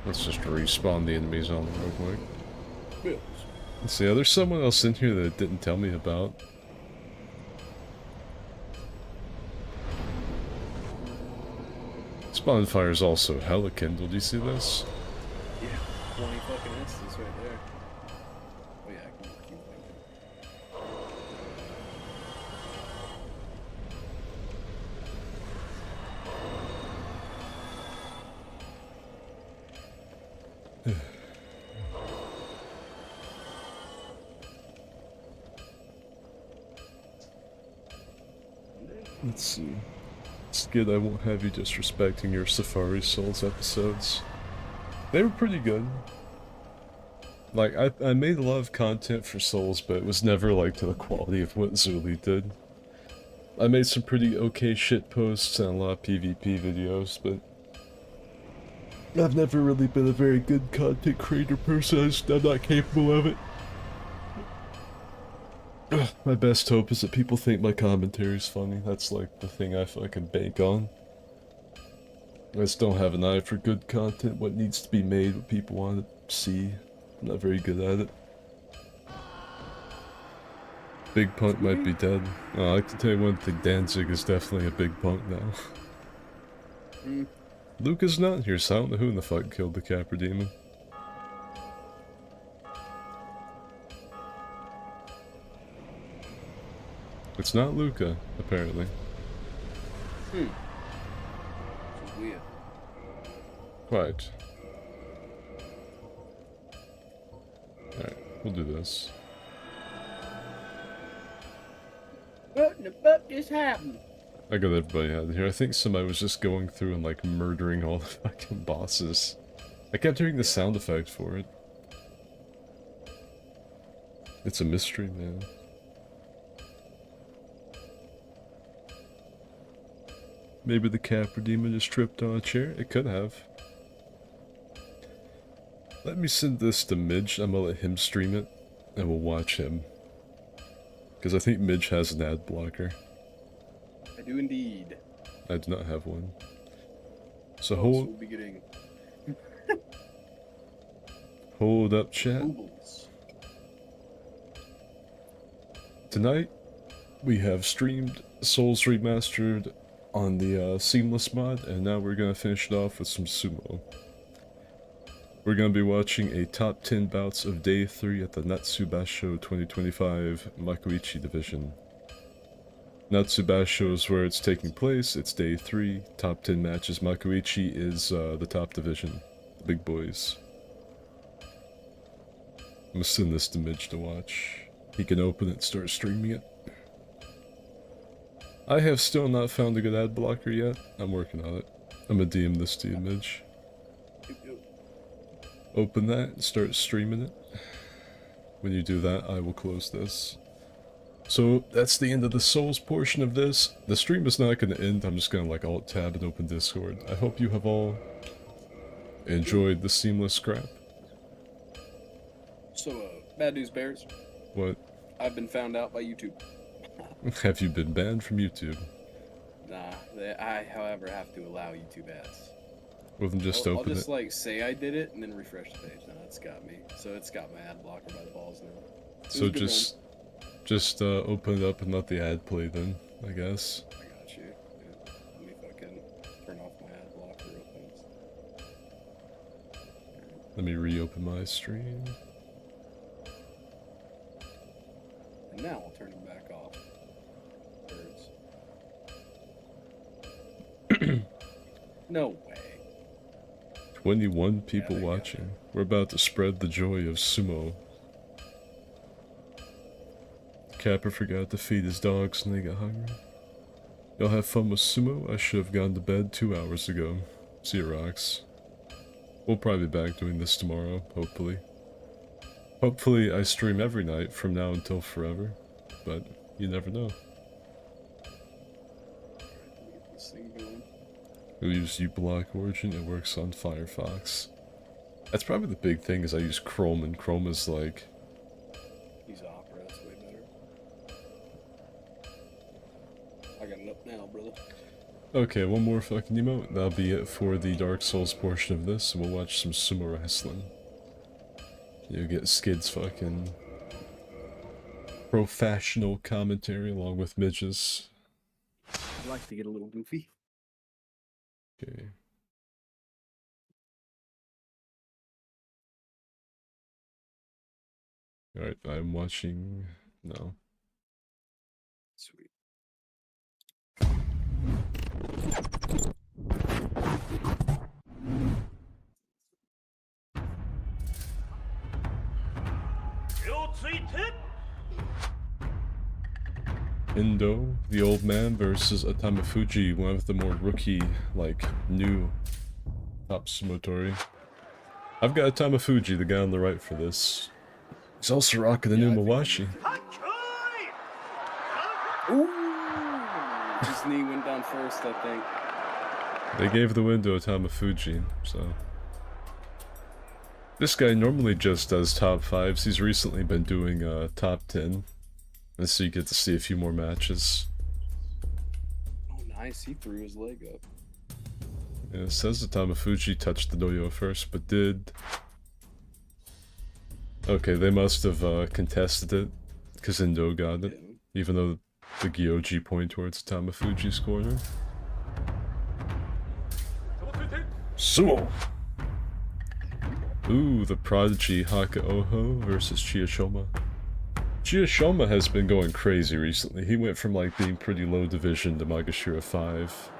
Let's just respawn the enemies on them real quick. Let's see, there's someone else in here that it didn't tell me about. This bonfire is also hella kindled. Do you see this? Yeah, 20 fucking instances right there. Oh yeah, I can keep thinking. Let's see. It's good I won't have you disrespecting your Safari Souls episodes. They were pretty good. Like, I made a lot of content for Souls, but it was never, like, to the quality of what Zuli did. I made some pretty okay shit posts and a lot of PvP videos, but I've never really been a very good content creator person. I'm not capable of it. Ugh, my best hope is that people think my commentary is funny. That's like the thing I fucking bank on. I just don't have an eye for good content, what needs to be made, what people want to see. I'm not very good at it. Big Punk might be dead. Oh, I can tell you one thing, Danzig is definitely a big punk now. Luca's not here, so I don't know who in the fuck killed the Capra Demon. It's not Luca, apparently. Which is weird. Quite. Alright, we'll do this. What in the fuck just happened? I got everybody out of here. I think somebody was just going through and like murdering all the fucking bosses. I kept hearing the sound effect for it. It's a mystery, man. Maybe the Capra Demon just tripped on a chair? It could have. Let me send this to Midge. I'm gonna let him stream it, and we'll watch him. Because I think Midge has an ad blocker. I do indeed. I do not have one. So So hold, we'll be getting hold up, chat. boobles. Tonight, we have streamed Souls Remastered on the Seamless mod, and now we're gonna finish it off with some sumo. We're gonna be watching a top 10 bouts of Day 3 at the Natsubasho 2025 Makuichi Division. Natsubasho is where it's taking place, it's Day 3, top 10 matches. Makuichi is the top division, the big boys. I'm gonna send this to Midge to watch. He can open it and start streaming it. I have still not found a good ad blocker yet. I'm working on it. I'm gonna DM this to you, Midge. Open that and start streaming it. When you do that, I will close this. So that's the end of the Souls portion of this. The stream is not going to end. I'm just going to like alt tab and open Discord. I hope you have all enjoyed the seamless scrap. So, bad news bears. What? I've been found out by YouTube. Have you been banned from YouTube? Nah, I, however, have to allow YouTube ads. Well then just I'll open just it. like say I did it and then refresh the page. Now it's got me. So it's got my ad blocker by the balls now. It was So a good just open it up and let the ad play then, I guess. run. I got you. Yeah. Let me fucking turn off my ad blocker real fast. Let me reopen my stream. And now I'll turn them back off. Birds. No way. 21 people they got watching. We're about to spread the joy of sumo. Capper forgot to feed his dogs and they got hungry. Y'all have fun with sumo? I should have gone to bed 2 hours ago. See you, rocks. We'll probably be back doing this tomorrow, hopefully. Hopefully I stream every night from now until forever, but You never know. Get this thing going. We use uBlock Origin, it works on Firefox. That's probably the big thing is I use Chrome, and Chrome is like... Use Opera, that's way better. I got it up now, brother. Okay, one more fucking emote. That'll be it for the Dark Souls portion of this, and we'll watch some sumo wrestling. You get Skid's fucking professional commentary along with midges. I'd like to get a little goofy. Okay. Alright, I'm watching now. Sweet. Indo, the old man, versus Atamafuji, one of the more rookie, like, new top sumotori. I've got Atamafuji, the guy on the right for this. He's also rocking the new Mawashi. Ooh! His knee went down first, I think. They gave the win to Atamafuji, so... This guy normally just does top 5s. He's recently been doing top 10. And so you get to see a few more matches. Oh, nice. He threw his leg up. Yeah, it says that Tamafuji touched the doyo first, but did... Okay, they must have contested it, because Indo got it, even though the Gyoji point towards Tamafuji's corner. Sumo! Ooh, the prodigy Haka Oho versus Chiyashoma. Chiyashoma has been going crazy recently. He went from like being pretty low division to Magashira 5.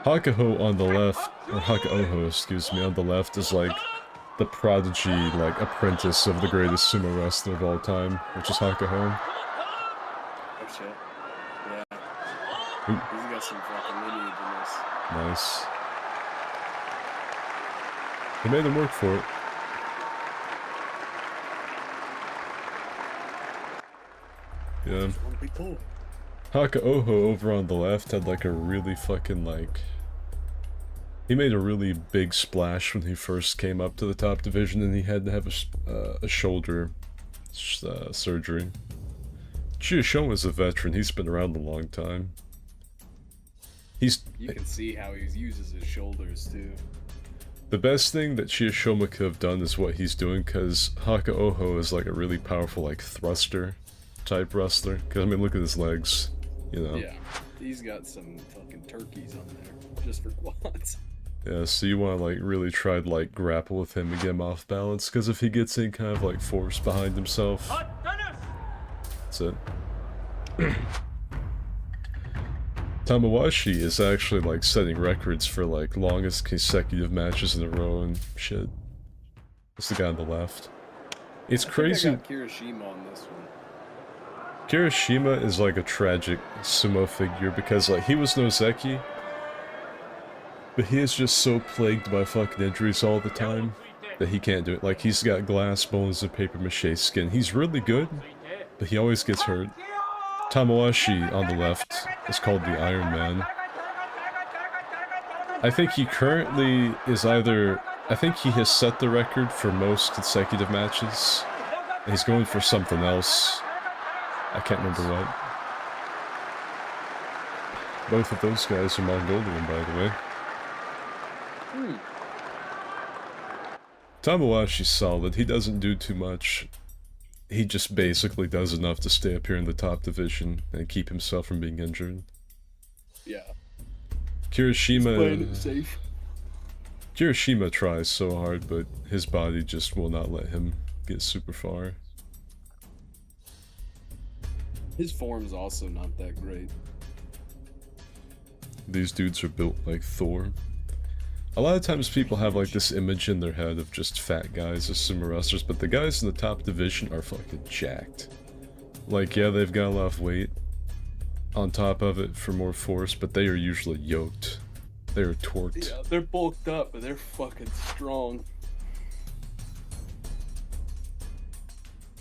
Hakaho on the left, or Haka-Oho, excuse me, on the left is like the prodigy, like apprentice of the greatest sumo wrestler of all time, which is Hakaho. Oh shit. Yeah. Ooh. He's got some fucking lineage in this. Nice. He made him work for it. Yeah. One big boy. Haka-Oho over on the left had like a really fucking like... He made a really big splash when he first came up to the top division, and he had to have a shoulder surgery. Chiyashoma's a veteran, he's been around a long time. You can see how he uses his shoulders too. The best thing that Chiyashoma could have done is what he's doing, because Haka-Oho is like a really powerful like thruster type wrestler. Because I mean, look at his legs, you know. Yeah, he's got some fucking turkeys on there just for quads. Yeah, so you want to like really try to like grapple with him and get him off balance, because if he gets any kind of like force behind himself, that's it. Tamawashi is actually like setting records for like longest consecutive matches in a row and shit. It's the guy on the left. It's crazy. I got Kirishima on this one. Kirishima is like a tragic sumo figure because like he was Nozeki, but he is just so plagued by fucking injuries all the time that he can't do it. Like he's got glass bones and paper mache skin. He's really good, but he always gets hurt. Tamawashi on the left is called the Iron Man. I think he currently is either... I think he has set the record for most consecutive matches. And he's going for something else. I can't remember what. Both of those guys are Mongolian, by the way. Tamawashi's solid. He doesn't do too much. He just basically does enough to stay up here in the top division and keep himself from being injured. Yeah. Kirishima... Kirishima tries so hard, but his body just will not let him get super far. His form's also not that great. These dudes are built like Thor. A lot of times people have like this image in their head of just fat guys as sumo wrestlers, but the guys in the top division are fucking jacked. Like, yeah, they've got a lot of weight on top of it for more force, but they are usually yoked. They are torqued. Yeah, they're bulked up, but they're fucking strong.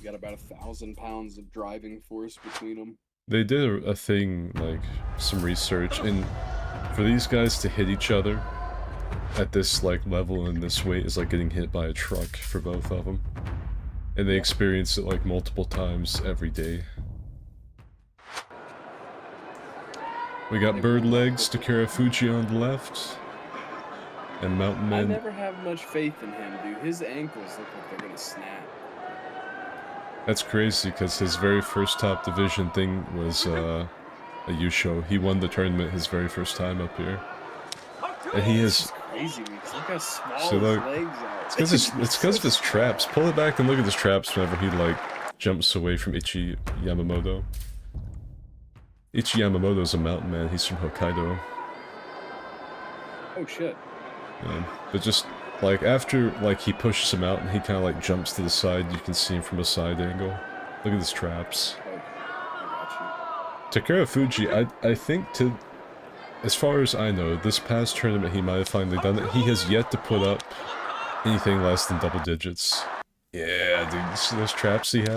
You got about 1,000 pounds of driving force between them. They did a thing, like, some research, and for these guys to hit each other at this, like, level and this weight is like getting hit by a truck for both of them. And they experience it, like, multiple times every day. We got Bird Legs to Fuji on the left. And Mountain I Man. never have much faith in him, dude. His ankles look like they're gonna snap. That's crazy, because his very first top division thing was a Yusho. He won the tournament his very first time up here. And he This has... is crazy, because look how small So, his like, legs are. It's because of his traps. Pull it back and look at his traps whenever he, like, jumps away from Ichi Yamamoto. Ichi Yamamoto's a mountain man. He's from Hokkaido. Oh shit. Yeah. But just, like, after, like, he pushes him out and he kind of, like, jumps to the side, you can see him from a side angle. Look at his traps. Oh, I got Takara Fuji, I think as far as I know, this past tournament he might have finally done it. He has yet to put up anything less than double digits. Yeah, dude, you see those traps he had?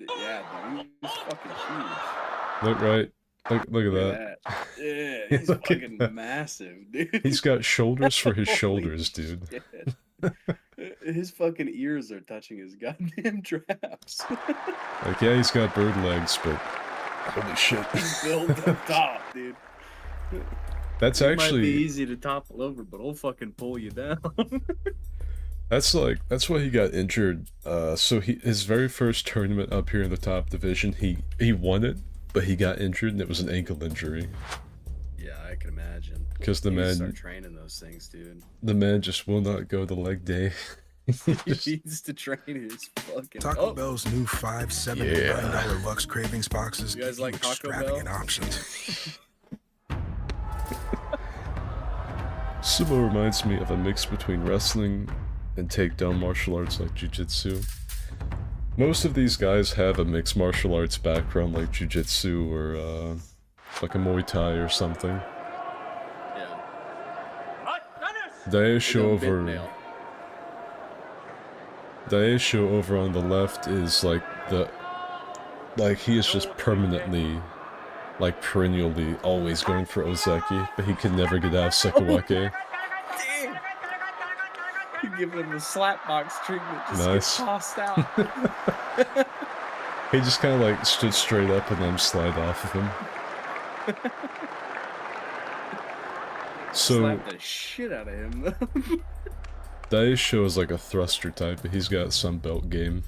you. Yeah, dude. He's fucking huge. Look right. Look at Look that. at that. Yeah, he's Look at fucking that. massive, dude. He's got shoulders for his Holy shoulders, dude. shit. His fucking ears are touching his goddamn traps. Like, yeah, he's got bird legs, but holy shit. He's built up top, dude. That's It actually... might be easy to topple over, but I'll fucking pull you down. That's why he got injured. So his very first tournament up here in the top division, he won it, but he got injured and it was an ankle injury. Yeah, I can imagine. 'Cause the You need to man- start training those things, dude. The man just will not go to leg day. He needs to train his fucking. Taco Oh, Bell's new $5, $7, Yeah. and $9 Lux Cravings boxes You guys give like you Taco extravagant Bell? options. Sumo reminds me of a mix between wrestling and takedown martial arts like jiu-jitsu. Most of these guys have a mixed martial arts background like jiu-jitsu or like a Muay Thai or something. yeah. Daisho They done bit over... nail. Daisho over on the left is like he is just permanently, like perennially always going for Ozeki, but he can never get out of Sekawake. Damn. You're giving him the slapbox treatment. Just Nice. get tossed out. He just kind of like stood straight up and then slide off of him. So Slap the shit out of him, though. Daisho is like a thruster type, but he's got some belt game.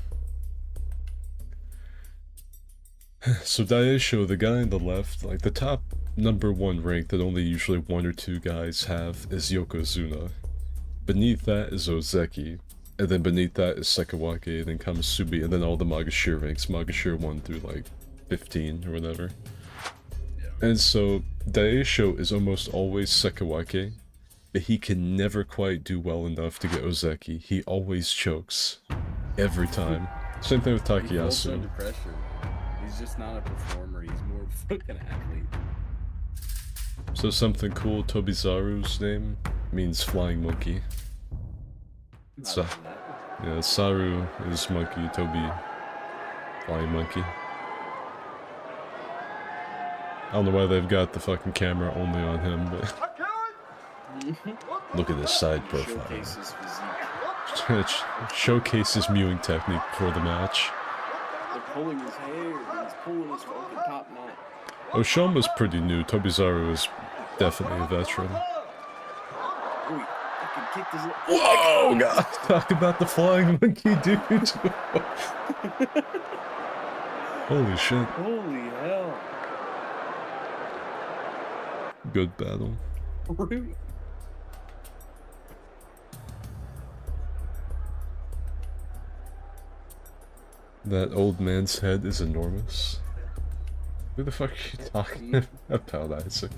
So Daisho, the guy on the left, like the top #1 rank that only usually 1 or 2 guys have is Yokozuna. Beneath that is Ozeki, and then beneath that is Sekawake, and then comes Subi, and then all the Magashir ranks, Magashir 1 through like 15 or whatever. And so Daisho is almost always Sekawake, but he can never quite do well enough to get Ozeki. He always chokes. Every time. Same thing with He folds Takeyasu. under pressure. He's just not a performer. He's more of a fucking athlete. So something cool, Tobizaru's name means flying monkey. So, Not that. yeah, Saru is monkey, Tobi, flying monkey. I don't know why they've got the fucking camera only on him, but look at his side profile. Showcases physique. Showcase his mewing technique before the match. They're pulling his hair. And he's pulling his fucking top knot. Oshoma's pretty new. Tobizaru is definitely a veteran. Oh, he fucking kicked his. Whoa, God! Talk about the flying monkey, dude. Holy shit. Holy hell. Good battle. Rude. That old man's head is enormous. Who the fuck are you talking about, Isaac?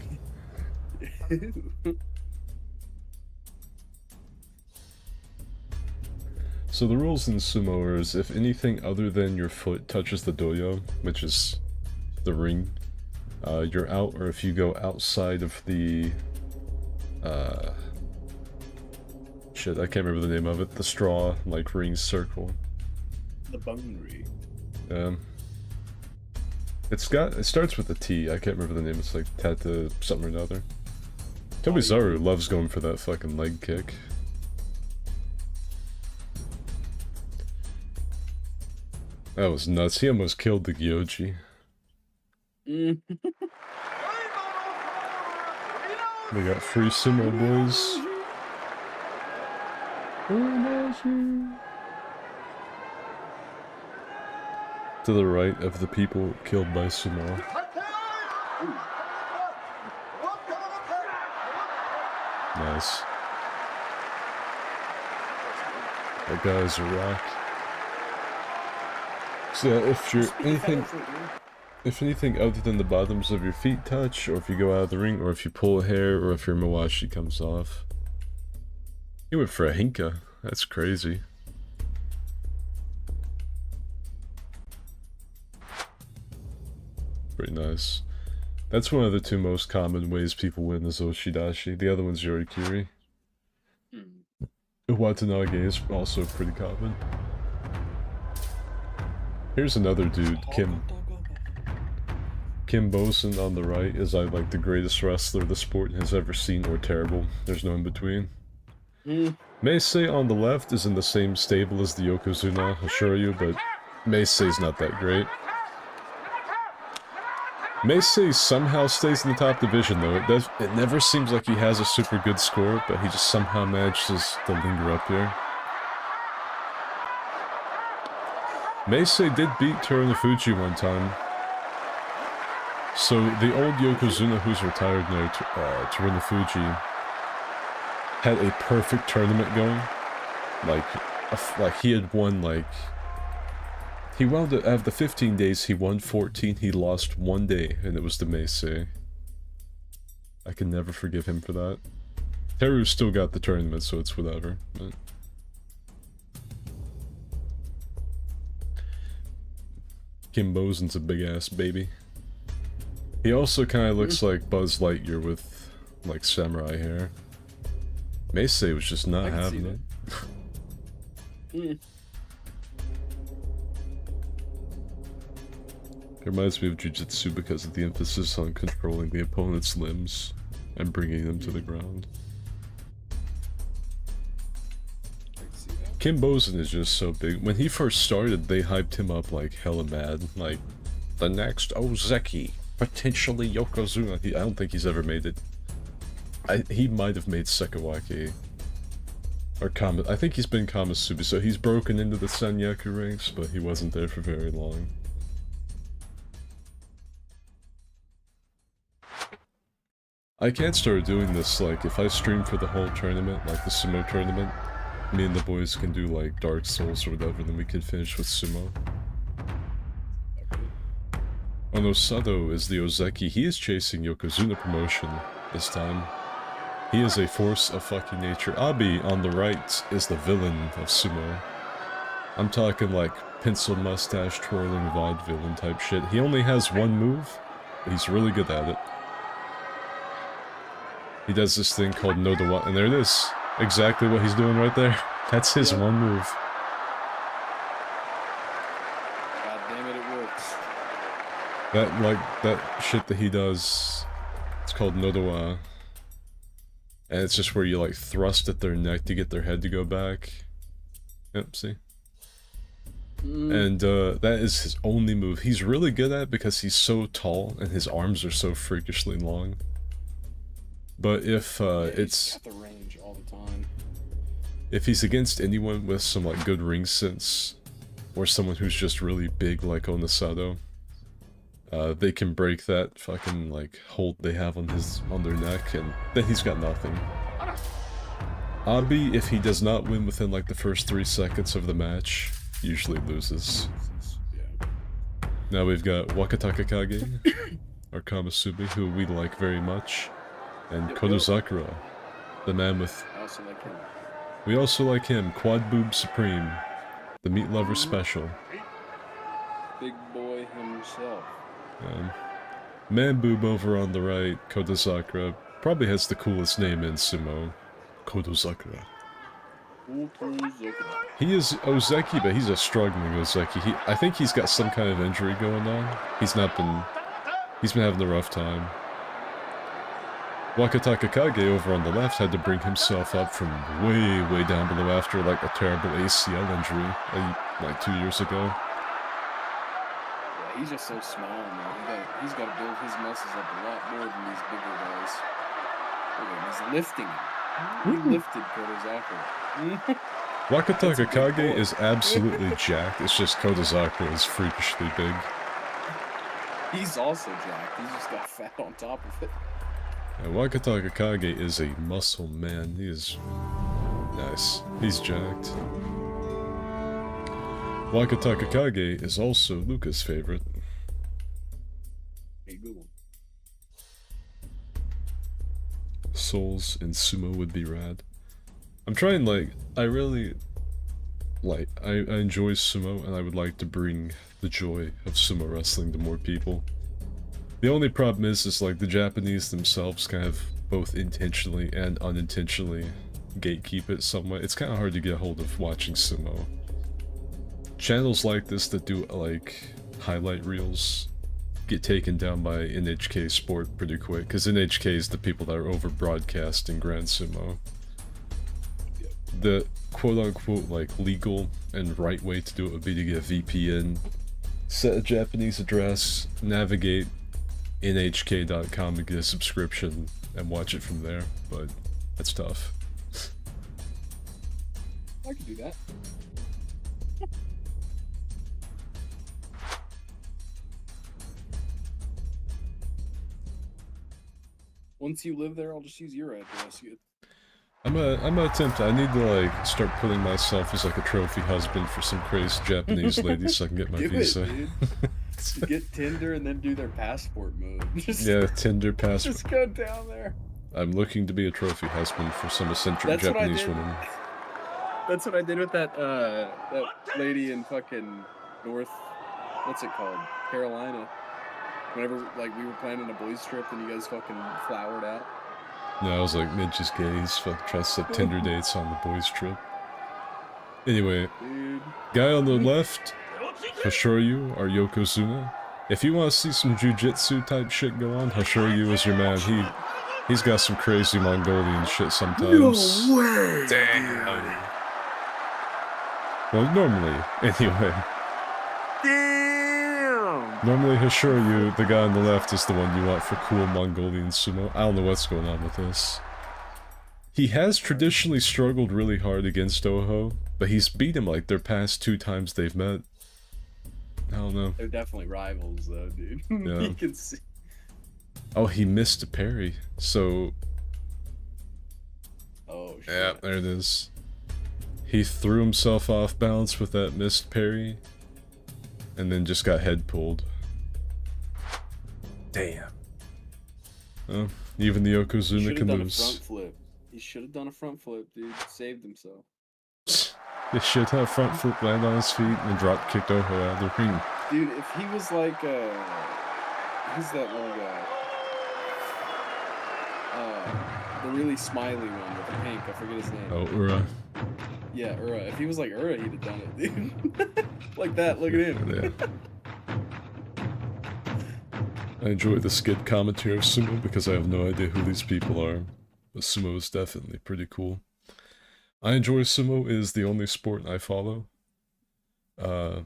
So the rules in sumo are is if anything other than your foot touches the doyo, which is the ring, you're out, or if you go outside of the, shit, I can't remember the name of it, the straw, like, ring circle, The Bunry. It starts with a T. I can't remember the name. It's like Tata something or another. Tobizaru loves going for that fucking leg kick. That was nuts. He almost killed the Gyoji. We got free sumo boys. To the right of the people killed by sumo. Nice. That guy's a rock. So yeah, if anything other than the bottoms of your feet touch, or if you go out of the ring, or if you pull a hair, or if your mawashi comes off. You went for a hinka. That's crazy. Pretty nice. That's one of the two most common ways people win is Oshidashi. The other one's Yorikiri. Watanage is also pretty common. Here's another dude, Kim Bosen on the right is either like the greatest wrestler the sport has ever seen or terrible. There's no in between. Meisei on the left is in the same stable as the Yokozuna Hoshoryu, but Meisei's not that great. Meisei somehow stays in the top division though. It never seems like he has a super good score, but he just somehow manages to linger up here. Meisei did beat Terunofuji one time. So the old Yokozuna who's retired now, Terunofuji, had a perfect tournament going. Like he had won like... He wound up, out of the 15 days, he won 14, he lost 1 day, and it was to Meisei. I can never forgive him for that. Teru still got the tournament, so it's whatever. But... Kim Bosen's a big-ass baby. He also kind of looks like Buzz Lightyear with, like, samurai hair. Meisei was just not having it. It reminds me of Jujutsu because of the emphasis on controlling the opponent's limbs and bringing them to the ground. Kim Bosen is just so big. When he first started, they hyped him up like hella mad. Like, the next Ozeki, potentially Yokozuna. I don't think he's ever made it. He might have made Sekawake. Or I think he's been Kamasubi, so he's broken into the Sanyaku ranks, but he wasn't there for very long. I can't start doing this, like, if I stream for the whole tournament, like the sumo tournament, me and the boys can do, like, Dark Souls or whatever, then we can finish with sumo. Onosado is the Ozeki. He is chasing Yokozuna promotion this time. He is a force of fucking nature. Abi, on the right, is the villain of sumo. I'm talking, like, pencil mustache twirling vaudevillain type shit. He only has one move, but he's really good at it. He does this thing called Nodawa, and there it is. Exactly what he's doing right there. That's his one move. God damn it, it works. That shit that he does, it's called Nodawa. And it's just where you, like, thrust at their neck to get their head to go back. Yep, see? And, that is his only move. He's really good at it because he's so tall, and his arms are so freakishly long. But if, He's got the range all the time. If he's against anyone with some, like, good ring sense, or someone who's just really big like Onosado, they can break that fucking, like, hold they have on their neck, and then he's got nothing. Abi, if he does not win within, like, the first 3 seconds of the match, usually loses. Yeah. Now we've got Wakataka Kage, or Kamasubi, who we like very much. And Kodozakura, the man with... I also like him. We also like him, Quad Boob Supreme, the meat lover special. Big boy himself. Man Boob over on the right, Kodozakura, probably has the coolest name in sumo. Kodozakura. He is Ozeki, but he's a struggling Ozeki. I think he's got some kind of injury going on. He's been having a rough time. Wakataka Kage over on the left had to bring himself up from way down below after like a terrible ACL injury like 2 years ago. Yeah, he's just so small, man. He's got to build his muscles up a lot more than these bigger guys. Look at him, he's lifting. He lifted Kodozaka. Wakataka Kage is absolutely jacked. It's just Kodozaka is freakishly big. He's also jacked. He's just got fat on top of it. And Wakataka Kage is a muscle man. He is nice. He's jacked. Wakataka Kage is also Luca's favorite. Hey, good one. Souls in sumo would be rad. I'm trying, like, I really, like, I enjoy sumo, and I would like to bring the joy of sumo wrestling to more people. The only problem is like, the Japanese themselves kind of both intentionally and unintentionally gatekeep it somewhat. It's kind of hard to get a hold of watching sumo. Channels like this that do, like, highlight reels get taken down by NHK Sport pretty quick, because NHK is the people that are over broadcasting Grand Sumo. The quote-unquote, like, legal and right way to do it would be to get a VPN, set a Japanese address, navigate nhk.com and get a subscription and watch it from there, but that's tough. I could do that. Once you live there, I'll just use your address. I'm gonna attempt. I need to like start putting myself as like a trophy husband for some crazy Japanese ladies so I can get my Do visa. it, dude. Get Tinder and then do their passport move. Yeah, Tinder passport. Just go down there. I'm looking to be a trophy husband for some eccentric That's what I Japanese did. woman. That's what I did with that lady in fucking North, what's it called? Carolina. Whenever like we were planning a boys trip and you guys fucking flowered out. No, I was like, Midge is gay. He's fucking trying to set Tinder dates on the boys trip. Anyway, Dude. guy on the left, Hoshoryu or Yokozuna. If you want to see some jujitsu type shit go on, Hoshoryu is your man. He's got some crazy Mongolian shit sometimes. No way! Damn. Well, normally, anyway. Damn! Normally, Hoshoryu, the guy on the left, is the one you want for cool Mongolian sumo. I don't know what's going on with this. He has traditionally struggled really hard against Oho, but he's beat him like their past 2 times they've met. I don't know. They're definitely rivals though, dude. Yeah. You can see. Oh, he missed a parry, so... Oh, shit. Yeah, there it is. He threw himself off balance with that missed parry, and then just got head pulled. Damn. Oh, even the He Yokozuna should can have done a lose. front flip. He should have done a front flip, dude. Saved himself. He should have front flip land on his feet and drop kicked Oho out of the ring. Dude, if he was like, who's that one guy? The really smiley one with the pink, I forget his name. Oh, Ura. Yeah, Ura. If he was like Ura, he'd have done it, dude. Like that, look at him. Yeah. I enjoy the skid commentary of sumo because I have no idea who these people are. But sumo is definitely pretty cool. I enjoy sumo. It is the only sport I follow. Well,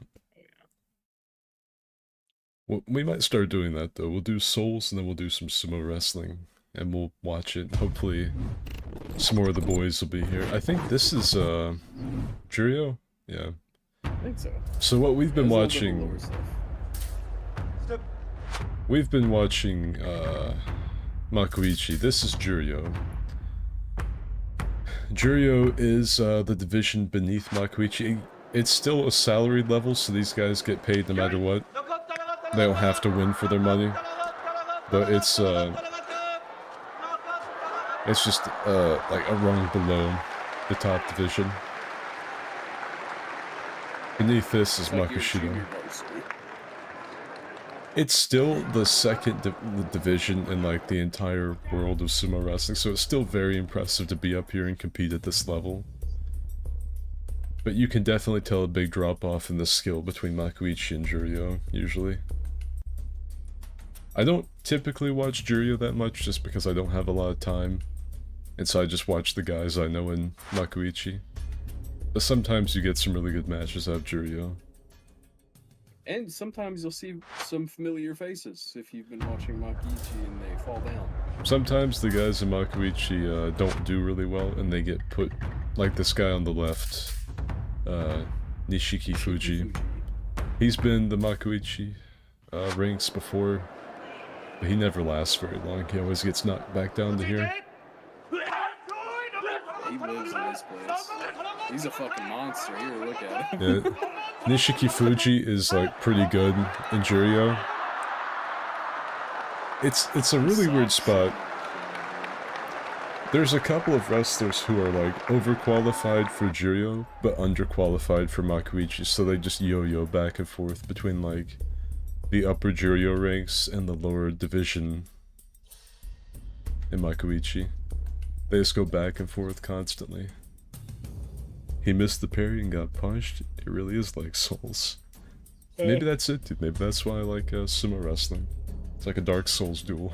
we might start doing that though. We'll do Souls and then we'll do some sumo wrestling. And we'll watch it. Hopefully some more of the boys will be here. I think this is Jurio? Yeah. I think so. So what we've been There's a little bit of watching... lower stuff. We've been watching Makuichi. This is Jurio. Jurio is the division beneath Makuichi. It's still a salaried level, so these guys get paid no matter what. They don't have to win for their money. But it's just like a rung below the top division. Beneath this is Like your Makushita. junior varsity. It's still the second division in like the entire world of sumo wrestling, so it's still very impressive to be up here and compete at this level. But you can definitely tell a big drop-off in the skill between Makuichi and Juryo, usually. I don't typically watch Juryo that much just because I don't have a lot of time. And so I just watch the guys I know in Makuichi. But sometimes you get some really good matches out of Juryo. And sometimes you'll see some familiar faces if you've been watching Makiichi and they fall down. Sometimes the guys in Makuichi don't do really well and they get put, like this guy on the left, Nishiki Fuji. He's been the Makuichi ranks before, but he never lasts very long. He always gets knocked back down to here. He lives in this place. He's a fucking monster. Here, look at him. Yeah. Nishiki Fuji is like pretty good in Juryo. It's a really weird spot. There's a couple of wrestlers who are like overqualified for Juryo, but underqualified for Makuichi, so they just yo-yo back and forth between like the upper Juryo ranks and the lower division in Makuichi. They just go back and forth constantly. He missed the parry and got punched. It really is like Souls. Maybe that's it, dude. Maybe that's why I like sumo wrestling. It's like a Dark Souls duel.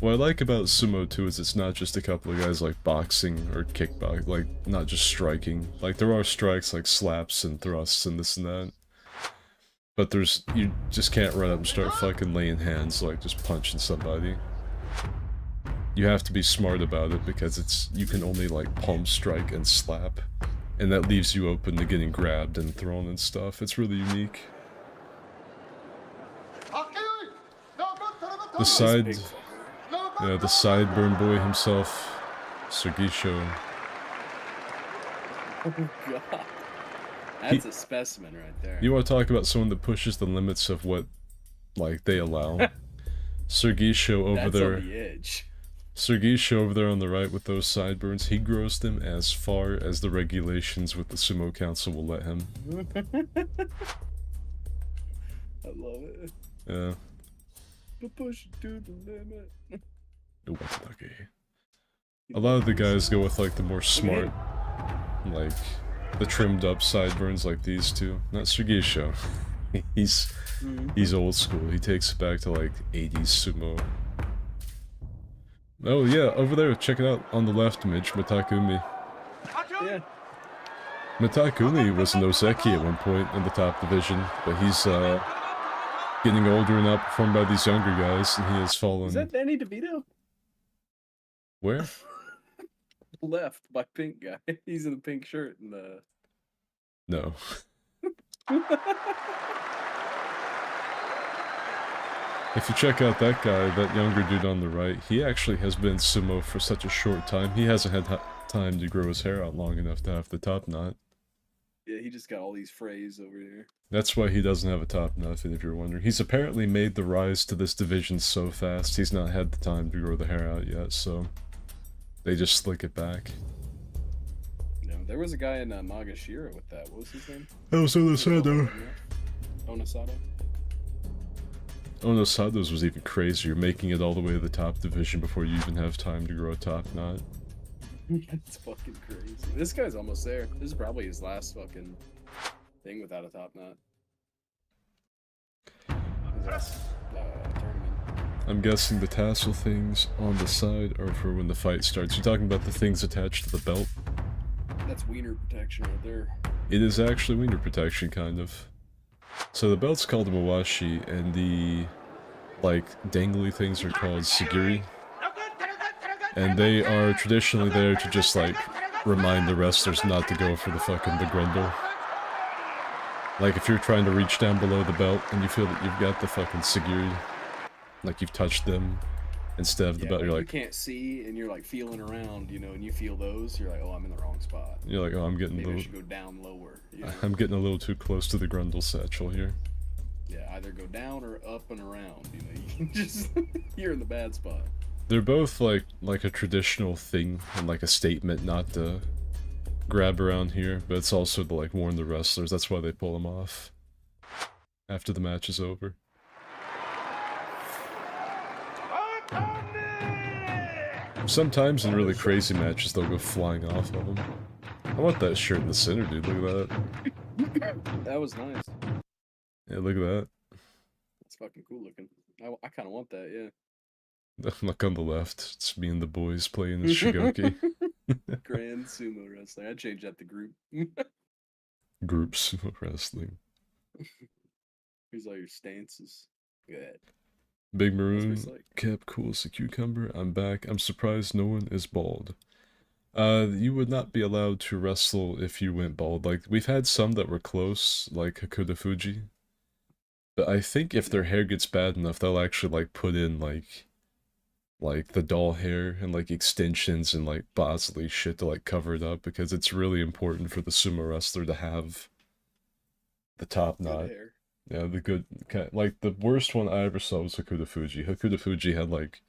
What I like about sumo too is it's not just a couple of guys like boxing or kickboxing, like not just striking. Like there are strikes like slaps and thrusts and this and that. But you just can't run up and start fucking laying hands like just punching somebody. You have to be smart about it because you can only like palm strike and slap. And that leaves you open to getting grabbed and thrown and stuff. It's really unique. The sideburn boy himself, Sugisho. Oh god. That's a specimen right there. You want to talk about someone that pushes the limits of what, like, they allow? Sergisho over That's there. on the edge. Sergisho over there on the right with those sideburns, he grows them as far as the regulations with the Sumo Council will let him. I love it. Yeah. But push it to the limit. A lot of the guys go with like the more smart, like the trimmed up sideburns like these two. Not Sergisho. He's old school. He takes it back to like 80s sumo. Oh yeah, over there, check it out on the left, Mitch, Matakumi. Yeah. Matakumi was an Ozeki at one point in the top division, but he's getting older and outperformed by these younger guys, and he has fallen. Is that Danny DeVito? Where? Left by pink guy. He's in the pink shirt and the. No. If you check out that guy, that younger dude on the right, he actually has been sumo for such a short time. He hasn't had time to grow his hair out long enough to have the top knot. Yeah, he just got all these frays over here. That's why he doesn't have a top knot, if you're wondering. He's apparently made the rise to this division so fast, he's not had the time to grow the hair out yet, so they just slick it back. No, there was a guy in Nagashira with that. What was his name? That was Onosado. Onosado? Onosado's was even crazier, making it all the way to the top division before you even have time to grow a top knot. That's fucking crazy. This guy's almost there. This is probably his last fucking thing without a top knot. His last tournament. I'm guessing the tassel things on the side are for when the fight starts. You're talking about the things attached to the belt? That's wiener protection right there. It is actually wiener protection, kind of. So the belt's called a mawashi, and the, like, dangly things are called sigiri. And they are traditionally there to just, like, remind the wrestlers not to go for the grundle. Like, if you're trying to reach down below the belt and you feel that you've got the fucking sigiri, like you've touched them instead of the belt, you're like... You can't see, and you're, like, feeling around, you know, and you feel those, you're like, oh, I'm in the wrong spot. You're like, oh, I'm getting Maybe I should go down lower. You know? I'm getting a little too close to the grundle satchel here. Yeah, either go down or up and around, you know, you can just... you're in the bad spot. They're both like a traditional thing and like a statement not to grab around here, but it's also to like warn the wrestlers. That's why they pull them off after the match is over. Sometimes in really crazy matches, they'll go flying off of them. I want that shirt in the center, dude. Look at that. That was nice. Yeah, look at that. It's fucking cool looking. I kind of want that, yeah. Look on the left. It's me and the boys playing as Shigoki. Grand sumo wrestling. I'd change that to group. Group sumo wrestling. Here's all your stances. Good. Big That's what Maroon it's like. kept cool as a cucumber. I'm back. I'm surprised no one is bald. You would not be allowed to wrestle if you went bald. Like, we've had some that were close, like Hakuda Fuji. But I think if their hair gets bad enough, they'll actually, like, put in, like the doll hair and, like, extensions and, like, Bosley shit to, like, cover it up, because it's really important for the sumo wrestler to have the top Good knot. hair. Yeah, the good, like, the worst one I ever saw was Hakuda Fuji. Hakuda Fuji had, like,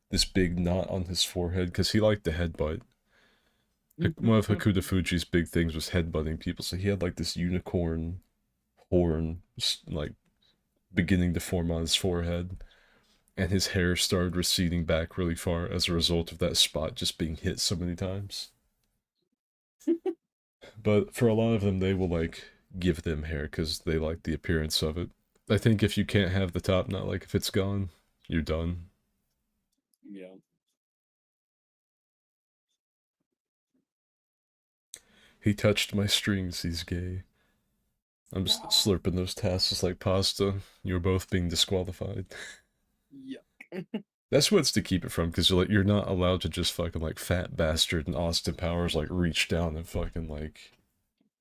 this big knot on his forehead, because he liked to headbutt. One of Hakuda Fuji's big things was headbutting people, so he had, like, this unicorn horn, like, beginning to form on his forehead, and his hair started receding back really far as a result of that spot just being hit so many times. But for a lot of them, they will, like, give them hair because they like the appearance of it. I think if you can't have the top knot, like, if it's gone, you're done. Yeah. He touched my strings, he's gay. I'm just slurping those tasks like pasta. You're both being disqualified. Yeah. That's what's to keep it from, because you're not allowed to just fucking, like, Fat Bastard and Austin Powers, like, reach down and fucking, like,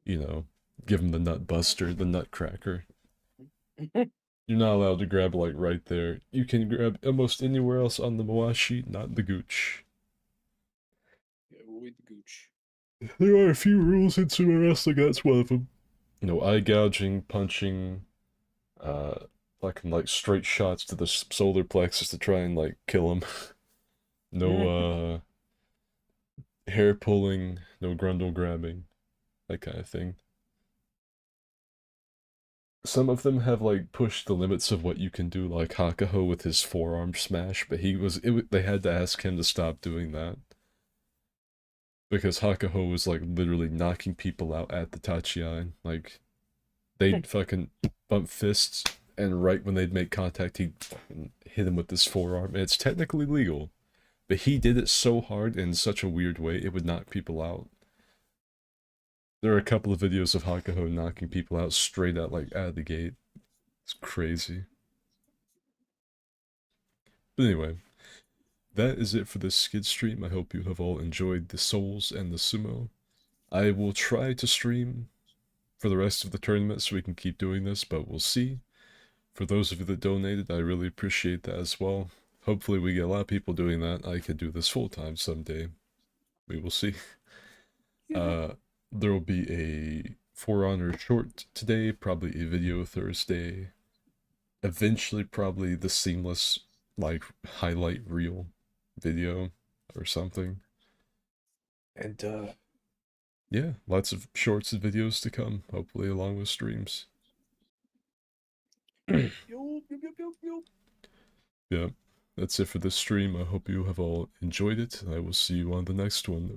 you know, give him the nut buster, the nutcracker. You're not allowed to grab, like, right there. You can grab almost anywhere else on the Mawashi, not the gooch. Yeah, we'll eat the gooch. There are a few rules in sumo wrestling, that's one of them. You know, eye gouging, punching, fucking, like, straight shots to the solar plexus to try and, like, kill him. No, hair pulling, no grundle grabbing, that kind of thing. Some of them have, like, pushed the limits of what you can do, like Hakaho with his forearm smash, but they had to ask him to stop doing that. Because Hakaho was, like, literally knocking people out at the Tachiai. Like, they'd fucking bump fists, and right when they'd make contact, he'd fucking hit him with his forearm. And it's technically legal, but he did it so hard in such a weird way, it would knock people out. There are a couple of videos of Hakaho knocking people out straight out, like, out of the gate. It's crazy. But anyway, that is it for this skid stream. I hope you have all enjoyed the souls and the sumo. I will try to stream for the rest of the tournament so we can keep doing this, but we'll see. For those of you that donated, I really appreciate that as well. Hopefully we get a lot of people doing that. I could do this full time someday. We will see. There will be a For Honor short today, probably a video Thursday. Eventually, probably the seamless, like, highlight reel video or something. And, yeah, lots of shorts and videos to come, hopefully along with streams. Yup, yup, yup, yup, yup. Yeah, that's it for this stream. I hope you have all enjoyed it, and I will see you on the next one.